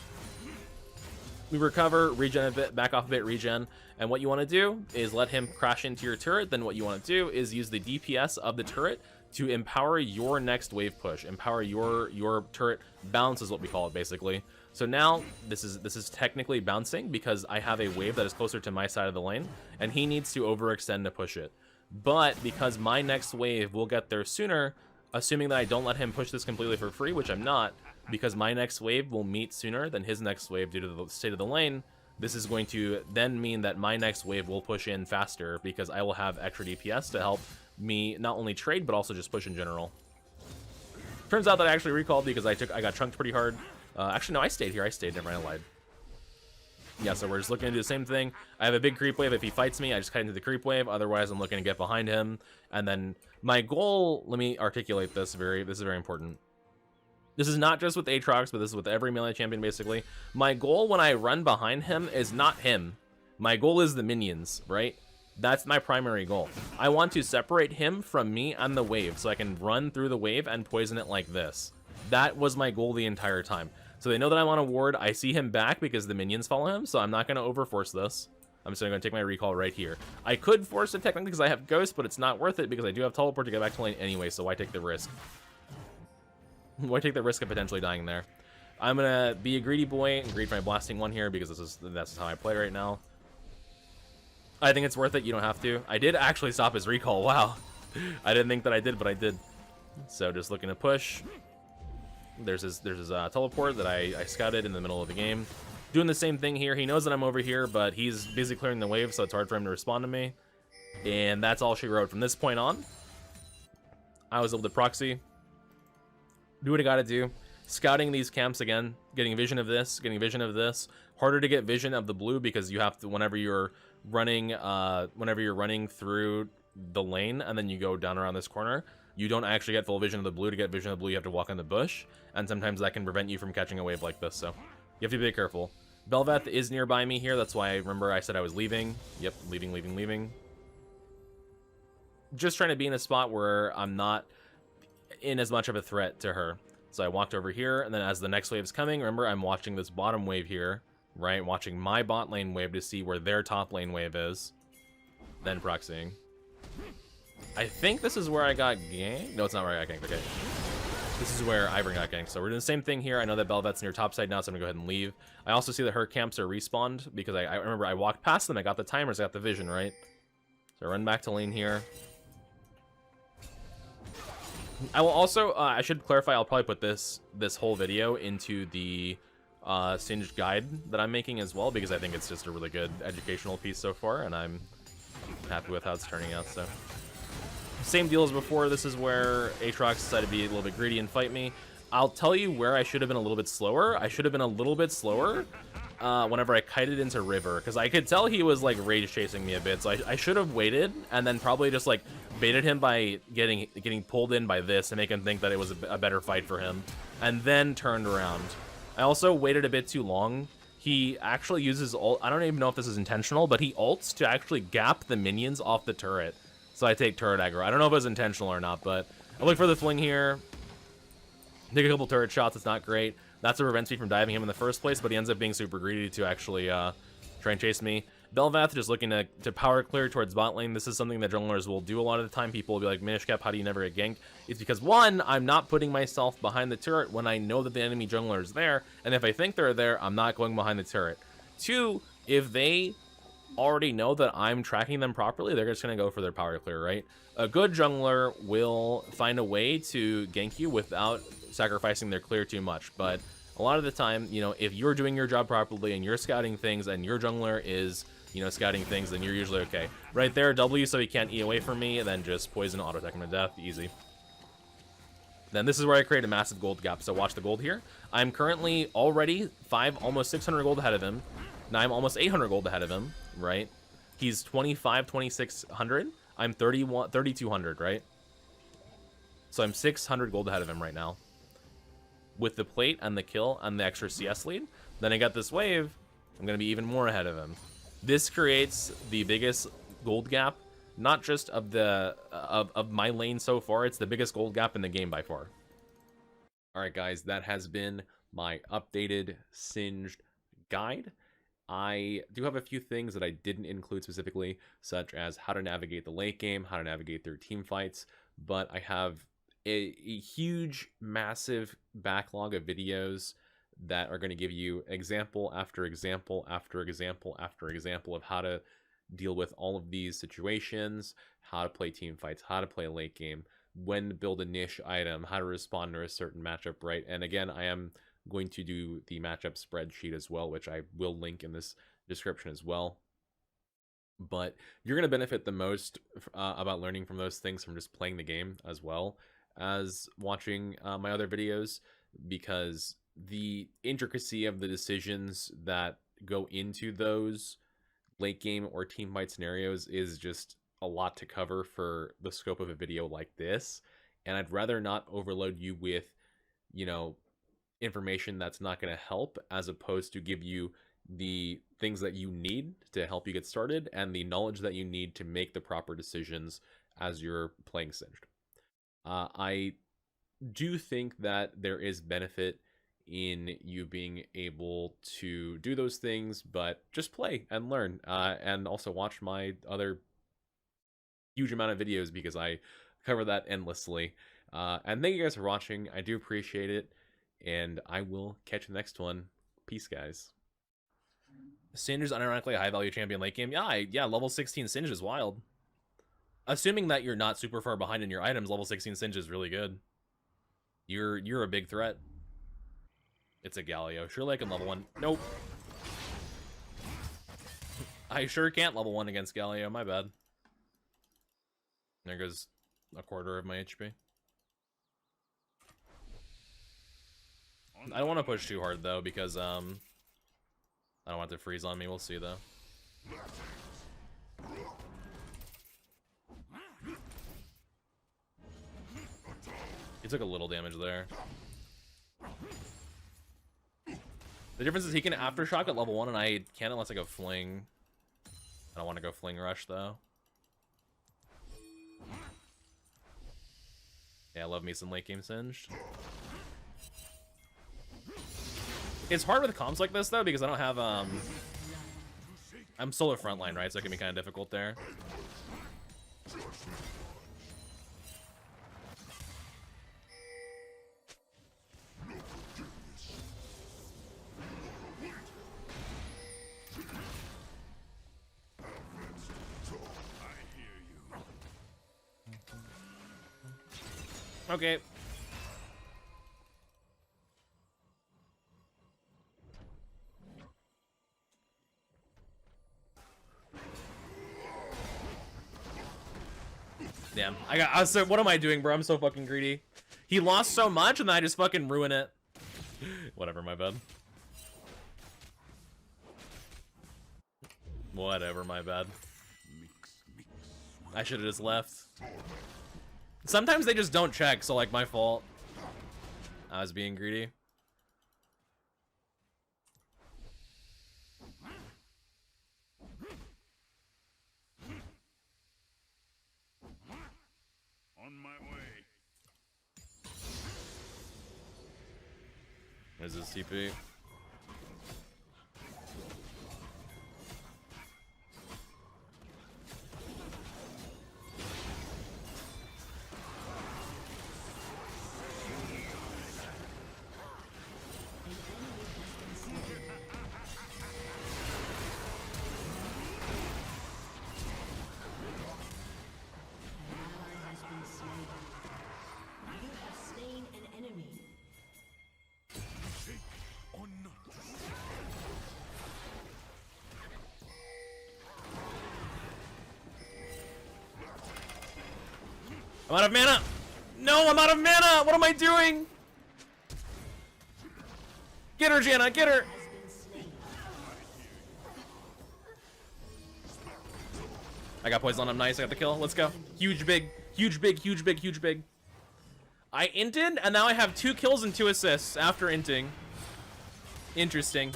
We recover, regen a bit, back off a bit, regen, and what you want to do is let him crash into your turret. Then what you want to do is use the DPS of the turret to empower your next wave push, empower your turret bounce is what we call it basically. So now this is technically bouncing because I have a wave that is closer to my side of the lane, and he needs to overextend to push it. But because my next wave will get there sooner, assuming that I don't let him push this completely for free, which I'm not, because my next wave will meet sooner than his next wave due to the state of the lane, this is going to then mean that my next wave will push in faster because I will have extra DPS to help me not only trade, but also just push in general. Turns out that I actually recalled because I got chunked pretty hard. Actually, no, I stayed here. Never mind, I lied. Yeah, so we're just looking to do the same thing. I have a big creep wave. If he fights me, I just cut into the creep wave. Otherwise, I'm looking to get behind him. And then my goal, let me articulate this this is very important. This is not just with Aatrox, but this is with every melee champion, basically. My goal when I run behind him is not him. My goal is the minions, right? That's my primary goal. I want to separate him from me and the wave so I can run through the wave and poison it like this. That was my goal the entire time. So they know that I'm on a ward. I see him back because the minions follow him, so I'm not going to overforce this. I'm just going to take my recall right here. I could force it technically because I have Ghost, but it's not worth it because I do have Teleport to get back to lane anyway, so why take the risk? Why take the risk of potentially dying there? I'm going to be a greedy boy and greed for my blasting one here because that's how I play right now. I think it's worth it. You don't have to. I did actually stop his recall. Wow. I didn't think that I did, but I did. So just looking to push. There's his teleport that I scouted in the middle of the game. Doing the same thing here. He knows that I'm over here, but he's busy clearing the wave, so it's hard for him to respond to me. And that's all she wrote. From this point on, I was able to proxy. Do what I gotta do. Scouting these camps again. Getting vision of this. Getting vision of this. Harder to get vision of the blue because you have to, whenever you're running through the lane and then you go down around this corner, you don't actually get full vision of the blue. To get vision of the blue, you have to walk in the bush, and sometimes that can prevent you from catching a wave like this, so you have to be careful. Bel'Veth is nearby me here. That's why I remember I said I was leaving. Yep, leaving. Just trying to be in a spot where I'm not in as much of a threat to her. So I walked over here, and then as the next wave is coming, remember I'm watching this bottom wave here, right? Watching my bot lane wave to see where their top lane wave is. Then proxying. I think this is where I got ganked. No, it's not where I got ganked. Okay. This is where Ivern got ganked. So we're doing the same thing here. I know that Bel'Veth's near top side now, so I'm going to go ahead and leave. I also see that her camps are respawned because I remember I walked past them. I got the timers. I got the vision, right? So I run back to lane here. I will also, I should clarify, I'll probably put this whole video into the Singed guide that I'm making as well, because I think it's just a really good educational piece so far, and I'm happy with how it's turning out, so. Same deal as before. This is where Aatrox decided to be a little bit greedy and fight me. I'll tell you where I should have been a little bit slower. I should have been a little bit slower whenever I kited into River, because I could tell he was like rage chasing me a bit, so I should have waited and then probably just like baited him by getting pulled in by this and make him think that it was a better fight for him, and then turned around. I also waited a bit too long. He actually uses ult. I don't even know if this is intentional, but he ults to actually gap the minions off the turret. So I take turret aggro. I don't know if it was intentional or not, but I look for the fling here. Take a couple turret shots. It's not great. That's what prevents me from diving him in the first place, but he ends up being super greedy to actually try and chase me. Bel'Veth just looking to power clear towards bot lane. This is something that junglers will do a lot of the time. People will be like, Minishcap, how do you never get ganked? It's because, one, I'm not putting myself behind the turret when I know that the enemy jungler is there, and if I think they're there, I'm not going behind the turret. Two, if they already know that I'm tracking them properly, they're just going to go for their power clear, right? A good jungler will find a way to gank you without sacrificing their clear too much, but a lot of the time, you know, if you're doing your job properly and you're scouting things and your jungler is, you know, scouting things, then you're usually okay. Right there, W, so he can't E away from me, and then just poison auto attack him to death, easy. Then this is where I create a massive gold gap, so watch the gold here. I'm currently already almost 600 gold ahead of him. Now I'm almost 800 gold ahead of him, right? He's 2600. I'm 3200, right? So I'm 600 gold ahead of him right now. With the plate and the kill and the extra CS lead, then I got this wave, I'm going to be even more ahead of him. This creates the biggest gold gap, not just of the of my lane so far, it's the biggest gold gap in the game by far. All right, guys, that has been my updated Singed guide. I do have a few things that I didn't include specifically, such as how to navigate the late game, how to navigate through team fights, but I have a huge, massive backlog of videos that are going to give you example after example after example after example of how to deal with all of these situations, how to play team fights, how to play a late game, when to build a niche item, how to respond to a certain matchup, right? And again, I am going to do the matchup spreadsheet as well, which I will link in this description as well. But you're going to benefit the most about learning from those things from just playing the game as well as watching my other videos, because the intricacy of the decisions that go into those late game or team fight scenarios is just a lot to cover for the scope of a video like this, and I'd rather not overload you with, you know, information that's not going to help, as opposed to give you the things that you need to help you get started and the knowledge that you need to make the proper decisions as you're playing Singed. I do think that there is benefit in you being able to do those things, but just play and learn, and also watch my other huge amount of videos, because I cover that endlessly. And thank you guys for watching. I do appreciate it, and I will catch you next one. Peace, guys. Singe's unironically a high value champion late game. Yeah, level 16 Singe is wild. Assuming that you're not super far behind in your items, level 16 Singe is really good. You're a big threat. It's a Galio. Surely I can level 1. Nope. I sure can't level 1 against Galio. My bad. There goes a quarter of my HP. I don't want to push too hard though, because I don't want it to freeze on me. We'll see though. He took a little damage there. The difference is he can aftershock at level 1, and I can't unless I go fling. I don't want to go fling rush though. Yeah, I love me some late game Singed. It's hard with comps like this though, because I don't have I'm solo frontline, right? So it can be kind of difficult there. Okay. Damn. I was so, what am I doing, bro? I'm so fucking greedy. He lost so much and then I just fucking ruin it. Whatever, my bad. Whatever, my bad. I should have just left. Sometimes they just don't check, so like my fault. I was being greedy. On my way. There's his TP. I'm out of mana! No, I'm out of mana! What am I doing? Get her, Janna, get her! I got poison on him, nice, I got the kill, let's go. Huge big, huge big, huge big, huge big. I inted, and now I have 2 kills and 2 assists after inting. Interesting.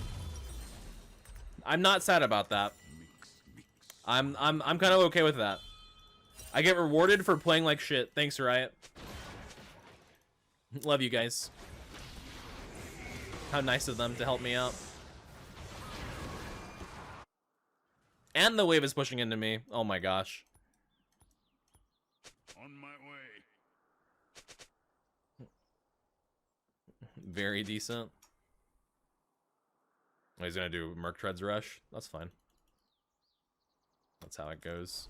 I'm not sad about that. I'm kind of okay with that. I get rewarded for playing like shit. Thanks, Riot. Love you guys. How nice of them to help me out. And the wave is pushing into me. Oh my gosh. On my way. Very decent. Oh, he's gonna do Merc Treads Rush. That's fine. That's how it goes.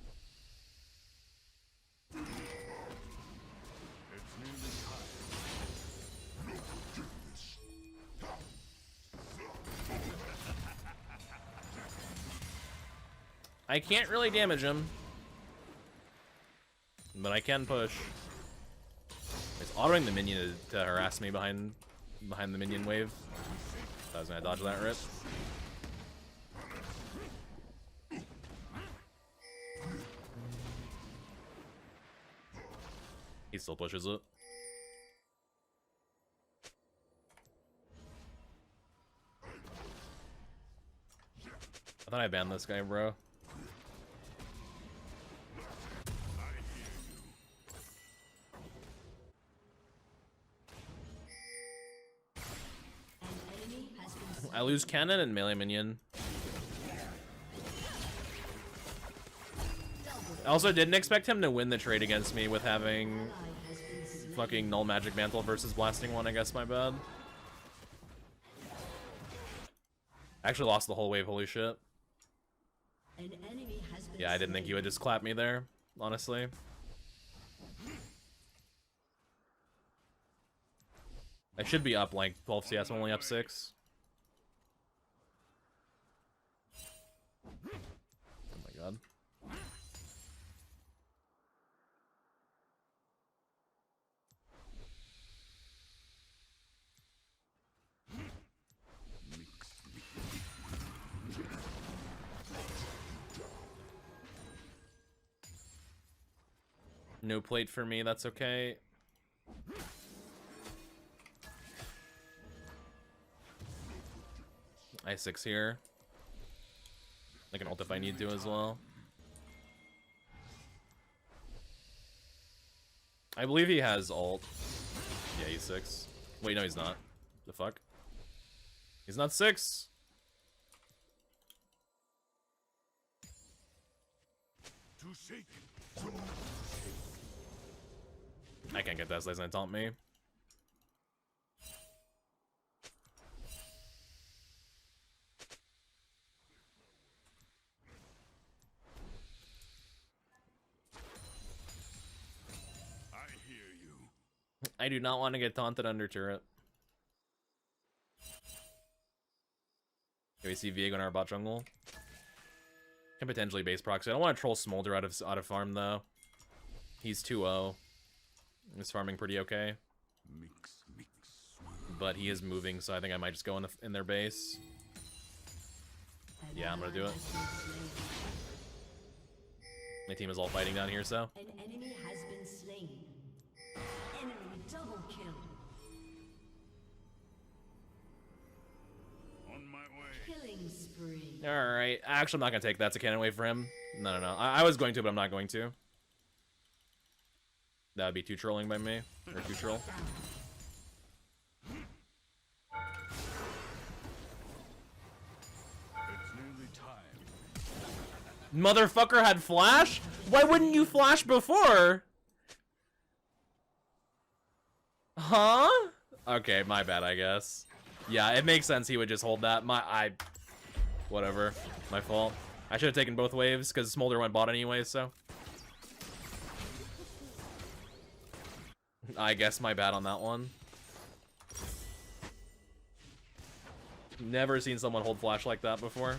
I can't really damage him, but I can push. It's autoing the minion to harass me behind the minion wave. I was gonna dodge that rip. He still pushes it. I thought I banned this guy, bro. I lose cannon and melee minion. I also didn't expect him to win the trade against me with having fucking null magic mantle versus blasting one. I guess my bad. I actually lost the whole wave. Holy shit. Yeah, I didn't think you would just clap me there, honestly. I should be up like 12 CS. I'm only up 6. Oh my god. No plate for me, that's okay. I6 here. I can ult if I need to as well. I believe he has ult. Yeah, he's 6. Wait, no, he's not. The fuck? He's not 6! To shake. I can't get that, so he's gonna taunt me. I hear you. I do not want to get taunted under turret. Can we see Viego in our bot jungle? Can potentially base proxy. I don't want to troll Smolder out of farm though. He's 2-0. He's farming pretty okay. But he is moving, so I think I might just go in their base. Yeah, I'm gonna do it. My team is all fighting down here, so. An enemy has been slain. Enemy double kill. On my way. Killing spree. Alright. Actually, I'm not gonna take that to cannon wave for him. No. I was going to, but I'm not going to. That would be too trolling by me. Or too troll. It's nearly time. Motherfucker had flash? Why wouldn't you flash before? Huh? Okay, my bad, I guess. Yeah, it makes sense he would just hold that. Whatever. My fault. I should have taken both waves, because Smolder went bot anyway, so. I guess my bad on that one. Never seen someone hold flash like that before.